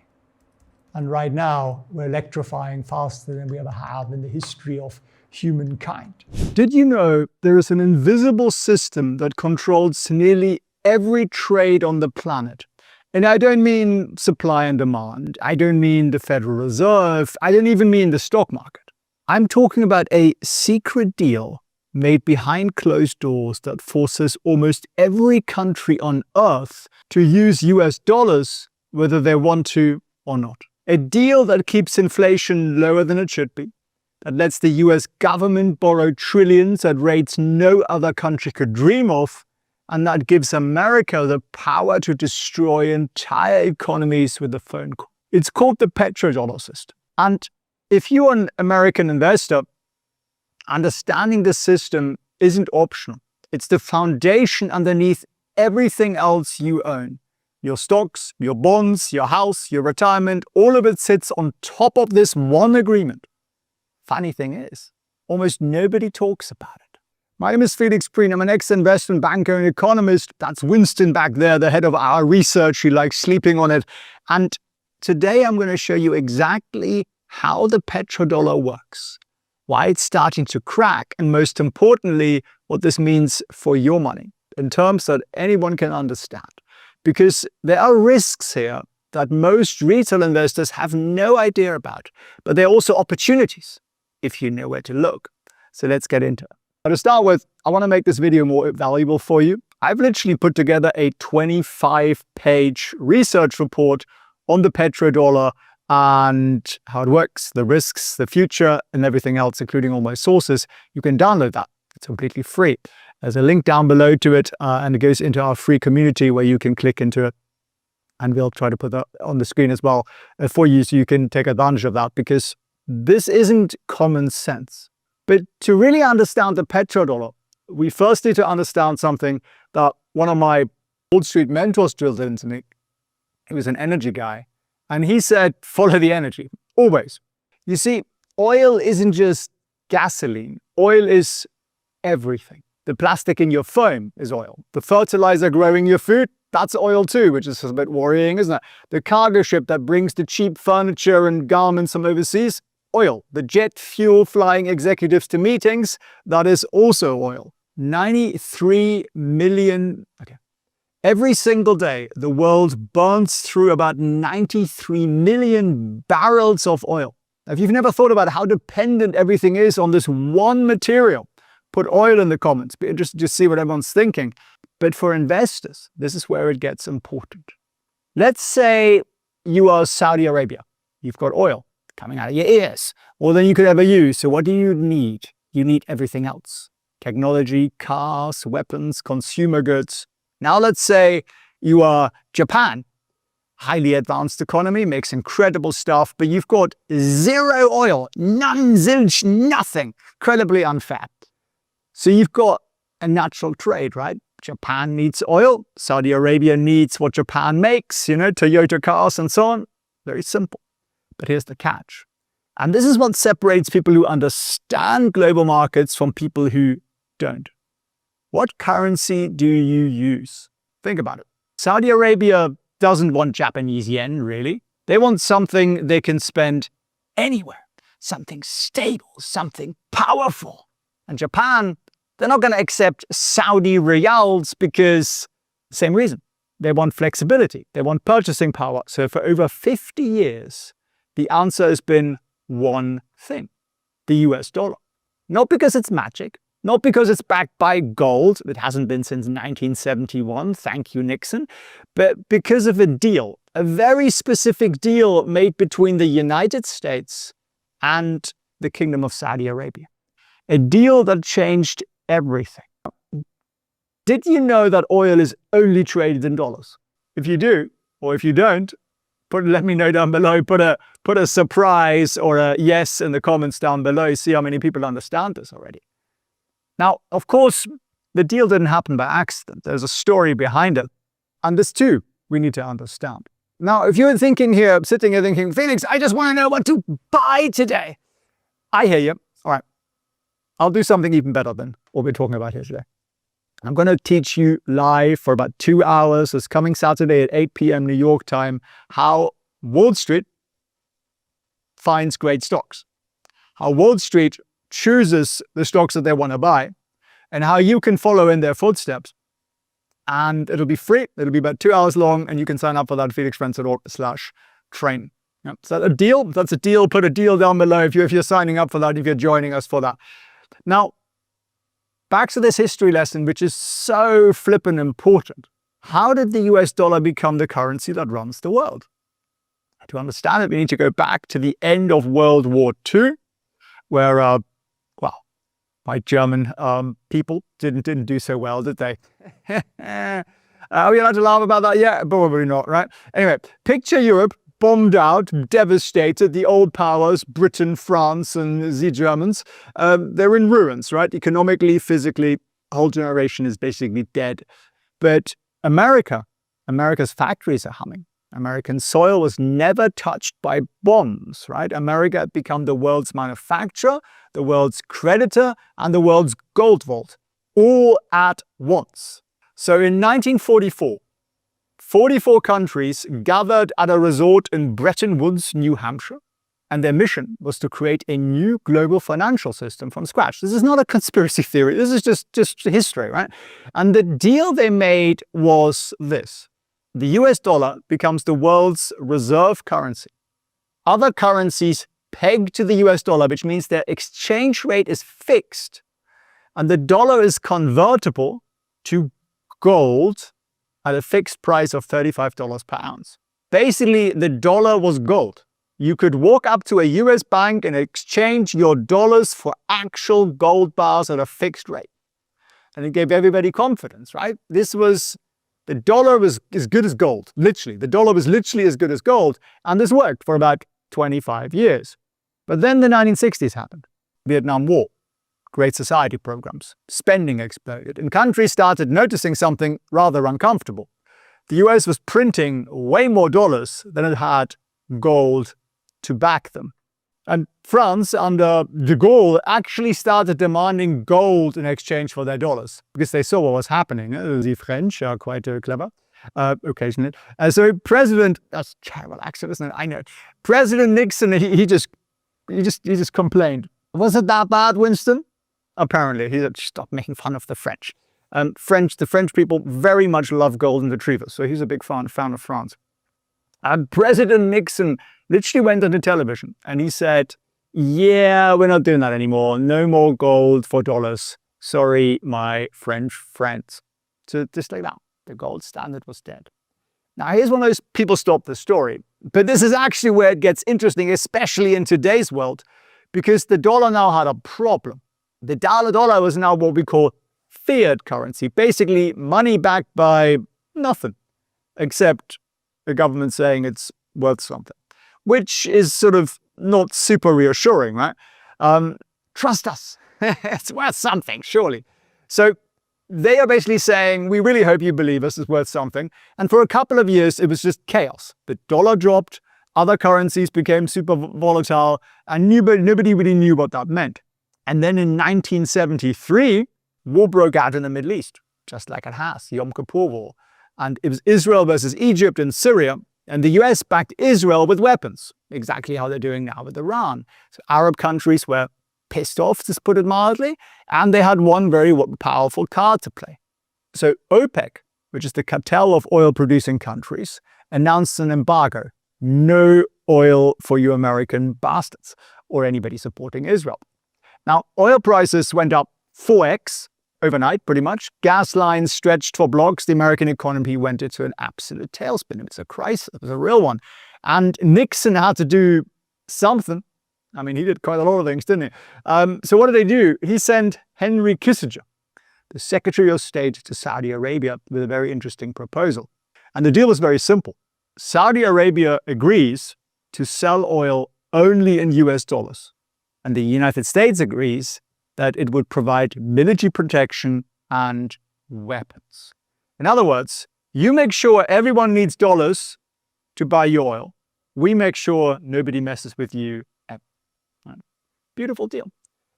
And right now, we're electrifying faster than we ever have in the history of humankind. Did you know there is an invisible system that controls nearly every trade on the planet? And I don't mean supply and demand. I don't mean the Federal Reserve. I don't even mean the stock market. I'm talking about a secret deal made behind closed doors that forces almost every country on Earth to use US dollars, whether they want to or not. A deal that keeps inflation lower than it should be, that lets the US government borrow trillions at rates no other country could dream of, and that gives America the power to destroy entire economies with a phone call. It's called the Petrodollar system. And if you're an American investor, understanding the system isn't optional. It's the foundation underneath everything else you own. Your stocks, your bonds, your house, your retirement, all of it sits on top of this one agreement. Funny thing is, almost nobody talks about it. My name is Felix Prehn. I'm an ex-investment banker and economist. That's Winston back there, the head of our research. He likes sleeping on it. And today I'm going to show you exactly how the petrodollar works, why it's starting to crack, and most importantly, what this means for your money in terms that anyone can understand. Because there are risks here that most retail investors have no idea about, but there are also opportunities if you know where to look. So let's get into it. Now to start with, I want to make this video more valuable for you. I've literally put together a 25-page research report on the petrodollar and how it works, the risks, the future, and everything else, including all my sources. You can download that. It's completely free. There's a link down below to it, and it goes into our free community where you can click into it. And we'll try to put that on the screen as well for you so you can take advantage of that, because this isn't common sense. But to really understand the petrodollar, we first need to understand something that one of my Wall Street mentors drilled into me. He was an energy guy. And he said, follow the energy, always. You see, oil isn't just gasoline. Oil is everything. The plastic in your phone is oil. The fertilizer growing your food, that's oil too, which is a bit worrying, isn't it? The cargo ship that brings the cheap furniture and garments from overseas, oil. The jet fuel flying executives to meetings, that is also oil. 93 million, Every single day, the world burns through about 93 million barrels of oil. If you've never thought about how dependent everything is on this one material, put oil in the comments. Be interested to see what everyone's thinking. But for investors, this is where it gets important. Let's say you are Saudi Arabia. You've got oil coming out of your ears, more than you could ever use. So what do you need? You need everything else. Technology, cars, weapons, consumer goods. Now let's say you are Japan. Highly advanced economy, makes incredible stuff, but you've got zero oil, none, zilch, nothing. Incredibly unfair. So you've got a natural trade, right? Japan needs oil. Saudi Arabia needs what Japan makes, Toyota cars and so on. Very simple. But here's the catch. And this is what separates people who understand global markets from people who don't. What currency do you use? Think about it. Saudi Arabia doesn't want Japanese yen, really. They want something they can spend anywhere. Something stable, something powerful. And Japan, they're not going to accept Saudi riyals because, same reason. They want flexibility. They want purchasing power. So for over 50 years, the answer has been one thing: the US dollar. Not because it's magic, not because it's backed by gold. It hasn't been since 1971, thank you, Nixon, but because of a deal, a very specific deal made between the United States and the Kingdom of Saudi Arabia. A deal that changed everything. Did you know that oil is only traded in dollars? If you do, or if you don't, let me know down below. Put a surprise or a yes in the comments down below. See how many people understand this already. Now, of course, the deal didn't happen by accident. There's a story behind it. And this too, we need to understand. Now, if you're sitting here thinking, Felix, I just want to know what to buy today. I hear you. All right. I'll do something even better than what we're talking about here today. I'm going to teach you live for about 2 hours. It's coming Saturday at 8 p.m. New York time, how Wall Street finds great stocks. How Wall Street chooses the stocks that they want to buy, and how you can follow in their footsteps. And it'll be free. It'll be about 2 hours long, and you can sign up for that at felixprehn.org/train. Yep. Is that a deal? If that's a deal, put a deal down below if you're signing up for that, if you're joining us for that. Now, back to this history lesson, which is so flippin' important. How did the US dollar become the currency that runs the world? To understand it, we need to go back to the end of World War II, where, my German people didn't do so well, did they? Are we allowed to laugh about that yet? Probably not, right? Anyway, picture Europe bombed out, devastated. The old powers, Britain, France, and the Germans, they're in ruins, right? Economically, physically, whole generation is basically dead. But America's factories are humming. American soil was never touched by bombs, right? America had become the world's manufacturer, the world's creditor, and the world's gold vault, all at once. So in 1944, 44 countries gathered at a resort in Bretton Woods, New Hampshire, and their mission was to create a new global financial system from scratch. This is not a conspiracy theory. This is just history, right? And the deal they made was this. The US dollar becomes the world's reserve currency. Other currencies peg to the US dollar, which means their exchange rate is fixed, and the dollar is convertible to gold at a fixed price of $35 per ounce. Basically, the dollar was gold. You could walk up to a US bank and exchange your dollars for actual gold bars at a fixed rate. And it gave everybody confidence, right? The dollar was as good as gold, literally. The dollar was literally as good as gold, and this worked for about 25 years. But then the 1960s happened. Vietnam War, Great Society programs, spending exploded, and countries started noticing something rather uncomfortable. The US was printing way more dollars than it had gold to back them. And France, under de Gaulle, actually started demanding gold in exchange for their dollars because they saw what was happening. The French are quite clever, occasionally. So that's a terrible accent, isn't it? I know. President Nixon, he just complained. Was it that bad, Winston? Apparently, he said, stop making fun of the French. The French people very much love golden retrievers, so he's a big fan of France. And President Nixon literally went on the television and he said, yeah, we're not doing that anymore. No more gold for dollars. Sorry, my French friends. So just like that, the gold standard was dead. Now, here's one of those people stop the story. But this is actually where it gets interesting, especially in today's world, because the dollar now had a problem. The dollar was now what we call fiat currency, basically money backed by nothing, except the government saying it's worth something, which is sort of not super reassuring, right? Trust us, it's worth something, surely. So they are basically saying, we really hope you believe us, it's worth something. And for a couple of years, it was just chaos. The dollar dropped, other currencies became super volatile, and nobody really knew what that meant. And then in 1973, war broke out in the Middle East, just like it has, the Yom Kippur War. And it was Israel versus Egypt and Syria, and the US backed Israel with weapons, exactly how they're doing now with Iran. So Arab countries were pissed off, to put it mildly, and they had one very powerful card to play. So OPEC, which is the cartel of oil-producing countries, announced an embargo. No oil for you American bastards or anybody supporting Israel. Now, oil prices went up 4x overnight, pretty much. Gas lines stretched for blocks. The American economy went into an absolute tailspin. It was a crisis. It was a real one. And Nixon had to do something. I mean, he did quite a lot of things, didn't he? So what did they do? He sent Henry Kissinger, the Secretary of State to Saudi Arabia, with a very interesting proposal. And the deal was very simple. Saudi Arabia agrees to sell oil only in US dollars. And the United States agrees that it would provide military protection and weapons. In other words, you make sure everyone needs dollars to buy your oil. We make sure nobody messes with you ever. Right? Beautiful deal.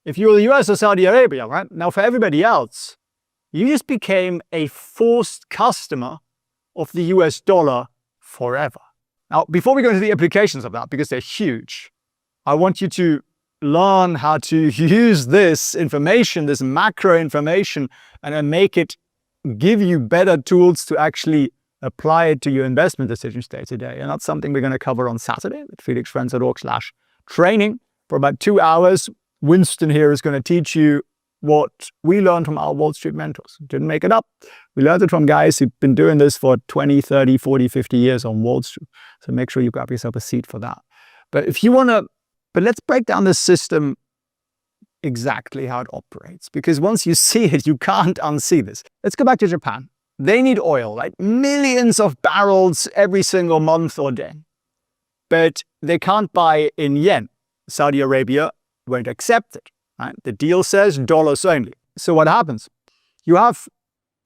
If you were the US or Saudi Arabia, right? Now for everybody else, you just became a forced customer of the US dollar forever. Now, before we go into the implications of that, because they're huge, I want you to learn how to use this information, this macro information, and then give you better tools to actually apply it to your investment decisions day to day. And that's something we're going to cover on Saturday at felixprehn.org/training. For about 2 hours, Winston here is going to teach you what we learned from our Wall Street mentors. Didn't make it up. We learned it from guys who've been doing this for 20, 30, 40, 50 years on Wall Street. So make sure you grab yourself a seat for that. But let's break down this system exactly how it operates. Because once you see it, you can't unsee this. Let's go back to Japan. They need oil, right? Millions of barrels every single month or day. But they can't buy in yen. Saudi Arabia won't accept it. Right? The deal says dollars only. So what happens? You have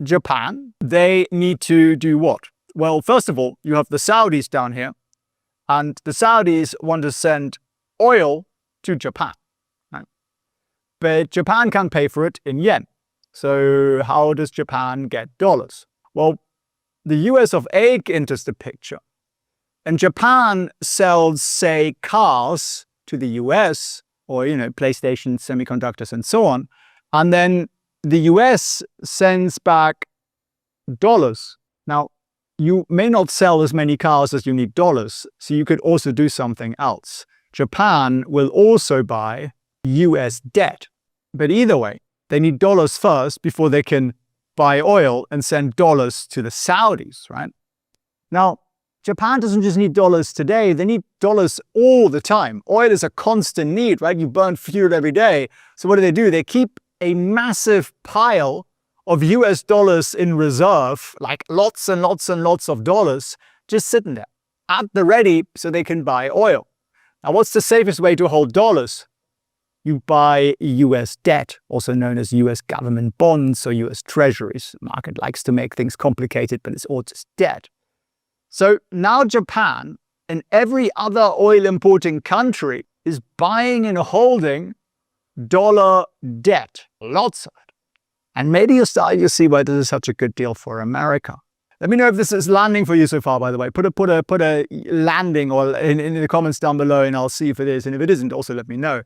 Japan. They need to do what? Well, first of all, you have the Saudis down here. And the Saudis want to send oil to Japan. Right? But Japan can't pay for it in yen. So how does Japan get dollars? Well, the US of A enters the picture. And Japan sells, say, cars to the US, or, PlayStation, semiconductors, and so on. And then the US sends back dollars. Now, you may not sell as many cars as you need dollars, so you could also do something else. Japan will also buy US debt. But either way, they need dollars first before they can buy oil and send dollars to the Saudis, right? Now, Japan doesn't just need dollars today, they need dollars all the time. Oil is a constant need, right? You burn fuel every day. So what do? They keep a massive pile of US dollars in reserve, like lots and lots and lots of dollars, just sitting there at the ready so they can buy oil. Now, what's the safest way to hold dollars? You buy US debt, also known as US government bonds or US treasuries. The market likes to make things complicated, but it's all just debt. So now Japan and every other oil importing country is buying and holding dollar debt, lots of it. And maybe you're starting to see why this is such a good deal for America. Let me know if this is landing for you so far, by the way. Put a landing or in the comments down below and I'll see if it is. And if it isn't, also let me know.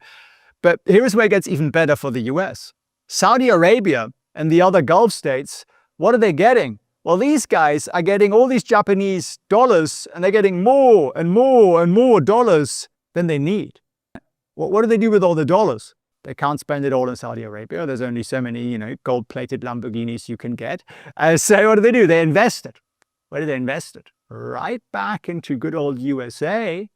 But here's where it gets even better for the US. Saudi Arabia and the other Gulf states, what are they getting? Well, these guys are getting all these Japanese dollars and they're getting more and more and more dollars than they need. Well, what do they do with all the dollars? They can't spend it all in Saudi Arabia. There's only so many, gold-plated Lamborghinis you can get. So what do? They invest it. Where do they invest it? Right back into good old USA.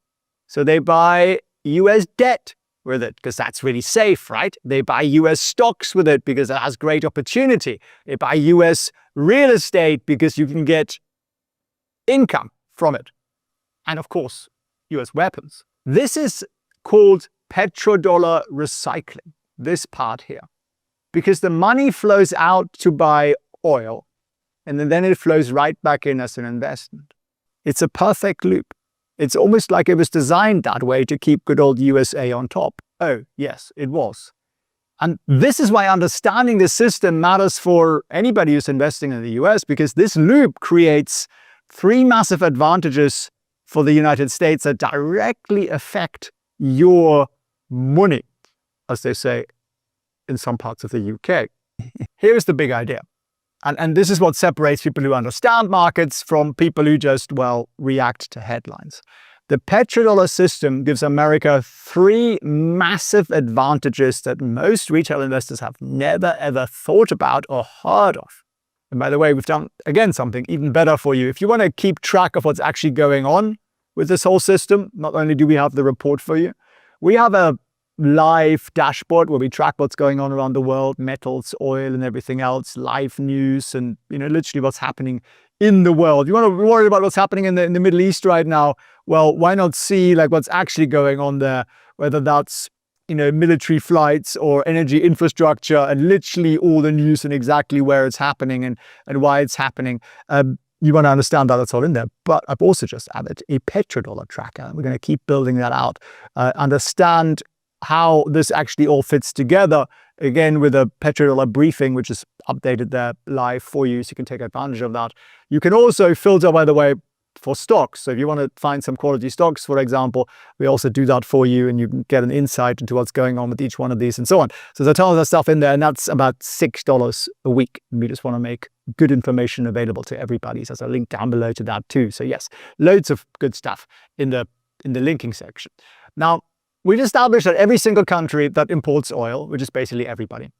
So they buy US debt with it because that's really safe, right? They buy US stocks with it because it has great opportunity. They buy US real estate because you can get income from it. And of course, US weapons. This is called petrodollar recycling, this part here, because the money flows out to buy oil and then it flows right back in as an investment. It's a perfect loop. It's almost like it was designed that way to keep good old USA on top. Oh, yes, it was. And this is why understanding this system matters for anybody who's investing in the US, because this loop creates three massive advantages for the United States that directly affect your money, as they say in some parts of the UK. Here's the big idea. And this is what separates people who understand markets from people who just, well, react to headlines. The petrodollar system gives America 3 massive advantages that most retail investors have never, ever thought about or heard of. And by the way, we've done, again, something even better for you. If you want to keep track of what's actually going on with this whole system, not only do we have the report for you, we have a live dashboard where we track what's going on around the world, metals, oil, and everything else, live news, and literally what's happening in the world. You want to be worried about what's happening in the Middle East right now? Well, why not see like what's actually going on there, whether that's military flights or energy infrastructure, and literally all the news and exactly where it's happening and why it's happening. You want to understand that that's all in there. But I've also just added a petrodollar tracker. We're going to keep building that out. Understand how this actually all fits together, again, with a petrodollar briefing, which is updated there live for you, so you can take advantage of that. You can also filter, by the way, for stocks. So if you want to find some quality stocks, for example, we also do that for you, and you can get an insight into what's going on with each one of these and so on. So there's a ton of that stuff in there, and that's about $6 a week. We just want to make good information available to everybody. So there's a link down below to that too. So yes, loads of good stuff in the linking section. Now, we've established that every single country that imports oil, which is basically everybody,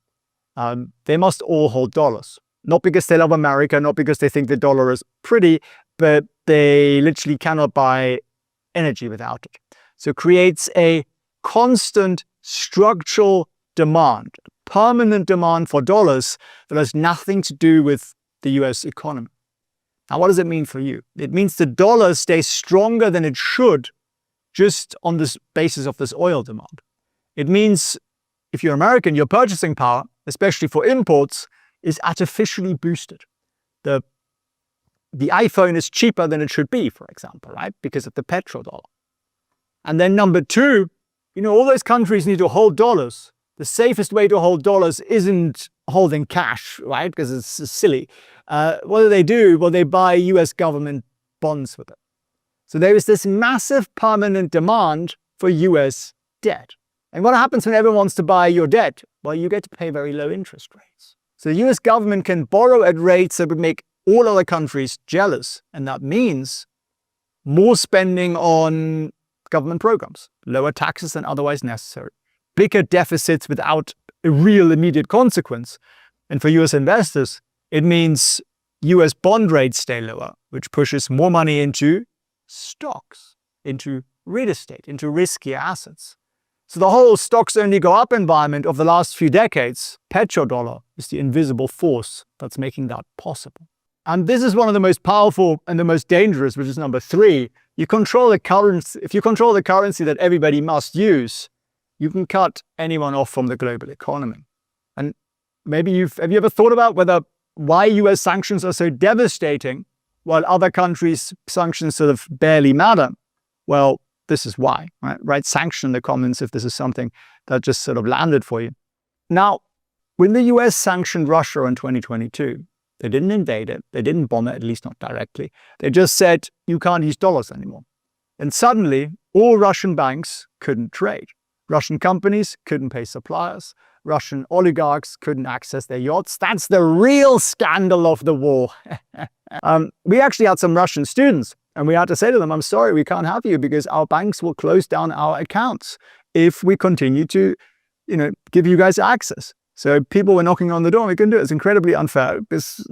they must all hold dollars. Not because they love America, not because they think the dollar is pretty, but they literally cannot buy energy without it. So it creates a constant structural demand, permanent demand for dollars that has nothing to do with the US economy. Now, what does it mean for you? It means the dollar stays stronger than it should just on this basis of this oil demand. It means if you're American, your purchasing power, especially for imports, is artificially boosted. The iPhone is cheaper than it should be, for example, right? Because of the petrodollar. And then number two, all those countries need to hold dollars. The safest way to hold dollars isn't holding cash, right? Because it's silly. What do? Well, they buy US government bonds with it. So there is this massive permanent demand for US debt. And what happens when everyone wants to buy your debt? Well, you get to pay very low interest rates. So the US government can borrow at rates that would make all other countries jealous. And that means more spending on government programs, lower taxes than otherwise necessary, bigger deficits without a real immediate consequence. And for US investors, it means US bond rates stay lower, which pushes more money into stocks, into real estate, into riskier assets. So the whole stocks only go up environment of the last few decades, petrodollar is the invisible force that's making that possible. And this is one of the most powerful and the most dangerous, which is number 3. You control the currency. If you control the currency that everybody must use, you can cut anyone off from the global economy. And maybe have you ever thought about why US sanctions are so devastating while other countries' sanctions sort of barely matter? Well, this is why, right? Write sanction in the comments if this is something that just sort of landed for you. Now, when the US sanctioned Russia in 2022, they didn't invade it, they didn't bomb it, at least not directly. They just said, you can't use dollars anymore. And suddenly, all Russian banks couldn't trade. Russian companies couldn't pay suppliers. Russian oligarchs couldn't access their yachts. That's the real scandal of the war. We actually had some Russian students, and we had to say to them, I'm sorry, we can't have you because our banks will close down our accounts if we continue to, give you guys access. So people were knocking on the door, and we couldn't do it. It's incredibly unfair because,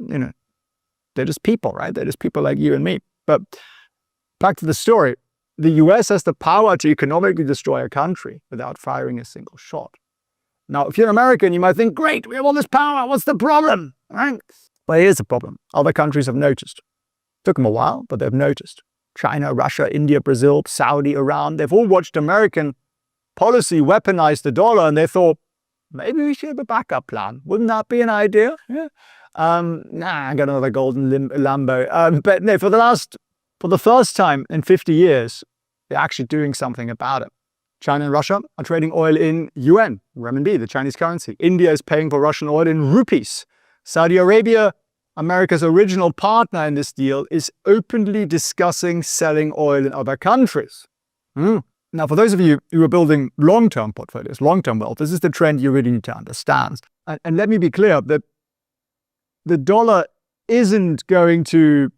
they're just people, right? They're just people like you and me. But back to the story. The US has the power to economically destroy a country without firing a single shot. Now, if you're American, you might think, great, we have all this power. What's the problem? Right? Well, here's the problem. Other countries have noticed. Took them a while, but they've noticed. China, Russia, India, Brazil, Saudi, Iran, they've all watched American policy weaponize the dollar, and they thought, maybe we should have a backup plan. Wouldn't that be an idea? Yeah. I got another golden Lambo. But no, for the first time in 50 years, they're actually doing something about it. China and Russia are trading oil in yuan, renminbi, the Chinese currency. India is paying for Russian oil in rupees. Saudi Arabia, America's original partner in this deal, is openly discussing selling oil in other countries. Now, for those of you who are building long-term portfolios, long-term wealth, this is the trend you really need to understand. And let me be clear that the dollar isn't going to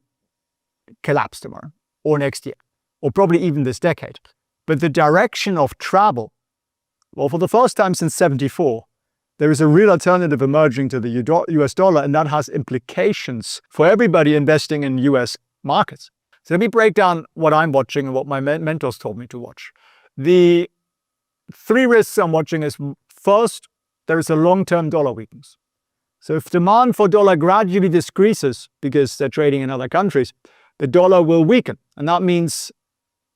collapse tomorrow or next year, or probably even this decade. But the direction of travel, well, for the first time since 74, there is a real alternative emerging to the US dollar, and that has implications for everybody investing in US markets. So let me break down what I'm watching and what my mentors told me to watch. The 3 risks I'm watching is, first, there is a long-term dollar weakness. So if demand for dollar gradually decreases because they're trading in other countries, the dollar will weaken. And that means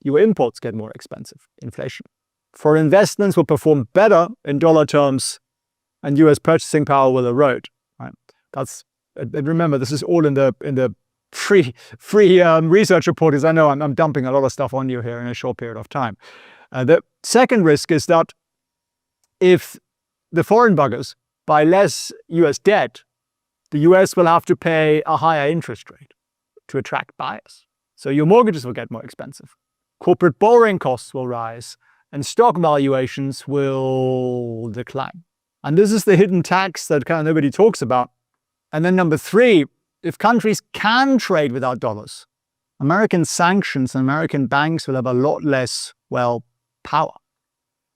your imports get more expensive, inflation. Foreign investments will perform better in dollar terms, and US purchasing power will erode. Right? And remember, this is all in the free research report, because I know I'm dumping a lot of stuff on you here in a short period of time. The second risk is that if the foreign buggers buy less US debt, the US will have to pay a higher interest rate to attract buyers. So your mortgages will get more expensive. Corporate borrowing costs will rise, and stock valuations will decline. And this is the hidden tax that kind of nobody talks about. And then number 3, if countries can trade without dollars, American sanctions and American banks will have a lot less, power.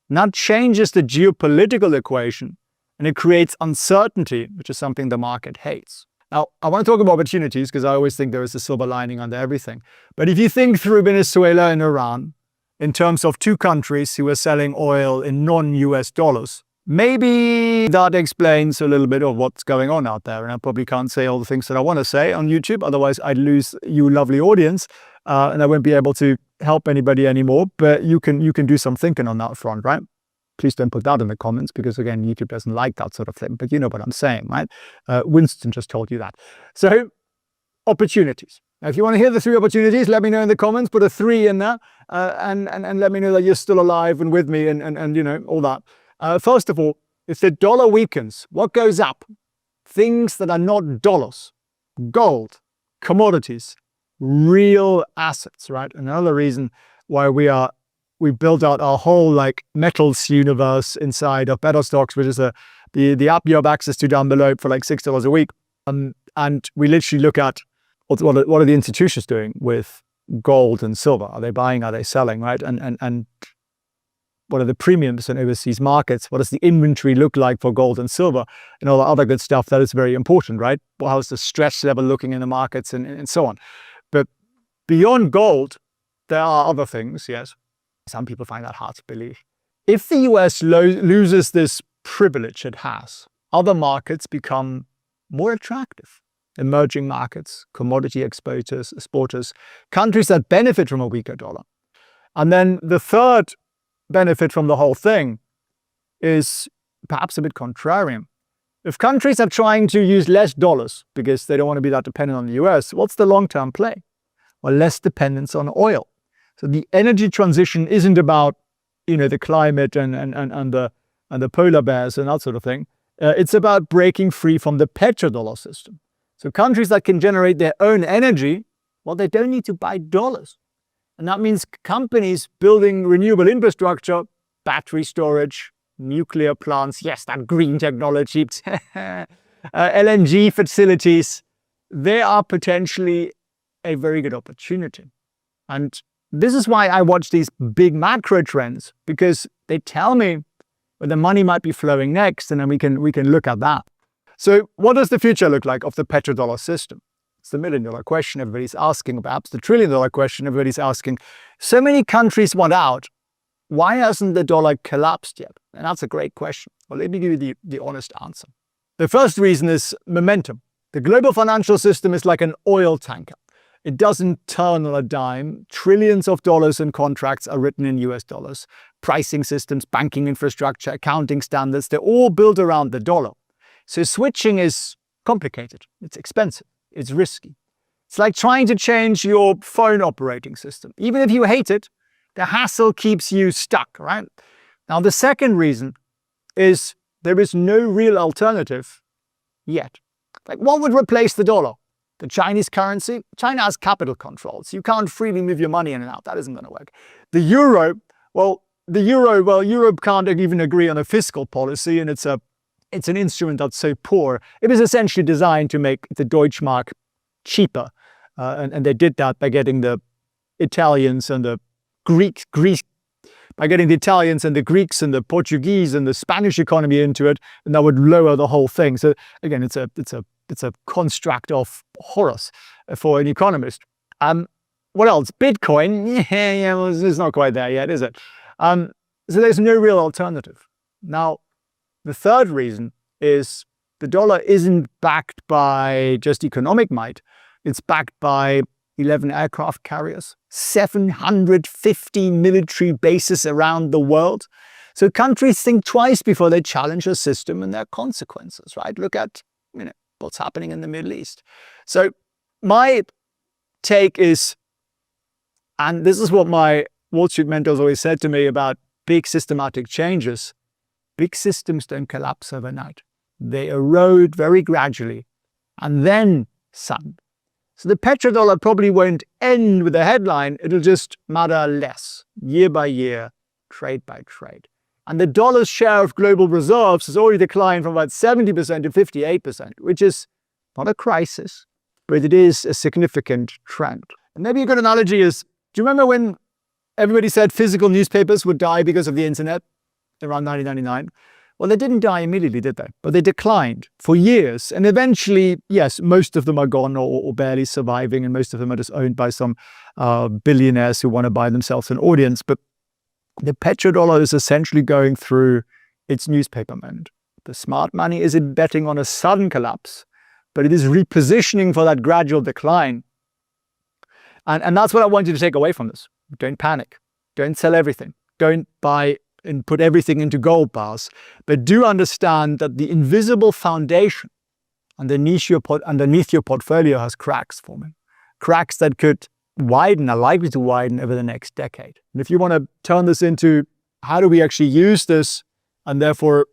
And that changes the geopolitical equation, and it creates uncertainty, which is something the market hates. Now, I want to talk about opportunities because I always think there is a silver lining under everything. But if you think through Venezuela and Iran in terms of 2 countries who are selling oil in non-US dollars, maybe that explains a little bit of what's going on out there. And I probably can't say all the things that I want to say on YouTube. Otherwise, I'd lose you lovely audience and I won't be able to help anybody anymore. But you can do some thinking on that front, right? Please don't put that in the comments because, again, YouTube doesn't like that sort of thing. But you know what I'm saying, right? Winston just told you that. So, opportunities. Now, if you want to hear the 3 opportunities, let me know in the comments. Put a 3 in there and let me know that you're still alive and with me and you know, all that. First of all, if the dollar weakens, what goes up? Things that are not dollars. Gold, commodities, real assets, right? Another reason why we built out our whole metals universe inside of Better Stocks, which is the app you have access to down below for $6 a week. And we literally look at what are the institutions doing with gold and silver? Are they buying? Are they selling? Right? And what are the premiums in overseas markets? What does the inventory look like for gold and silver? And all the other good stuff that is very important, right? How's the stress level looking in the markets and so on? But beyond gold, there are other things, yes. Some people find that hard to believe. If the US loses this privilege it has, other markets become more attractive. Emerging markets, commodity exporters, countries that benefit from a weaker dollar. And then the third benefit from the whole thing is perhaps a bit contrarian. If countries are trying to use less dollars because they don't want to be that dependent on the US, what's the long-term play? Well, less dependence on oil. So the energy transition isn't about, the climate and the polar bears and that sort of thing. It's about breaking free from the petrodollar system. So countries that can generate their own energy, they don't need to buy dollars. And that means companies building renewable infrastructure, battery storage, nuclear plants, yes, that green technology, LNG facilities, they are potentially a very good opportunity. And this is why I watch these big macro trends, because they tell me where the money might be flowing next, and then we can look at that. So what does the future look like of the petrodollar system? It's the $1 million question everybody's asking, perhaps the $1 trillion question everybody's asking. So many countries want out. Why hasn't the dollar collapsed yet? And that's a great question. Well, let me give you the honest answer. The first reason is momentum. The global financial system is like an oil tanker. It doesn't turn on a dime. Trillions of dollars in contracts are written in US dollars. Pricing systems, banking infrastructure, accounting standards, they're all built around the dollar. So switching is complicated. It's expensive. It's risky. It's like trying to change your phone operating system. Even if you hate it, the hassle keeps you stuck, right? Now, the second reason is there is no real alternative yet. What would replace the dollar? The Chinese currency? China has capital controls. You can't freely move your money in and out. That isn't going to work. The euro, Europe can't even agree on a fiscal policy, and it's it's an instrument that's so poor. It was essentially designed to make the Deutschmark cheaper. And they did that by getting the Italians and the Greeks and the Portuguese and the Spanish economy into it, and that would lower the whole thing. So again, it's a construct of horrors for an economist. What else? Bitcoin? Yeah, well, it's not quite there yet, is it? So there's no real alternative. Now, the third reason is the dollar isn't backed by just economic might. It's backed by 11 aircraft carriers, 750 military bases around the world. So countries think twice before they challenge a system and their consequences, right? Look at what's happening in the Middle East. So my take is, and this is what my Wall Street mentors always said to me about big systematic changes, big systems don't collapse overnight. They erode very gradually and then sudden. So the petrodollar probably won't end with a headline. It'll just matter less, year by year, trade by trade. And the dollar's share of global reserves has already declined from about 70% to 58%, which is not a crisis, but it is a significant trend. And maybe a good analogy is, do you remember when everybody said physical newspapers would die because of the internet around 1999? Well, they didn't die immediately, did they? But they declined for years. And eventually, yes, most of them are gone or barely surviving, and most of them are just owned by some billionaires who want to buy themselves an audience. But the petrodollar is essentially going through its newspaper moment. The smart money isn't betting on a sudden collapse, but it is repositioning for that gradual decline. And that's what I want you to take away from this. Don't panic. Don't sell everything. Don't buy and put everything into gold bars, but do understand that the invisible foundation underneath your portfolio has cracks forming. Cracks that could widen, are likely to widen over the next decade. And if you want to turn this into how do we actually use this and therefore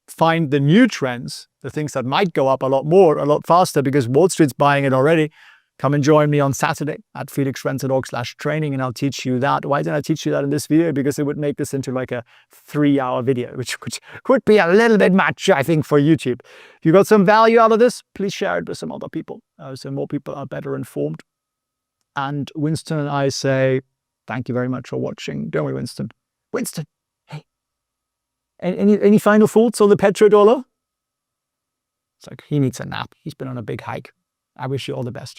find the new trends, the things that might go up a lot more, a lot faster because Wall Street's buying it already, come and join me on Saturday at felixprehn.org/training and I'll teach you that. Why didn't I teach you that in this video? Because it would make this into like a 3-hour video, which could be a little bit much, I think, for YouTube. If you got some value out of this, please share it with some other people so more people are better informed. And Winston and I say, thank you very much for watching. Don't we, Winston? Winston, hey. Any final thoughts on the petrodollar? It's like he needs a nap. He's been on a big hike. I wish you all the best.